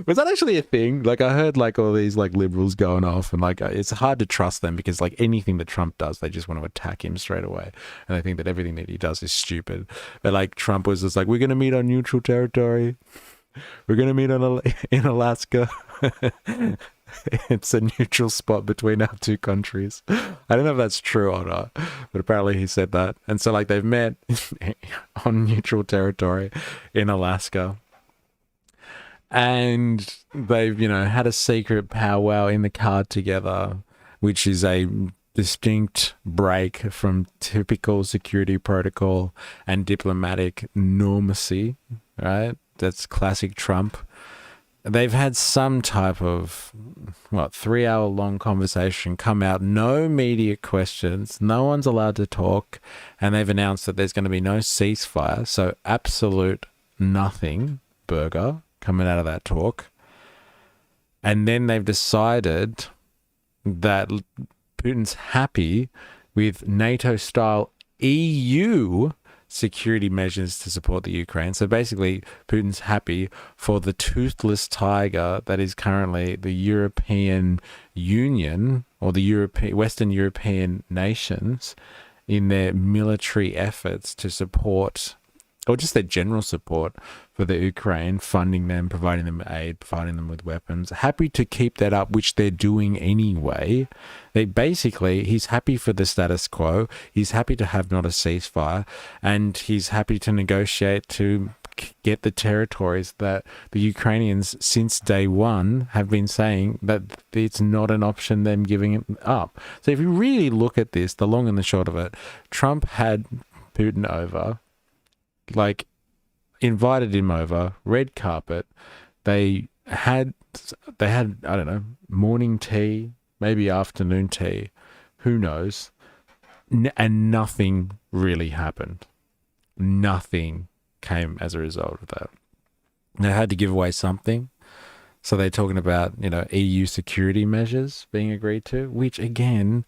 Was that actually a thing? Like, I heard like all these like liberals going off, and like it's hard to trust them because like anything that Trump does, they just want to attack him straight away, and they think that everything that he does is stupid. But like Trump was just like, we're gonna meet on neutral territory. We're gonna meet in Alaska. It's a neutral spot between our two countries. I don't know if that's true or not, but apparently he said that. And so like they've met on neutral territory in Alaska. And they've, had a secret powwow in the car together, which is a distinct break from typical security protocol and diplomatic normacy, right? That's classic Trump. They've had some type of, 3-hour long conversation come out, no media questions, no one's allowed to talk, and they've announced that there's going to be no ceasefire, so absolute nothing burger coming out of that talk. And then they've decided that Putin's happy with NATO-style EU security measures to support the Ukraine. So basically, Putin's happy for the toothless tiger that is currently the European Union or the Western European nations in their military efforts to support, or just their general support for the Ukraine, funding them, providing them aid, providing them with weapons. Happy to keep that up, which they're doing anyway. He's happy for the status quo. He's happy to have not a ceasefire, and he's happy to negotiate to get the territories that the Ukrainians since day one have been saying that it's not an option them giving it up. So if you really look at this, the long and the short of it, Trump had Putin over, invited him over, red carpet. They had I don't know, morning tea, maybe afternoon tea, who knows, and nothing really happened. Nothing came as a result of that. They had to give away something, so they're talking about EU security measures being agreed to, which again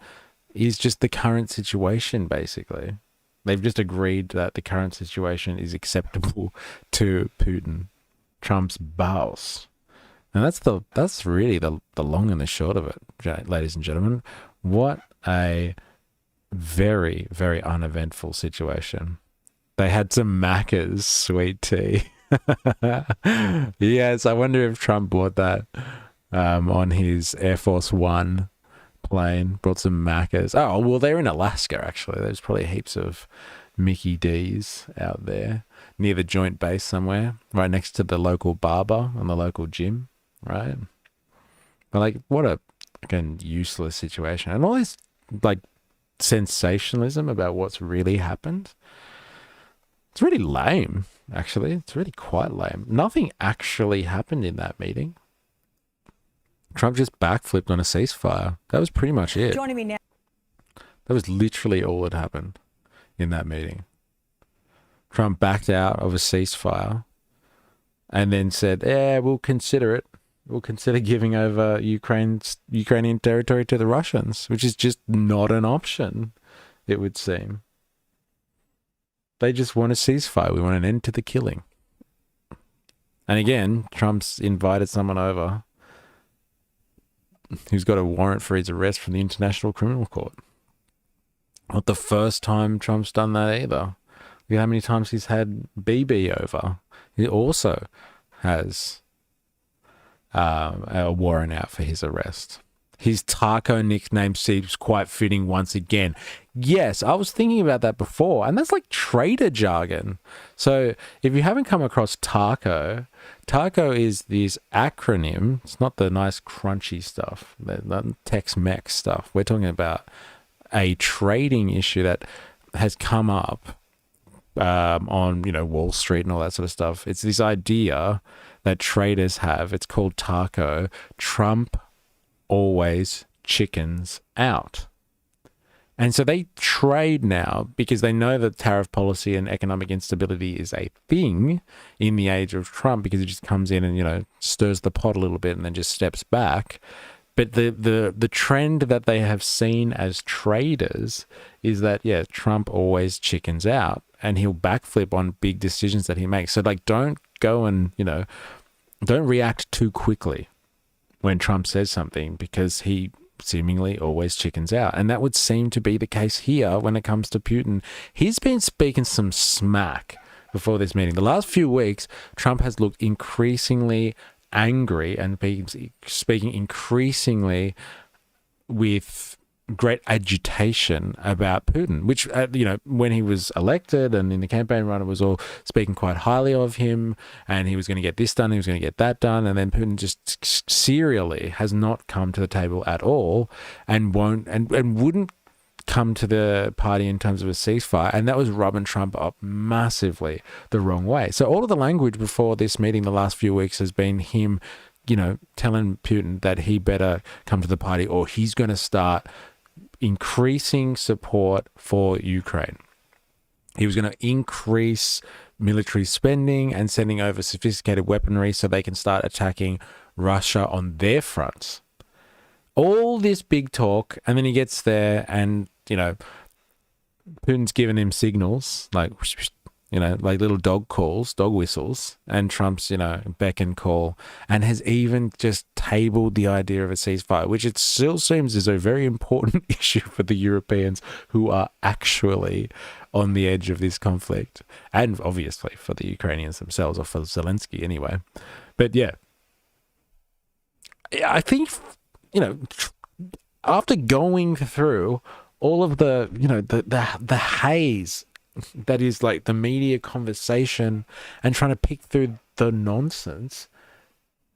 is just the current situation. Basically, they've just agreed that the current situation is acceptable to Putin, Trump's boss. And that's really the long and the short of it, ladies and gentlemen. What a very, very uneventful situation. They had some Macca's sweet tea. Yes, I wonder if Trump bought that on his Air Force One plane, brought some Macca's. Oh, well, they're in Alaska, actually. There's probably heaps of Mickey D's out there near the Joint Base somewhere, right next to the local barber and the local gym, right? But what a useless situation. And all this sensationalism about what's really happened, it's really lame, actually. It's really quite lame. Nothing actually happened in that meeting. Trump just backflipped on a ceasefire. That was pretty much it. Joining me now. That was literally all that happened in that meeting. Trump backed out of a ceasefire and then said, we'll consider it. We'll consider giving over Ukrainian territory to the Russians, which is just not an option, it would seem. They just want a ceasefire. We want an end to the killing. And again, Trump's invited someone over who's got a warrant for his arrest from the International Criminal Court. Not the first time Trump's done that either. Look at how many times he's had BB over. He also has a warrant out for his arrest. His taco nickname seems quite fitting once again. Yes, I was thinking about that before, and that's like trader jargon. So if you haven't come across taco, taco is this acronym. It's not the nice crunchy stuff, the Tex-Mex stuff. We're talking about a trading issue that has come up on, Wall Street and all that sort of stuff. It's this idea that traders have. It's called taco. Trump always chickens out. And so they trade now because they know that tariff policy and economic instability is a thing in the age of Trump, because he just comes in and, stirs the pot a little bit and then just steps back. But the trend that they have seen as traders is that, Trump always chickens out and he'll backflip on big decisions that he makes. So don't go and, don't react too quickly when Trump says something, because he seemingly always chickens out. And that would seem to be the case here when it comes to Putin. He's been speaking some smack before this meeting. The last few weeks, Trump has looked increasingly angry and speaking increasingly with great agitation about Putin, which, when he was elected and in the campaign run, it was all speaking quite highly of him, and he was going to get this done, he was going to get that done, and then Putin just serially has not come to the table at all, and won't and wouldn't come to the party in terms of a ceasefire, and that was rubbing Trump up massively the wrong way. So all of the language before this meeting the last few weeks has been him, telling Putin that he better come to the party or he's going to start increasing support for Ukraine. He was going to increase military spending and sending over sophisticated weaponry so they can start attacking Russia on their fronts. All this big talk, and then he gets there and, Putin's giving him signals like little dog calls, dog whistles, and Trump's, beck and call, and has even just tabled the idea of a ceasefire, which it still seems is a very important issue for the Europeans who are actually on the edge of this conflict, and obviously for the Ukrainians themselves, or for Zelensky anyway. But I think, after going through all of the, the haze that is like the media conversation and trying to pick through the nonsense,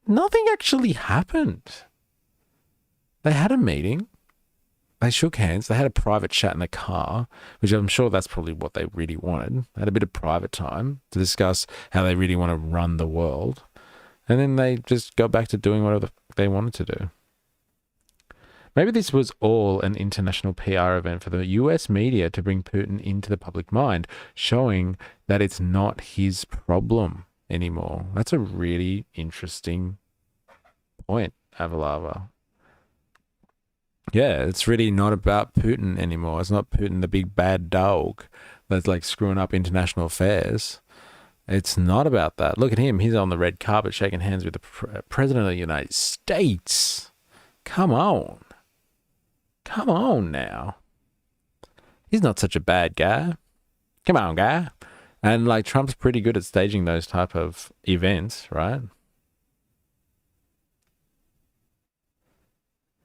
nothing actually happened. They had a meeting, they shook hands, they had a private chat in the car, which I'm sure that's probably what they really wanted. They had a bit of private time to discuss how they really want to run the world. And then they just go back to doing whatever they wanted to do. Maybe this was all an international PR event for the US media to bring Putin into the public mind, showing that it's not his problem anymore. That's a really interesting point, Avalava. Yeah, it's really not about Putin anymore. It's not Putin, the big bad dog that's like screwing up international affairs. It's not about that. Look at him. He's on the red carpet shaking hands with the President of the United States. Come on. Come on now. He's not such a bad guy. Come on, guy. And like Trump's pretty good at staging those type of events, right?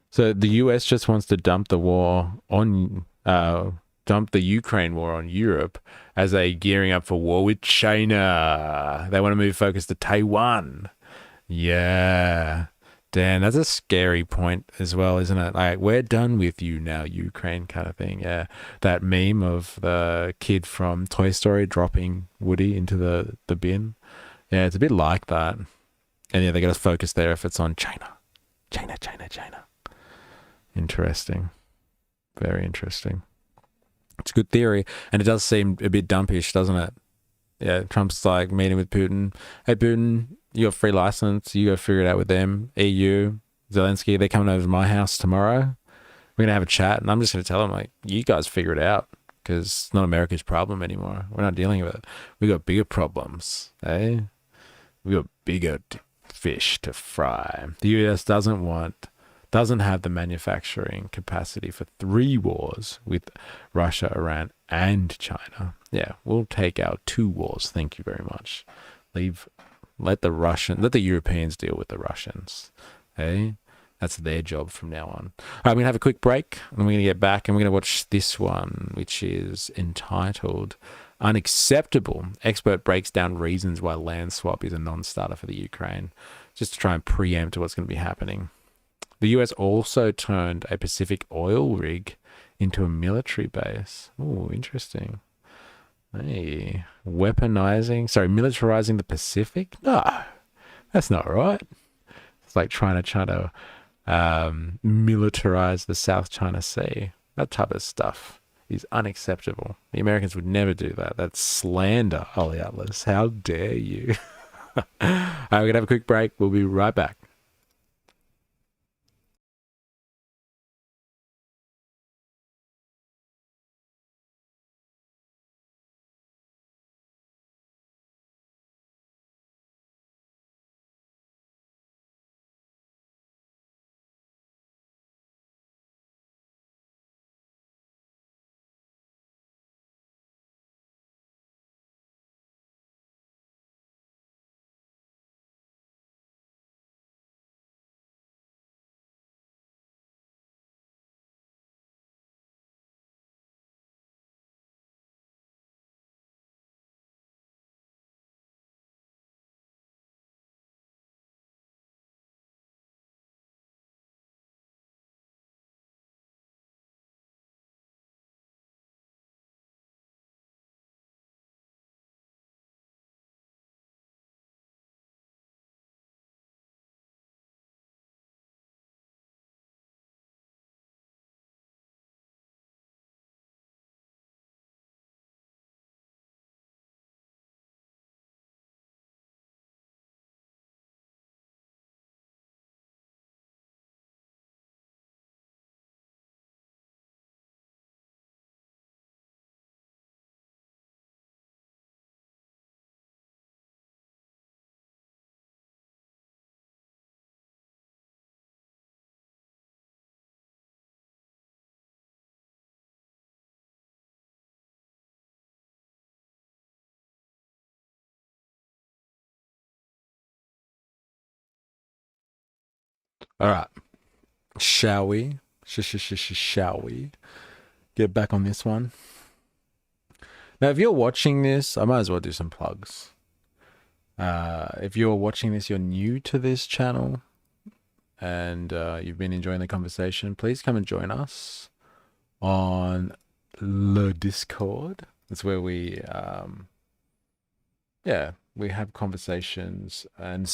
So the US just wants to dump the Ukraine war on Europe as they gearing up for war with China. They want to move focus to Taiwan. Yeah. Dan, that's a scary point as well, isn't it? Like, we're done with you now, Ukraine, kind of thing. Yeah. That meme of the kid from Toy Story dropping Woody into the bin. Yeah, it's a bit like that. And yeah, they got to focus their efforts on China. China. Interesting. Very interesting. It's a good theory. And it does seem a bit dumpish, doesn't it? Yeah, Trump's like meeting with Putin. Hey, Putin, you got free license. You go figure it out with them. EU, Zelensky, they're coming over to my house tomorrow. We're going to have a chat. And I'm just going to tell them, like, you guys figure it out, because it's not America's problem anymore. We're not dealing with it. We got bigger problems, eh? We got bigger fish to fry. The US doesn't have the manufacturing capacity for 3 wars with Russia, Iran, and China. Yeah, we'll take our 2 wars. Thank you very much. Let the Europeans deal with the Russians. Hey, That's their job from now on. All right, we're going to have a quick break, and we're going to get back, and we're going to watch this one, which is entitled Unacceptable. Expert breaks down reasons why land swap is a non-starter for the Ukraine, just to try and preempt what's going to be happening. The US also turned a Pacific oil rig into a military base. Oh, interesting. Hey, militarizing the Pacific? No, that's not right. It's like trying to militarize the South China Sea. That type of stuff is unacceptable. The Americans would never do that. That's slander, Ollie Atlas. How dare you? All right, we're going to have a quick break. We'll be right back. All right. Shall we? Shall we get back on this one? Now, if you're watching this, I might as well do some plugs. If you're watching this, you're new to this channel, and you've been enjoying the conversation, please come and join us on the Discord. That's where we have conversations and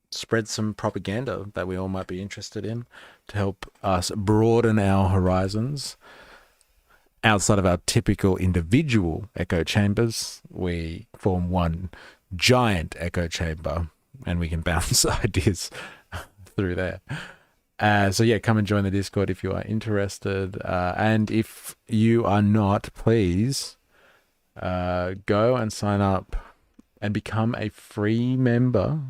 spread some propaganda that we all might be interested in to help us broaden our horizons outside of our typical individual echo chambers. We form one giant echo chamber, and we can bounce ideas through there. So yeah, come and join the Discord if you are interested. And if you are not, please go and sign up and become a free member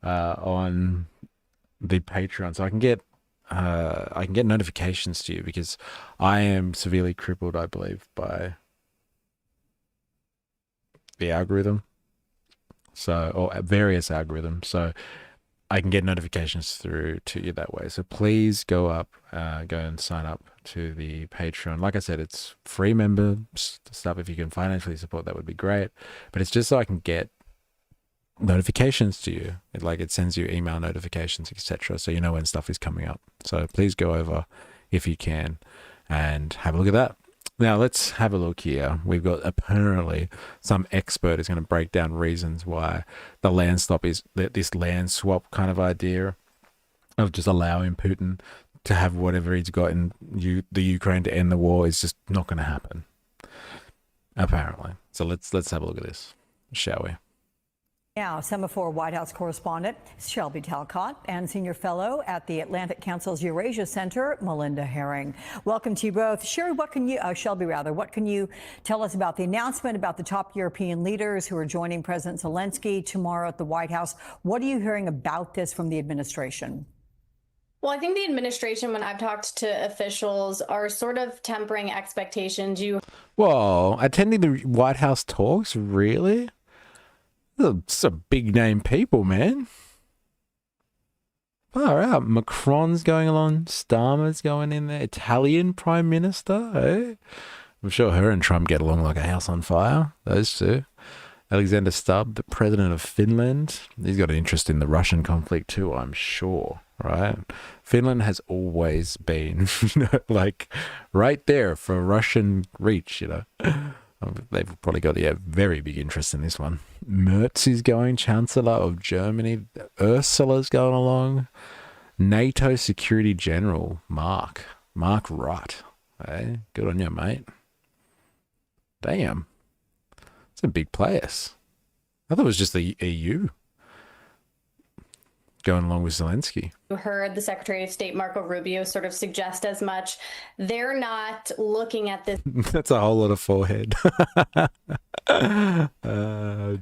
on the Patreon, so I can get notifications to you, because I am severely crippled, I believe, by the algorithm, or various algorithms. So I can get notifications through to you that way. So please go and sign up to the Patreon. Like I said, it's free member stuff. If you can financially support, that would be great. But it's just so I can get notifications to you. It sends you email notifications, etc., so you know when stuff is coming up. So please go over if you can and have a look at that. Now let's have a look here. We've got, apparently some expert is going to break down reasons why the land swap is this land swap kind of idea of just allowing Putin to have whatever he's got in the Ukraine to end the war is just not going to happen, apparently. So let's have a look at this, shall we? Now, Semaphore White House correspondent Shelby Talcott and senior fellow at the Atlantic Council's Eurasia Center, Melinda Herring. Welcome to you both. Shelby, what can you tell us about the announcement about the top European leaders who are joining President Zelensky tomorrow at the White House? What are you hearing about this from the administration? Well, I think the administration, when I've talked to officials, are sort of tempering expectations. Whoa, attending the White House talks? Really? Some big name people, man. Far out. Macron's going along. Starmer's going in there. Italian Prime Minister, eh? I'm sure her and Trump get along like a house on fire, those two. Alexander Stubb, the president of Finland, he's got an interest in the Russian conflict too, I'm sure, right? Finland has always been like right there for Russian reach, you know. They've probably got a very big interest in this one. Merz is going, Chancellor of Germany. Ursula's going along. NATO Security General, Mark Rutte. Hey, good on you, mate. Damn. Some big players. I thought it was just the EU going along with Zelensky. You heard the Secretary of State, Marco Rubio, sort of suggest as much. They're not looking at this. That's a whole lot of forehead.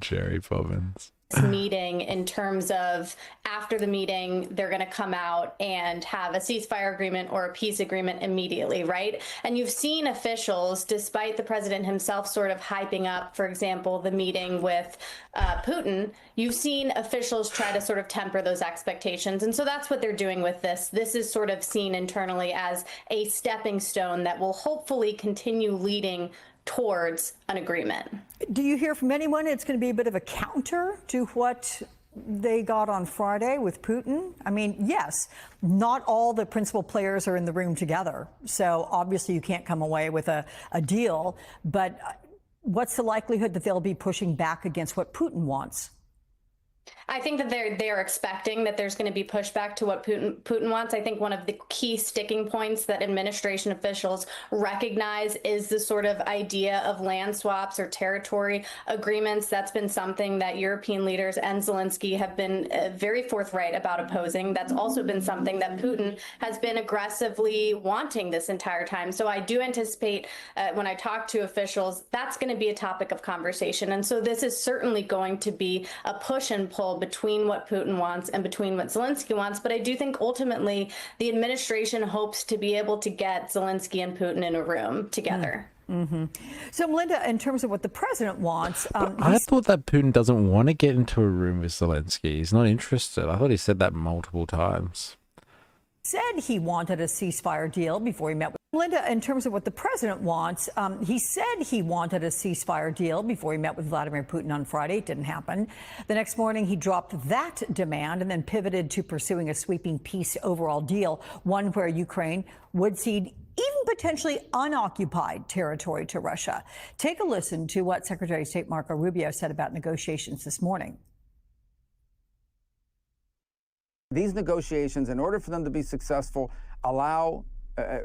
Jerry Poppins. Meeting in terms of after the meeting, they're going to come out and have a ceasefire agreement or a peace agreement immediately, right? And you've seen officials, despite the president himself sort of hyping up, for example, the meeting with Putin, you've seen officials try to sort of temper those expectations. And so that's what they're doing with this. This is sort of seen internally as a stepping stone that will hopefully continue leading towards an agreement. Do you hear from anyone it's going to be a bit of a counter to what they got on Friday with Putin? I mean, yes, not all the principal players are in the room together, so obviously you can't come away with a deal, but what's the likelihood that they'll be pushing back against what Putin wants? I think that they're expecting that there's going to be pushback to what Putin wants. I think one of the key sticking points that administration officials recognize is the sort of idea of land swaps or territory agreements. That's been something that European leaders and Zelensky have been very forthright about opposing. That's also been something that Putin has been aggressively wanting this entire time. So I do anticipate when I talk to officials, that's going to be a topic of conversation. And so this is certainly going to be a push and pull between what Putin wants and between what Zelensky wants. But I do think ultimately the administration hopes to be able to get Zelensky and Putin in a room together. Mm-hmm. So, Melinda, in terms of what the president wants, I thought that Putin doesn't want to get into a room with Zelensky. He's not interested. I thought he said that multiple times. Said he wanted a ceasefire deal before he met with Melinda. In terms of what the president wants, he said he wanted a ceasefire deal before he met with Vladimir Putin on Friday. It didn't happen. The next morning, he dropped that demand and then pivoted to pursuing a sweeping peace overall deal, one where Ukraine would cede even potentially unoccupied territory to Russia. Take a listen to what Secretary of State Marco Rubio said about negotiations this morning. These negotiations, in order for them to be successful,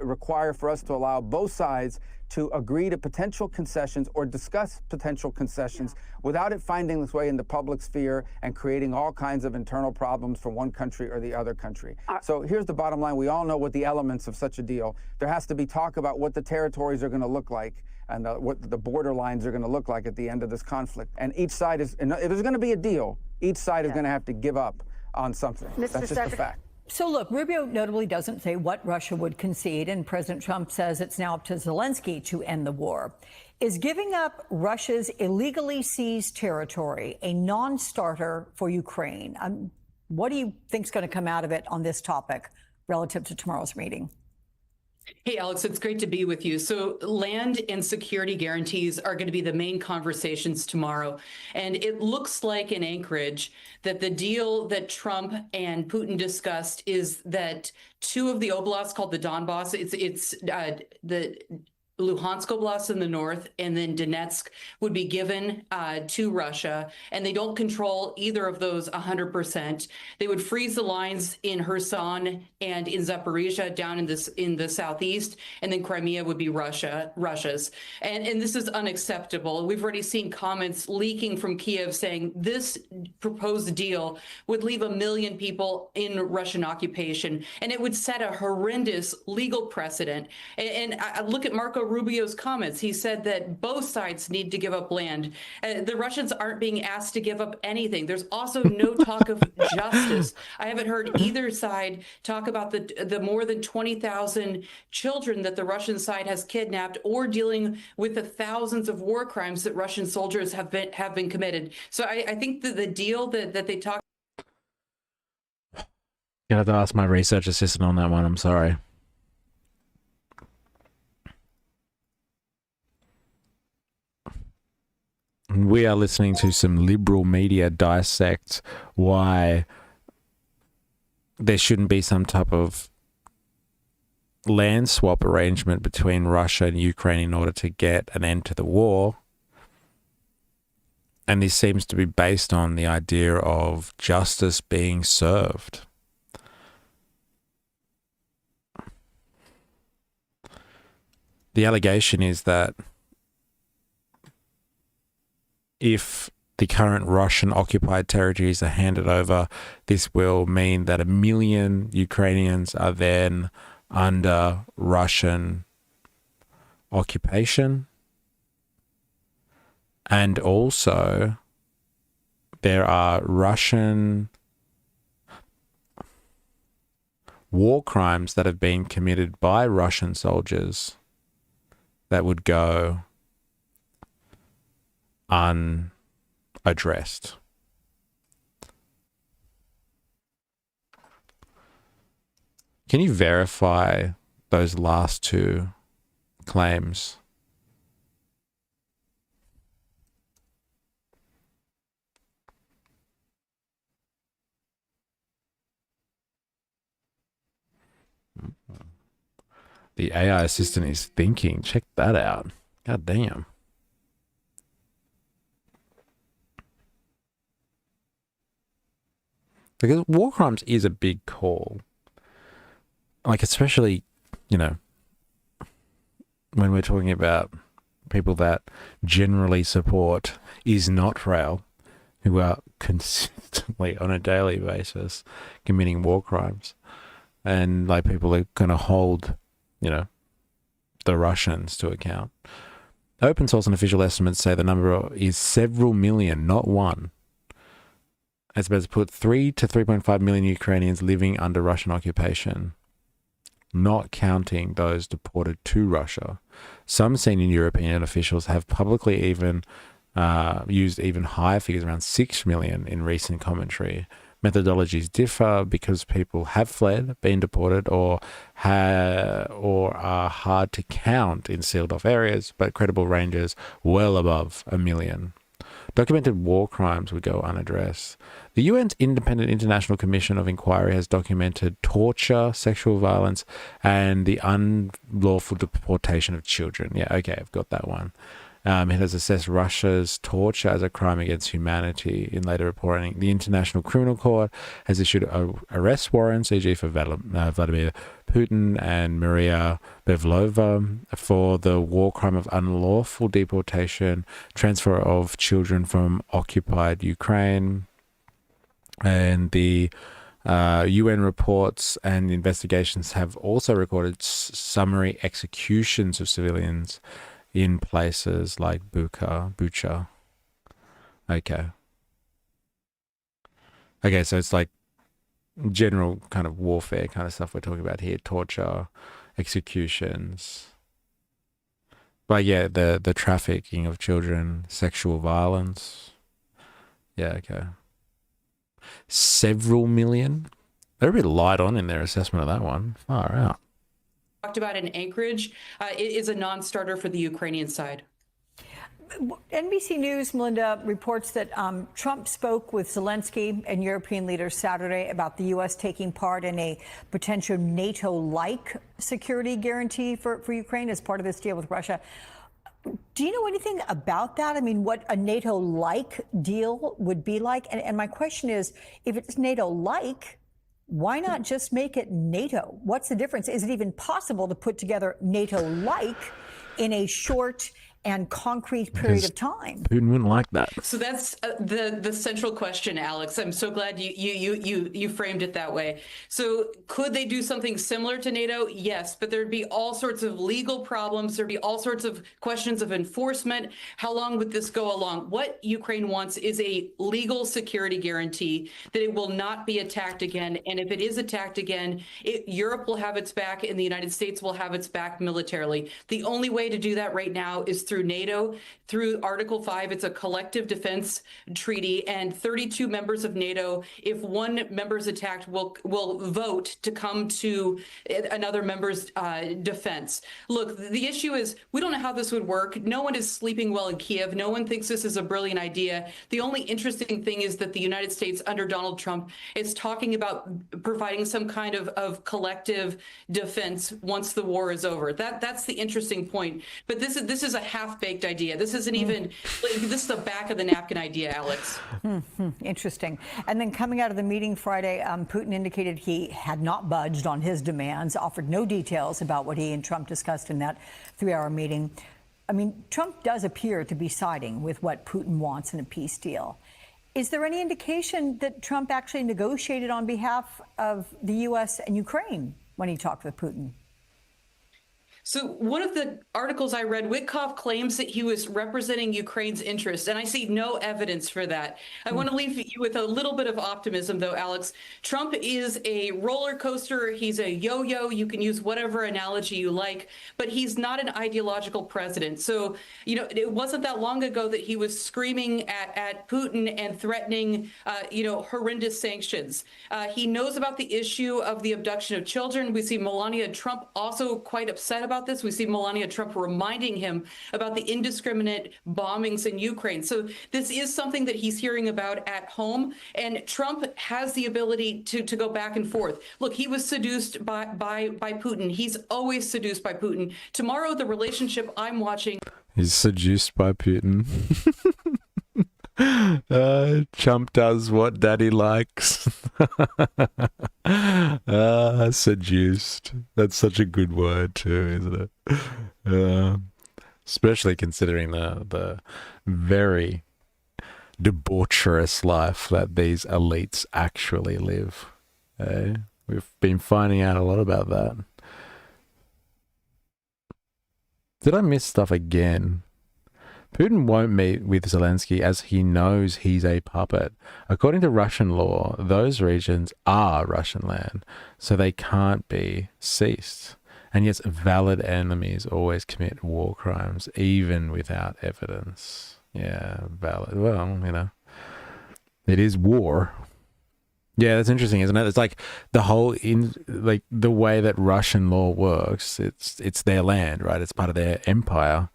require for us to allow both sides to agree to potential concessions or discuss potential concessions without it finding its way in the public sphere and creating all kinds of internal problems for one country or the other country. So here's the bottom line. We all know what the elements of such a deal. There has to be talk about what the territories are going to look like and what the border lines are going to look like at the end of this conflict. And each side is, if there's going to be a deal, each side is going to have to give up on something. That's just a fact. So look, Rubio notably doesn't say what Russia would concede, and President Trump says it's now up to Zelensky to end the war. Is giving up Russia's illegally seized territory a non-starter for Ukraine? What do you think is going to come out of it on this topic relative to tomorrow's meeting? Hey, Alex, it's great to be with you. So land and security guarantees are going to be the main conversations tomorrow. And it looks like in Anchorage that the deal that Trump and Putin discussed is that two of the oblasts called the Donbass, it's the Luhansk Oblast in the north, and then Donetsk would be given to Russia, and they don't control either of those 100%. They would freeze the lines in Kherson and in Zaporizhia down in the southeast, and then Crimea would be Russia's. And this is unacceptable. We've already seen comments leaking from Kiev saying this proposed deal would leave 1 million people in Russian occupation, and it would set a horrendous legal precedent. And I look at Marco Rubio's comments. He said that both sides need to give up land. The Russians aren't being asked to give up anything. There's also no talk of justice. I haven't heard either side talk about the more than 20,000 children that the Russian side has kidnapped, or dealing with the thousands of war crimes that Russian soldiers have been committed. So I think that the deal that they talked. Gonna have to ask my research assistant on that one. I'm sorry. We are listening to some liberal media dissect why there shouldn't be some type of land swap arrangement between Russia and Ukraine in order to get an end to the war. And this seems to be based on the idea of justice being served. The allegation is that if the current Russian occupied territories are handed over, this will mean that 1 million Ukrainians are then under Russian occupation. And also, there are Russian war crimes that have been committed by Russian soldiers that would go unaddressed. Can you verify those last two claims? The AI assistant is thinking. Check that out. God damn. Because war crimes is a big call. Like, especially, you know, when we're talking about people that generally support is not rail, who are consistently on a daily basis committing war crimes. And like people are going to hold, you know, the Russians to account. Open source and official estimates say the number is several million, not one. It's about to put 3 to 3.5 million Ukrainians living under Russian occupation, not counting those deported to Russia. Some senior European officials have publicly even used even higher figures, around 6 million in recent commentary. Methodologies differ because people have fled, been deported, or are hard to count in sealed off areas, but credible ranges well above 1 million. Documented war crimes would go unaddressed. The UN's Independent International Commission of Inquiry has documented torture, sexual violence, and the unlawful deportation of children. Yeah, okay, I've got that one. It has assessed Russia's torture as a crime against humanity. In later reporting, the International Criminal Court has issued arrest warrants, e.g. for Vladimir Putin and Maria Bevlova, for the war crime of unlawful deportation, transfer of children from occupied Ukraine. And the UN reports and investigations have also recorded summary executions of civilians in places like Bucha. Okay, so it's like general kind of warfare kind of stuff we're talking about here. Torture, executions. But yeah, the trafficking of children, sexual violence. Yeah, okay. Several million? They're a bit light on in their assessment of that one. Far out. Talked about in Anchorage, it is a non-starter for the Ukrainian side. NBC News, Melinda, reports that Trump spoke with Zelensky and European leaders Saturday about the U.S. taking part in a potential NATO-like security guarantee for Ukraine as part of this deal with Russia. Do you know anything about that? I mean, what a NATO-like deal would be like? And my question is, if it's NATO-like, why not just make it NATO? What's the difference? Is it even possible to put together NATO-like in a short and concrete period of time? Putin wouldn't like that. So that's the central question, Alex. I'm so glad you framed it that way. So could they do something similar to NATO? Yes, but there'd be all sorts of legal problems. There'd be all sorts of questions of enforcement. How long would this go along? What Ukraine wants is a legal security guarantee that it will not be attacked again. And if it is attacked again, Europe will have its back and the United States will have its back militarily. The only way to do that right now is through NATO, through Article 5. It's a collective defense treaty, and 32 members of NATO, if one member is attacked, will vote to come to another member's defense. Look, the issue is we don't know how this would work. No one is sleeping well in Kiev. No one thinks this is a brilliant idea. The only interesting thing is that the United States under Donald Trump is talking about providing some kind of collective defense once the war is over. That's the interesting point. But this is a half-baked idea. This isn't even, this is a back of the napkin idea, Alex. Interesting. And then coming out of the meeting Friday, Putin indicated he had not budged on his demands, offered no details about what he and Trump discussed in that 3-hour meeting. I mean, Trump does appear to be siding with what Putin wants in a peace deal. Is there any indication that Trump actually negotiated on behalf of the U.S. and Ukraine when he talked with Putin? So one of the articles I read, Witkoff claims that he was representing Ukraine's interests, and I see no evidence for that. I want to leave you with a little bit of optimism, though, Alex. Trump is a roller coaster. He's a yo-yo. You can use whatever analogy you like, but he's not an ideological president. So, you know, it wasn't that long ago that he was screaming at Putin and threatening, horrendous sanctions. He knows about the issue of the abduction of children. We see Melania Trump also quite upset about this. We see Melania Trump reminding him about the indiscriminate bombings in Ukraine. So this is something that he's hearing about at home, and Trump has the ability to go back and forth. Look, he was seduced by Putin. He's always seduced by Putin. Tomorrow, the relationship I'm watching. He's seduced by Putin. Trump does what daddy likes. Seduced. That's such a good word too, isn't it? Especially considering the very debaucherous life that these elites actually live. We've been finding out a lot about that. Did I miss stuff again? Putin won't meet with Zelensky as he knows he's a puppet. According to Russian law, those regions are Russian land, so they can't be seized. And yet valid enemies always commit war crimes, even without evidence. Yeah, valid. Well, you know, it is war. Yeah, that's interesting, isn't it? It's like the whole the way that Russian law works. It's their land, right? It's part of their empire.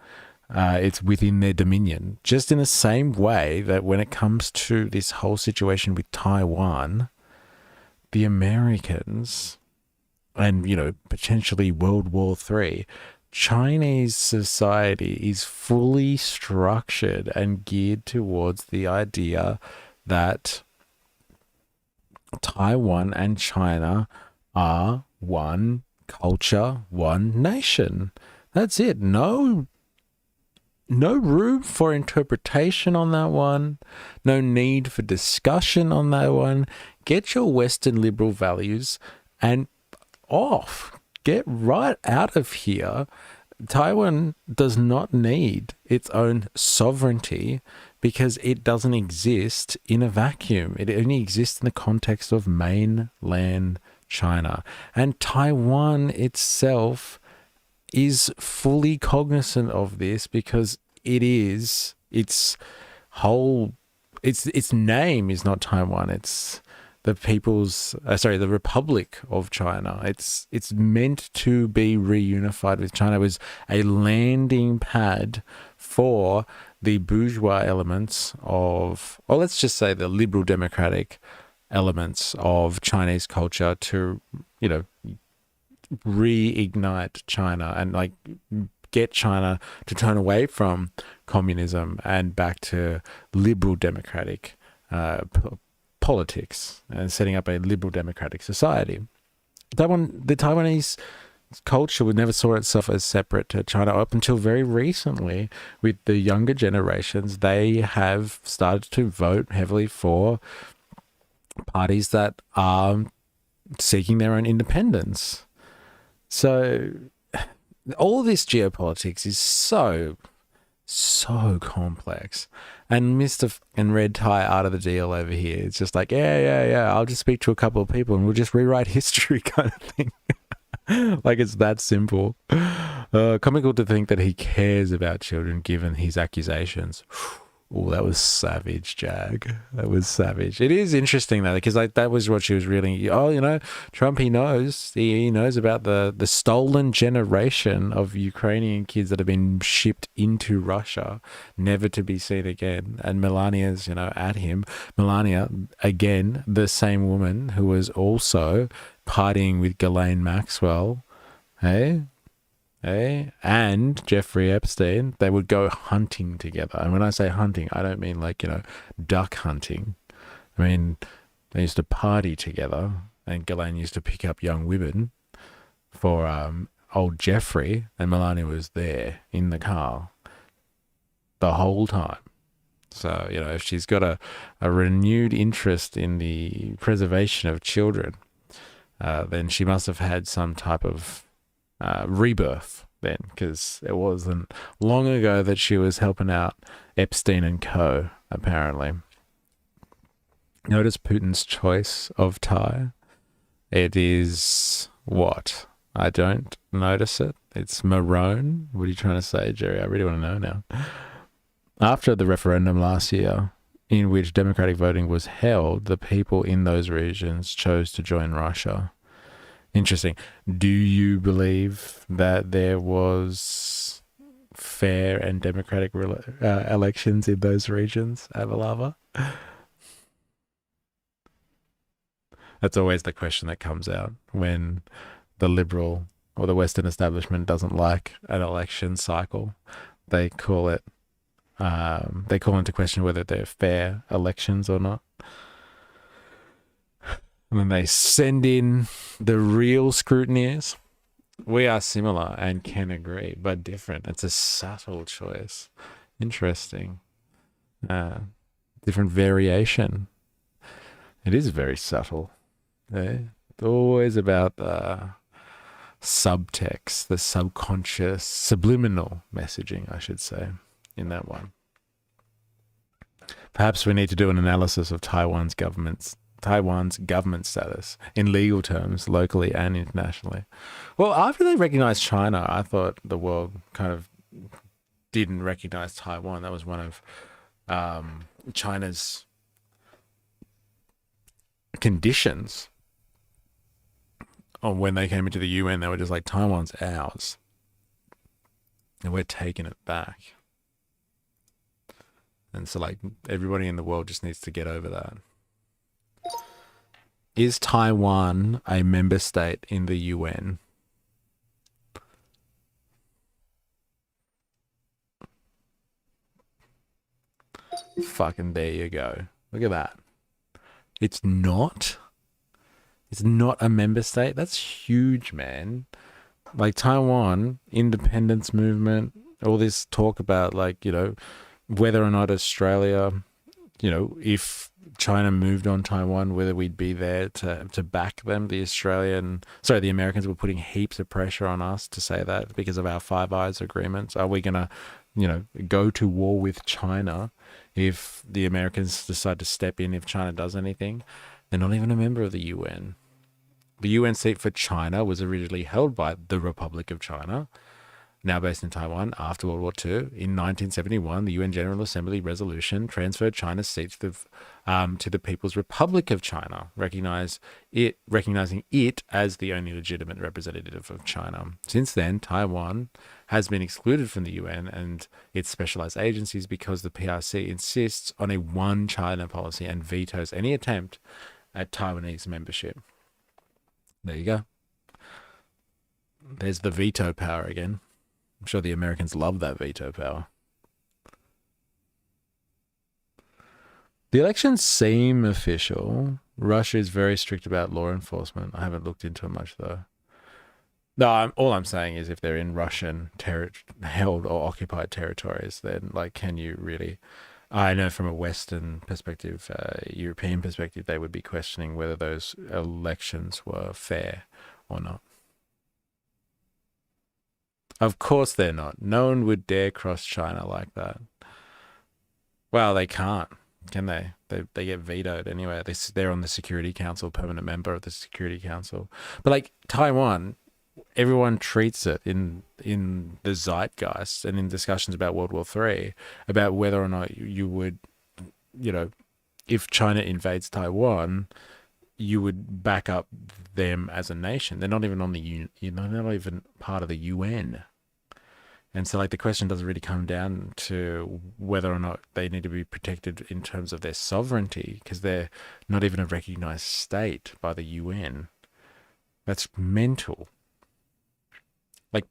It's within their dominion. Just in the same way that when it comes to this whole situation with Taiwan, the Americans and, potentially World War III, Chinese society is fully structured and geared towards the idea that Taiwan and China are one culture, one nation. That's it. No room for interpretation on that one. No need for discussion on that one. Get your Western liberal values and off. Get right out of here. Taiwan does not need its own sovereignty because it doesn't exist in a vacuum. It only exists in the context of mainland China. And Taiwan itself is fully cognizant of this because its name is not Taiwan. It's the Republic of China. It's meant to be reunified with China. It was a landing pad for the bourgeois elements of, or let's just say the liberal democratic elements of Chinese culture to, reignite China and get China to turn away from communism and back to liberal democratic politics and setting up a liberal democratic society. The Taiwanese culture never saw itself as separate to China up until very recently. With the younger generations, they have started to vote heavily for parties that are seeking their own independence. So all this geopolitics is so complex. And Mr. fucking red tie out of the deal over here. It's just like, yeah, I'll just speak to a couple of people and we'll just rewrite history kind of thing. Like it's that simple. Comical to think that he cares about children given his accusations. Oh, that was savage, Jag. That was savage. It is interesting though, because like that was what she was really. Oh, you know, Trump. He knows. He knows about the stolen generation of Ukrainian kids that have been shipped into Russia, never to be seen again. And Melania's, you know, at him. Melania, again, the same woman who was also partying with Ghislaine Maxwell. Hey. And Jeffrey Epstein, they would go hunting together. And when I say hunting, I don't mean like, you know, duck hunting. I mean, they used to party together, and Ghislaine used to pick up young women for old Jeffrey, and Melania was there in the car the whole time. So, you know, if she's got a renewed interest in the preservation of children, then she must have had some type of rebirth then, because it wasn't long ago that she was helping out Epstein and co, apparently. Notice Putin's choice of tie. It is what? I don't notice it. It's maroon. What are you trying to say, Jerry? I really want to know now. After the referendum last year, in which democratic voting was held, the people in those regions chose to join Russia. Interesting. Do you believe that there was fair and democratic elections in those regions, Avalava? That's always the question that comes out when the liberal or the Western establishment doesn't like an election cycle. They call it, they call into question whether they're fair elections or not. And then they send in the real scrutineers. We are similar and can agree, but different. It's a subtle choice. Interesting. Different variation. It is very subtle. It's always about the subtext, the subconscious, subliminal messaging, I should say, in that one. Perhaps we need to do an analysis of Taiwan's government status in legal terms, locally and internationally. Well, after they recognized China, I thought the world kind of didn't recognize Taiwan. That was one of China's conditions. When they came into the UN, they were just like, Taiwan's ours, and we're taking it back. And so, like, everybody in the world just needs to get over that. Is Taiwan a member state in the UN? Fucking there you go. Look at that. It's not. It's not a member state. That's huge, man. Like Taiwan, independence movement, all this talk about like, you know, whether or not Australia, you know, if China moved on Taiwan, whether we'd be there to back them. The Americans were putting heaps of pressure on us to say that because of our Five Eyes agreements. Are we going to, you know, go to war with China if the Americans decide to step in if China does anything? They're not even a member of the UN. The UN seat for China was originally held by the Republic of China, now based in Taiwan, after World War II. In 1971, the UN General Assembly resolution transferred China's seat to the People's Republic of China, recognizing it as the only legitimate representative of China. Since then, Taiwan has been excluded from the UN and its specialized agencies because the PRC insists on a one China policy and vetoes any attempt at Taiwanese membership. There you go. There's the veto power again. I'm sure the Americans love that veto power. The elections seem official. Russia is very strict about law enforcement. I haven't looked into it much, though. No, all I'm saying is if they're in Russian held or occupied territories, then, like, can you really... I know from a Western perspective, European perspective, they would be questioning whether those elections were fair or not. Of course they're not. No one would dare cross China like that. Well, they can't, can they? They get vetoed anyway. They're on the Security Council, permanent member of the Security Council. But like Taiwan, everyone treats it in the zeitgeist and in discussions about World War III, about whether or not you would, if China invades Taiwan, you would back up them as a nation. They're not even on the they're not even part of the UN. And so, the question doesn't really come down to whether or not they need to be protected in terms of their sovereignty, because they're not even a recognized state by the UN. That's mental.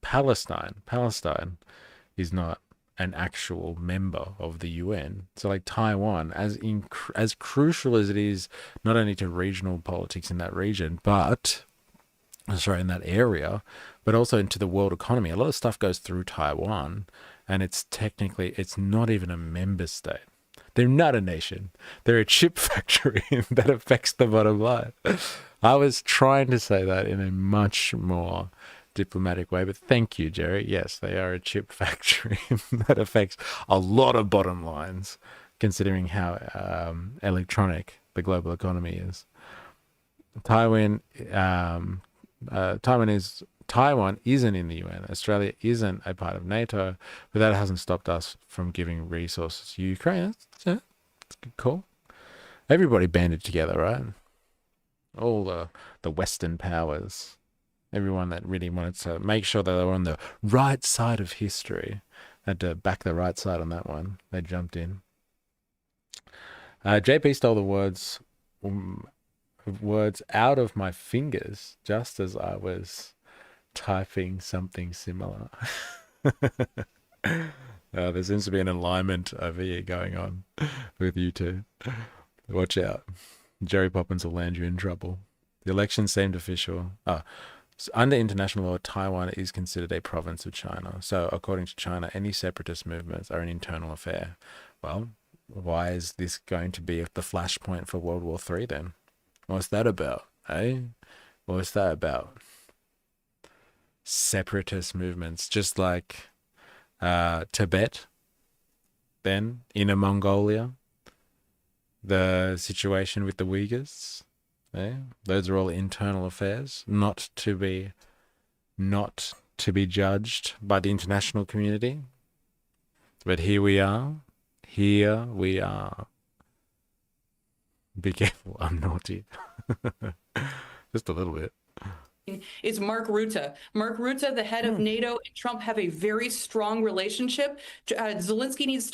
Palestine is not an actual member of the UN. So Taiwan, as crucial as it is, not only to regional politics in that region, in that area, but also into the world economy. A lot of stuff goes through Taiwan, and it's not even a member state. They're not a nation. They're a chip factory that affects the bottom line. I was trying to say that in a much more diplomatic way, but thank you, Jerry. Yes, they are a chip factory that affects a lot of bottom lines, considering how electronic the global economy is. Taiwan isn't in the UN. Australia isn't a part of NATO, but that hasn't stopped us from giving resources to Ukraine. That's a good call. Everybody banded together, right? All the Western powers, everyone that really wanted to make sure that they were on the right side of history, had to back the right side on that one. They jumped in. JP stole the words out of my fingers just as I was typing something similar. There seems to be an alignment over here going on with you two. Watch out. Jerry Poppins will land you in trouble. The election seemed official. Under international law, Taiwan is considered a province of China. So according to China, any separatist movements are an internal affair. Well, why is this going to be the flashpoint for World War III then? What's that about, eh? What's that about? Separatist movements, just like Tibet, then Inner Mongolia, the situation with the Uyghurs. Those are all internal affairs, not to be judged by the international community. But here we are. Be careful, I'm naughty. Just a little bit. Is Mark Rutte. Mark Rutte, the head of NATO, and Trump have a very strong relationship. Zelensky needs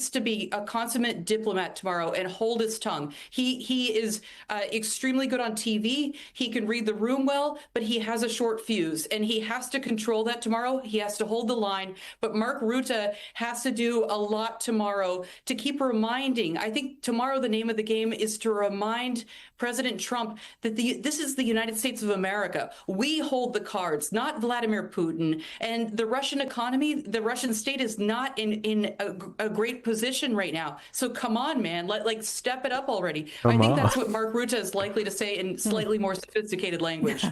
to be a consummate diplomat tomorrow and hold his tongue. He is extremely good on TV. He can read the room well, but he has a short fuse, and he has to control that tomorrow. He has to hold the line. But Mark Rutte has to do a lot tomorrow to keep reminding. I think tomorrow the name of the game is to remind President Trump that this is the United States of America. We hold the cards, not Vladimir Putin. And the Russian economy, the Russian state is not in a great position right now. So come on, man, step it up already. I think that's what Mark Rutte is likely to say in slightly more sophisticated language.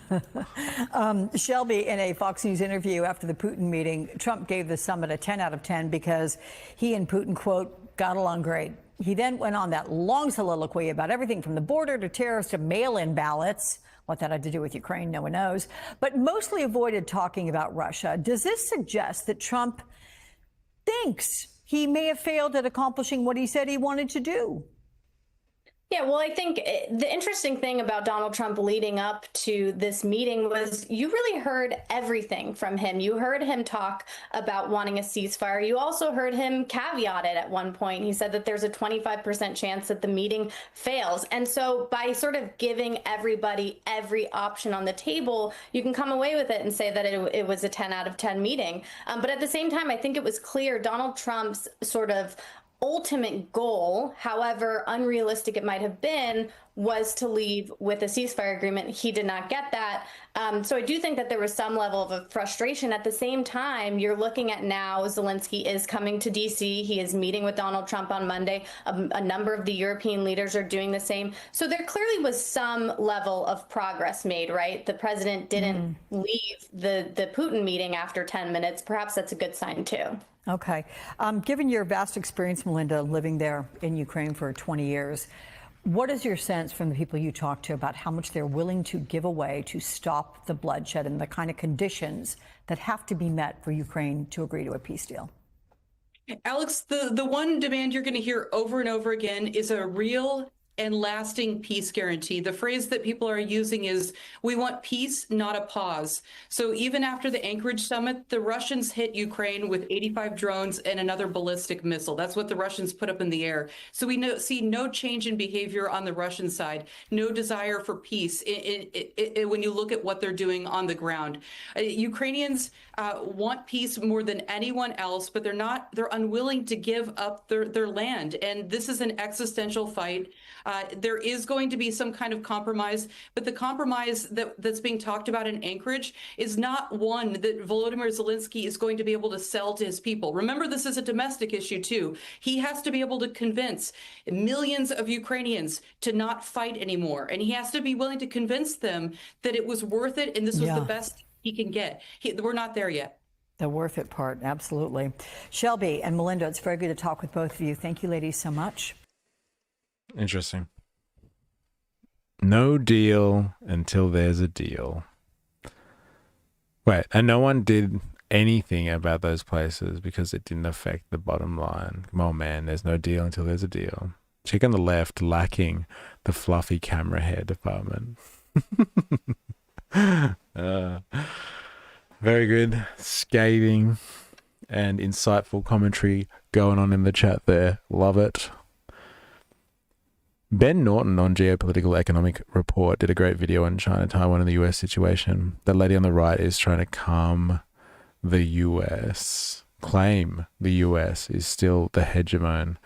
Shelby, in a Fox News interview after the Putin meeting, Trump gave the summit a 10 out of 10 because he and Putin, quote, got along great. He then went on that long soliloquy about everything from the border to tariffs to mail-in ballots. What that had to do with Ukraine, no one knows, but mostly avoided talking about Russia. Does this suggest that Trump thinks he may have failed at accomplishing what he said he wanted to do? Yeah, well, I think the interesting thing about Donald Trump leading up to this meeting was you really heard everything from him. You heard him talk about wanting a ceasefire. You also heard him caveat it at one point. He said that there's a 25% chance that the meeting fails. And so by sort of giving everybody every option on the table, you can come away with it and say that it was a 10 out of 10 meeting. But at the same time, I think it was clear Donald Trump's sort of ultimate goal, however unrealistic it might have been, was to leave with a ceasefire agreement. He did not get that. So I do think that there was some level of frustration. At the same time, you're looking at now Zelensky is coming to D.C. He is meeting with Donald Trump on Monday. A number of the European leaders are doing the same. So there clearly was some level of progress made, right? The president didn't leave the Putin meeting after 10 minutes. Perhaps that's a good sign, too. Okay. Given your vast experience, Melinda, living there in Ukraine for 20 years, What is your sense from the people you talk to about how much they're willing to give away to stop the bloodshed and the kind of conditions that have to be met for Ukraine to agree to a peace deal? Alex, the one demand you're going to hear over and over again is a real and lasting peace guarantee. The phrase that people are using is, we want peace, not a pause. So even after the Anchorage summit, the Russians hit Ukraine with 85 drones and another ballistic missile. That's what the Russians put up in the air. So we see no change in behavior on the Russian side, no desire for peace when you look at what they're doing on the ground. Ukrainians want peace more than anyone else, but they're unwilling to give up their land. And this is an existential fight. There is going to be some kind of compromise, but the compromise that's being talked about in Anchorage is not one that Volodymyr Zelensky is going to be able to sell to his people. Remember, this is a domestic issue too. He has to be able to convince millions of Ukrainians to not fight anymore, and he has to be willing to convince them that it was worth it and this was the best he can get. We're not there yet. The worth it part, absolutely. Shelby and Melinda, it's very good to talk with both of you. Thank you, ladies, so much. Interesting. No deal until there's a deal. Wait, and no one did anything about those places because it didn't affect the bottom line. Come on, man, there's no deal until there's a deal. Chick on the left lacking the fluffy camera hair department. Very good, scathing and insightful commentary going on in the chat there. Love it. Ben Norton on Geopolitical Economic Report did a great video on China, Taiwan, and the US situation. The lady on the right is trying to calm the US, claim the US is still the hegemon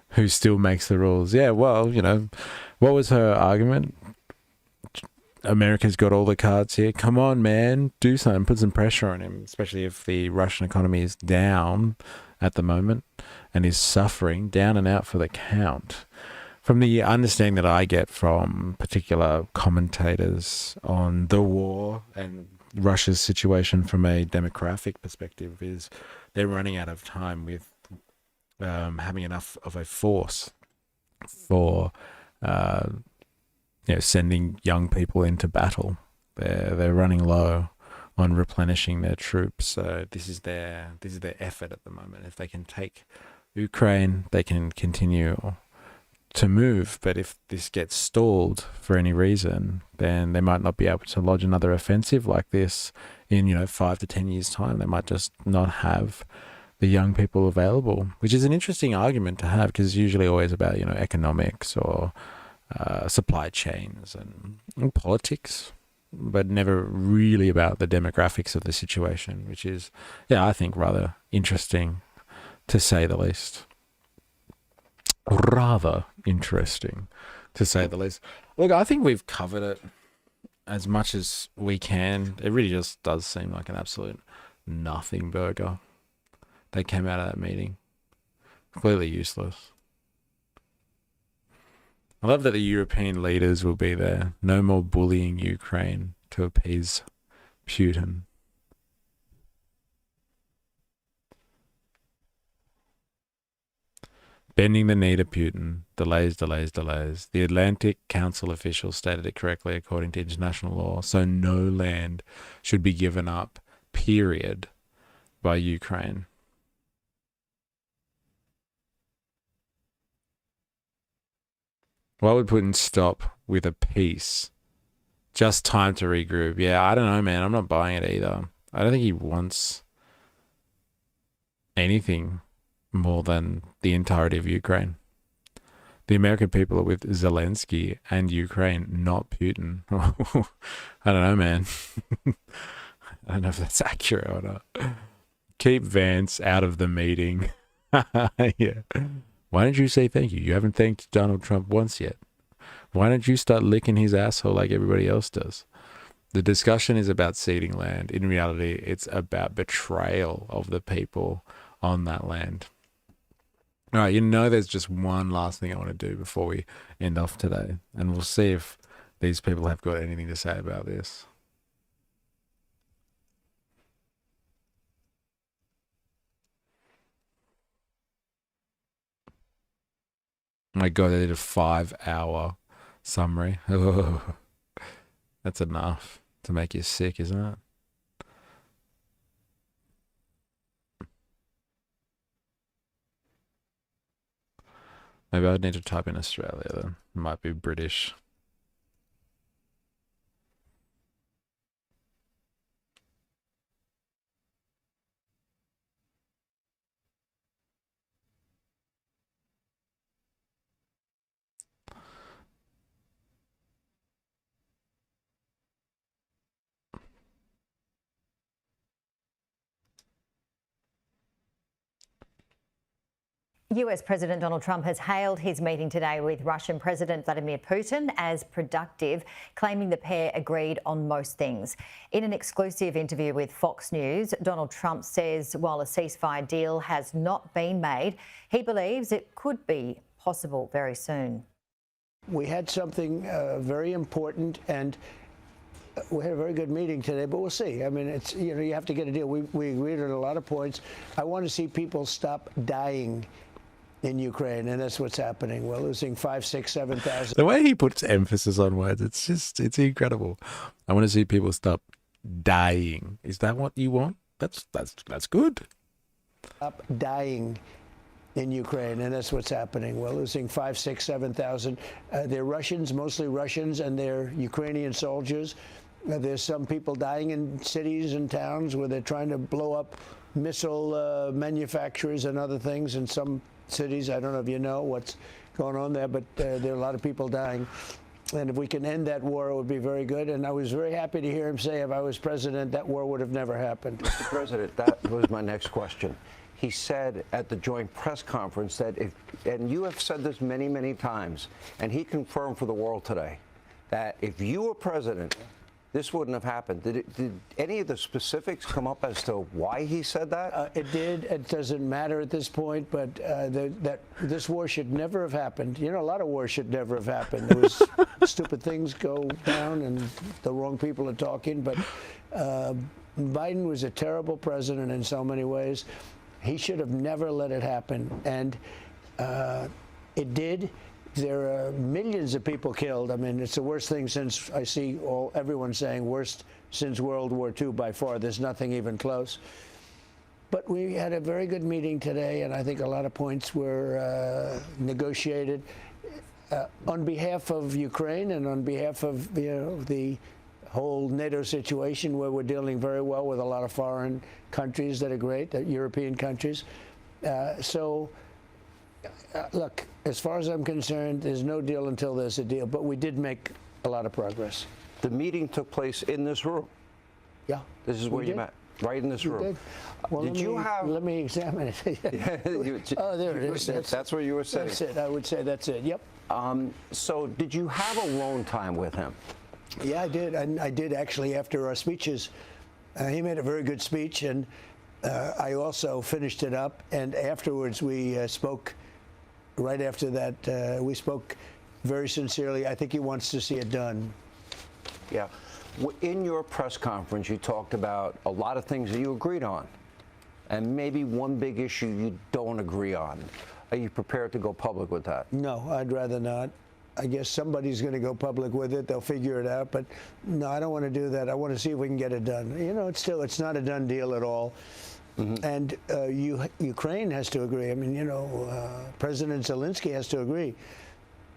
who still makes the rules. Yeah, well, you know, what was her argument? America's got all the cards here. Come on, man, do something, put some pressure on him, especially if the Russian economy is down at the moment and is suffering, down and out for the count. From the understanding that I get from particular commentators on the war and Russia's situation from a demographic perspective is they're running out of time with having enough of a force for sending young people into battle. They're running low on replenishing their troops. So this is their effort at the moment. If they can take Ukraine, they can continue to move, but if this gets stalled for any reason, then they might not be able to lodge another offensive like this in 5 to 10 years time. They might just not have the young people available, which is an interesting argument to have because it's usually always about economics or supply chains and politics, but never really about the demographics of the situation, which is I think rather interesting to say the least. Rather interesting, to say the least. Look, I think we've covered it as much as we can. It really just does seem like an absolute nothing burger that came out of that meeting. Completely useless. I love that the European leaders will be there. No more bullying Ukraine to appease Putin. Bending the knee to Putin. Delays. The Atlantic Council officials stated it correctly according to international law. So no land should be given up, period, by Ukraine. Why would Putin stop with a peace? Just time to regroup. Yeah, I don't know, man. I'm not buying it either. I don't think he wants anything more than the entirety of Ukraine. The American people are with Zelensky and Ukraine, not Putin. I don't know, man. I don't know if that's accurate or not. Keep Vance out of the meeting. Yeah. Why don't you say thank you? You haven't thanked Donald Trump once yet. Why don't you start licking his asshole like everybody else does? The discussion is about ceding land. In reality, it's about betrayal of the people on that land. All right, there's just one last thing I want to do before we end off today. And we'll see if these people have got anything to say about this. My God, I did a 5-hour summary. That's enough to make you sick, isn't it? Maybe I'd need to type in Australia then. It might be British. US President Donald Trump has hailed his meeting today with Russian President Vladimir Putin as productive, claiming the pair agreed on most things. In an exclusive interview with Fox News, Donald Trump says while a ceasefire deal has not been made, he believes it could be possible very soon. We had something very important, and we had a very good meeting today, but we'll see. I mean, it's, you know, you have to get a deal. We agreed on a lot of points. I want to see people stop dying in Ukraine, and that's what's happening. We're losing 5, 6, 7,000. The way he puts emphasis on words, it's incredible. I want to see people stop dying. Is that what you want? That's good. Stop dying in Ukraine, and that's what's happening. We're losing 5, 6, 7,000. They're Russians, mostly Russians, and they're Ukrainian soldiers. There's some people dying in cities and towns where they're trying to blow up missile manufacturers and other things in some cities. I don't know if you know what's going on there, but there are a lot of people dying. And if we can end that war, it would be very good. And I was very happy to hear him say if I was president, that war would have never happened. Mr. President, that was my next question. He said at the joint press conference that if, and you have said this many, many times, and he confirmed for the world today, that if you were president, this wouldn't have happened. Did any of the specifics come up as to why he said that? It did. It doesn't matter at this point, but that this war should never have happened. You know, a lot of wars should never have happened. There was stupid things go down, and the wrong people are talking. But Biden was a terrible president in so many ways. He should have never let it happen, and it did. There are millions of people killed. I mean, it's the worst thing since I see everyone saying worst since World War II by far. There's nothing even close. But we had a very good meeting today, and I think a lot of points were negotiated on behalf of Ukraine and on behalf of the whole NATO situation, where we're dealing very well with a lot of foreign countries that are great, European countries. Look, as far as I'm concerned, there's no deal until there's a deal, but we did make a lot of progress. The meeting took place in this room. Yeah. This is where you met, right in this room. Did. Well, let me examine it. Oh, there it is. That's where you were sitting. That's it. I would say that's it. Yep. So did you have alone time with him? Yeah, I did. I did actually after our speeches. He made a very good speech, and I also finished it up. And afterwards, we spoke. Right after that, we spoke very sincerely. I think he wants to see it done. Yeah. In your press conference, you talked about a lot of things that you agreed on, and maybe one big issue you don't agree on. Are you prepared to go public with that? No, I'd rather not. I guess somebody's going to go public with it. They'll figure it out. But no, I don't want to do that. I want to see if we can get it done. You know, it's not a done deal at all. Mm-hmm. And Ukraine has to agree. I mean, you know, President Zelensky has to agree.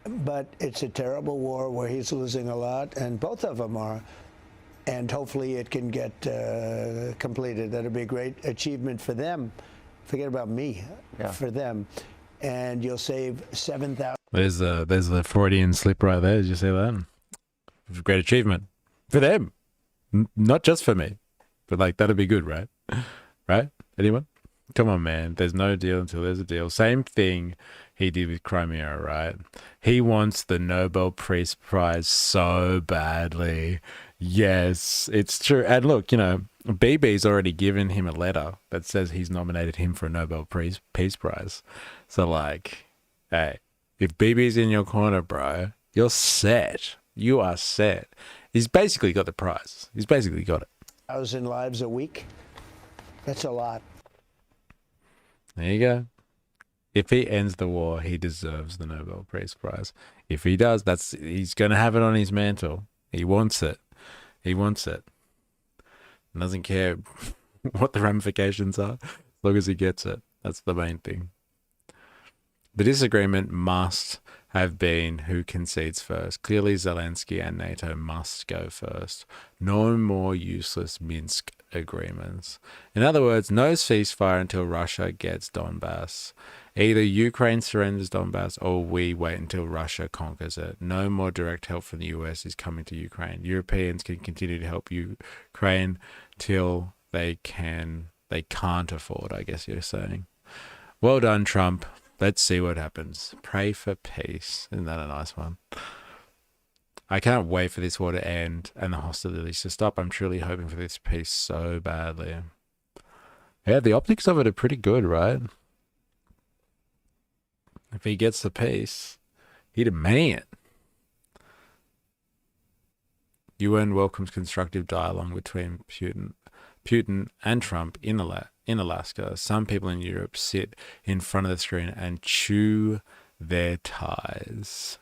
But it's a terrible war where he's losing a lot, and both of them are. And hopefully it can get completed. That'll be a great achievement for them. Forget about me. Yeah. For them. And you'll save 7,000. There's the Freudian slip right there. Did you see that? Great achievement for them, not just for me. But like that'd be good, right? Right? Anyone? Come on, man. There's no deal until there's a deal. Same thing he did with Crimea, right? He wants the Nobel Peace Prize so badly. Yes, it's true. And look, you know, BB's already given him a letter that says he's nominated him for a Nobel Peace Prize. So, like, hey, if BB's in your corner, bro, you're set. You are set. He's basically got the prize. He's basically got it. 1,000 lives a week. That's a lot. There you go. If he ends the war, he deserves the Nobel Peace Prize. If he does, he's going to have it on his mantle. He wants it. He wants it. Doesn't care what the ramifications are, as long as he gets it. That's the main thing. The disagreement must have been who concedes first. Clearly, Zelensky and NATO must go first. No more useless Minsk agreements. In other words, no ceasefire until Russia gets Donbass. Either Ukraine surrenders Donbass or we wait until Russia conquers it. No more direct help from the US is coming to Ukraine. Europeans can continue to help Ukraine till they can't afford, I guess you're saying. Well done, Trump. Let's see what happens. Pray for peace. Isn't that a nice one? I can't wait for this war to end and the hostilities to stop. I'm truly hoping for this peace so badly. Yeah, the optics of it are pretty good, right? If he gets the peace, he'd a man. UN welcomes constructive dialogue between Putin and Trump in Alaska. Some people in Europe sit in front of the screen and chew their ties.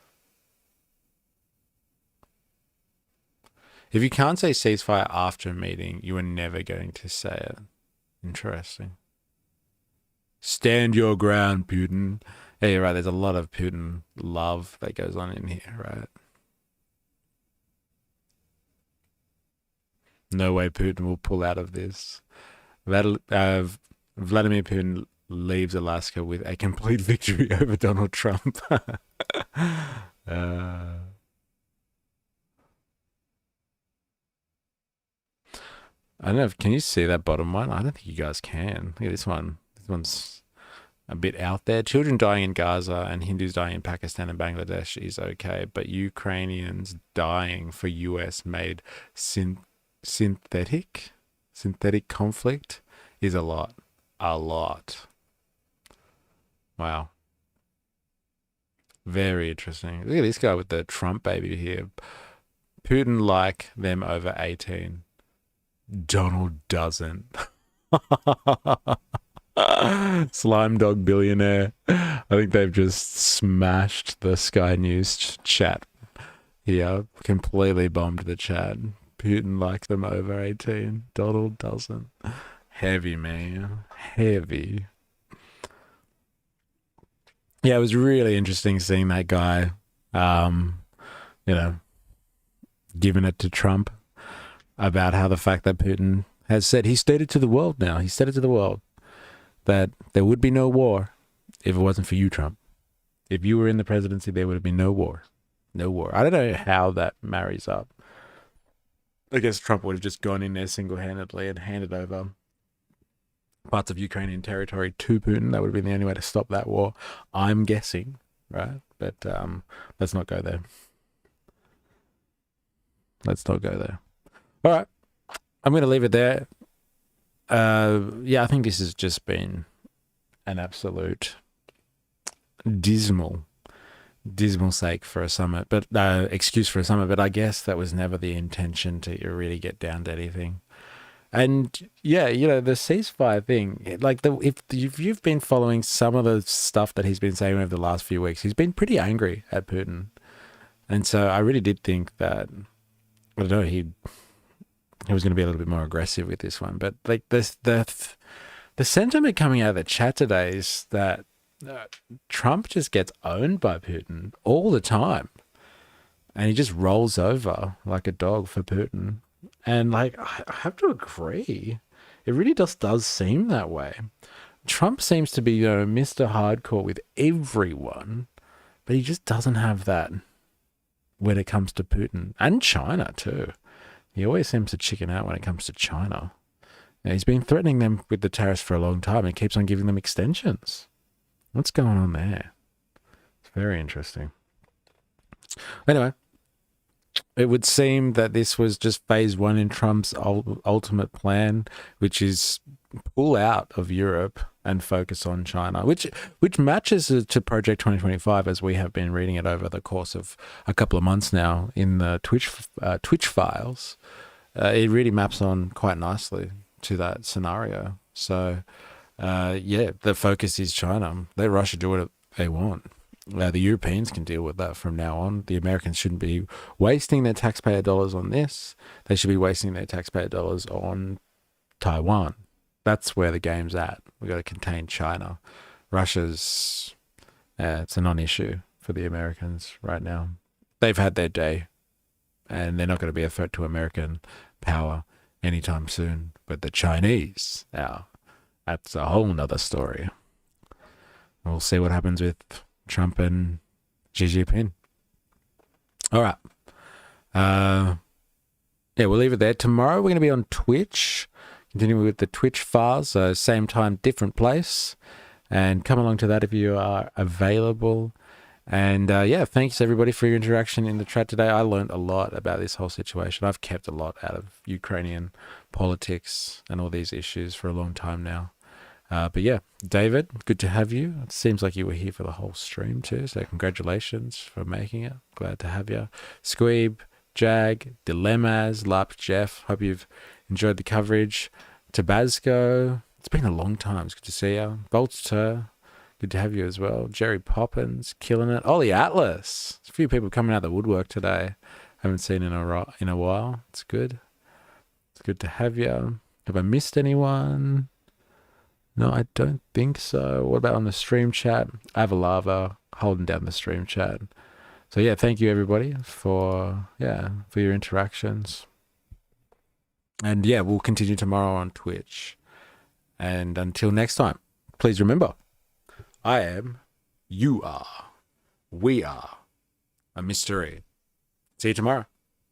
If you can't say ceasefire after a meeting, you are never going to say it. Interesting. Stand your ground, Putin. Yeah, you're right. There's a lot of Putin love that goes on in here, right? No way Putin will pull out of this. Vladimir Putin leaves Alaska with a complete victory over Donald Trump. I don't know. Can you see that bottom one? I don't think you guys can. Look at this one. This one's a bit out there. Children dying in Gaza and Hindus dying in Pakistan and Bangladesh is okay, but Ukrainians dying for US-made synthetic conflict is a lot. A lot. Wow. Very interesting. Look at this guy with the Trump baby here. Putin like them over 18. Donald doesn't. Slime dog billionaire. I think they've just smashed the Sky News chat here. Completely bombed the chat. Putin likes them over 18. Donald doesn't. Heavy, man. Heavy. Yeah, it was really interesting seeing that guy, giving it to Trump about how the fact that Putin has said, he stated to the world now, he said it to the world, that there would be no war if it wasn't for you, Trump. If you were in the presidency, there would have been no war. No war. I don't know how that marries up. I guess Trump would have just gone in there single-handedly and handed over parts of Ukrainian territory to Putin. That would have been the only way to stop that war, I'm guessing, right? But let's not go there. Let's not go there. All right. I'm going to leave it there. Yeah, I think this has just been an absolute dismal sake for a summit, but excuse for a summit, but I guess that was never the intention to really get down to anything. And yeah, the ceasefire thing, like if you've been following some of the stuff that he's been saying over the last few weeks, he's been pretty angry at Putin. And so I really did think that, I don't know, he was going to be a little bit more aggressive with this one. But like the sentiment coming out of the chat today is that Trump just gets owned by Putin all the time. And he just rolls over like a dog for Putin. And like, I have to agree. It really just does seem that way. Trump seems to be, Mr. Hardcore with everyone, but he just doesn't have that when it comes to Putin and China too. He always seems to chicken out when it comes to China. Now, he's been threatening them with the tariffs for a long time and keeps on giving them extensions. What's going on there? It's very interesting. Anyway, it would seem that this was just phase one in Trump's ultimate plan, which is pull out of Europe and focus on China, which matches to Project 2025 as we have been reading it over the course of a couple of months now in the Twitch files. It really maps on quite nicely to that scenario. So the focus is China. Let Russia do what they want. The Europeans can deal with that from now on. The Americans shouldn't be wasting their taxpayer dollars on this. They should be wasting their taxpayer dollars on Taiwan. That's where the game's at. We've got to contain China. Russia's, it's a non-issue for the Americans right now. They've had their day, and they're not going to be a threat to American power anytime soon. But the Chinese, now, that's a whole nother story. We'll see what happens with Trump and Xi Jinping. All right. We'll leave it there. Tomorrow we're going to be on Twitch. Continuing with the Twitch files. So same time, different place. And come along to that if you are available. And thanks everybody for your interaction in the chat today. I learned a lot about this whole situation. I've kept a lot out of Ukrainian politics and all these issues for a long time now. David, good to have you. It seems like you were here for the whole stream too, so congratulations for making it. Glad to have you. Squeeb, Jag, Dilemmas, Lap, Jeff, hope you've enjoyed the coverage. Tabasco, it's been a long time. It's good to see you. Bolter, good to have you as well. Jerry Poppins, killing it. Ollie Atlas, there's a few people coming out of the woodwork today. Haven't seen in a while. It's good. It's good to have you. Have I missed anyone? No, I don't think so. What about on the stream chat? Avalava holding down the stream chat. So thank you everybody for your interactions. And we'll continue tomorrow on Twitch. And until next time, please remember, I am, you are, we are a mystery. See you tomorrow.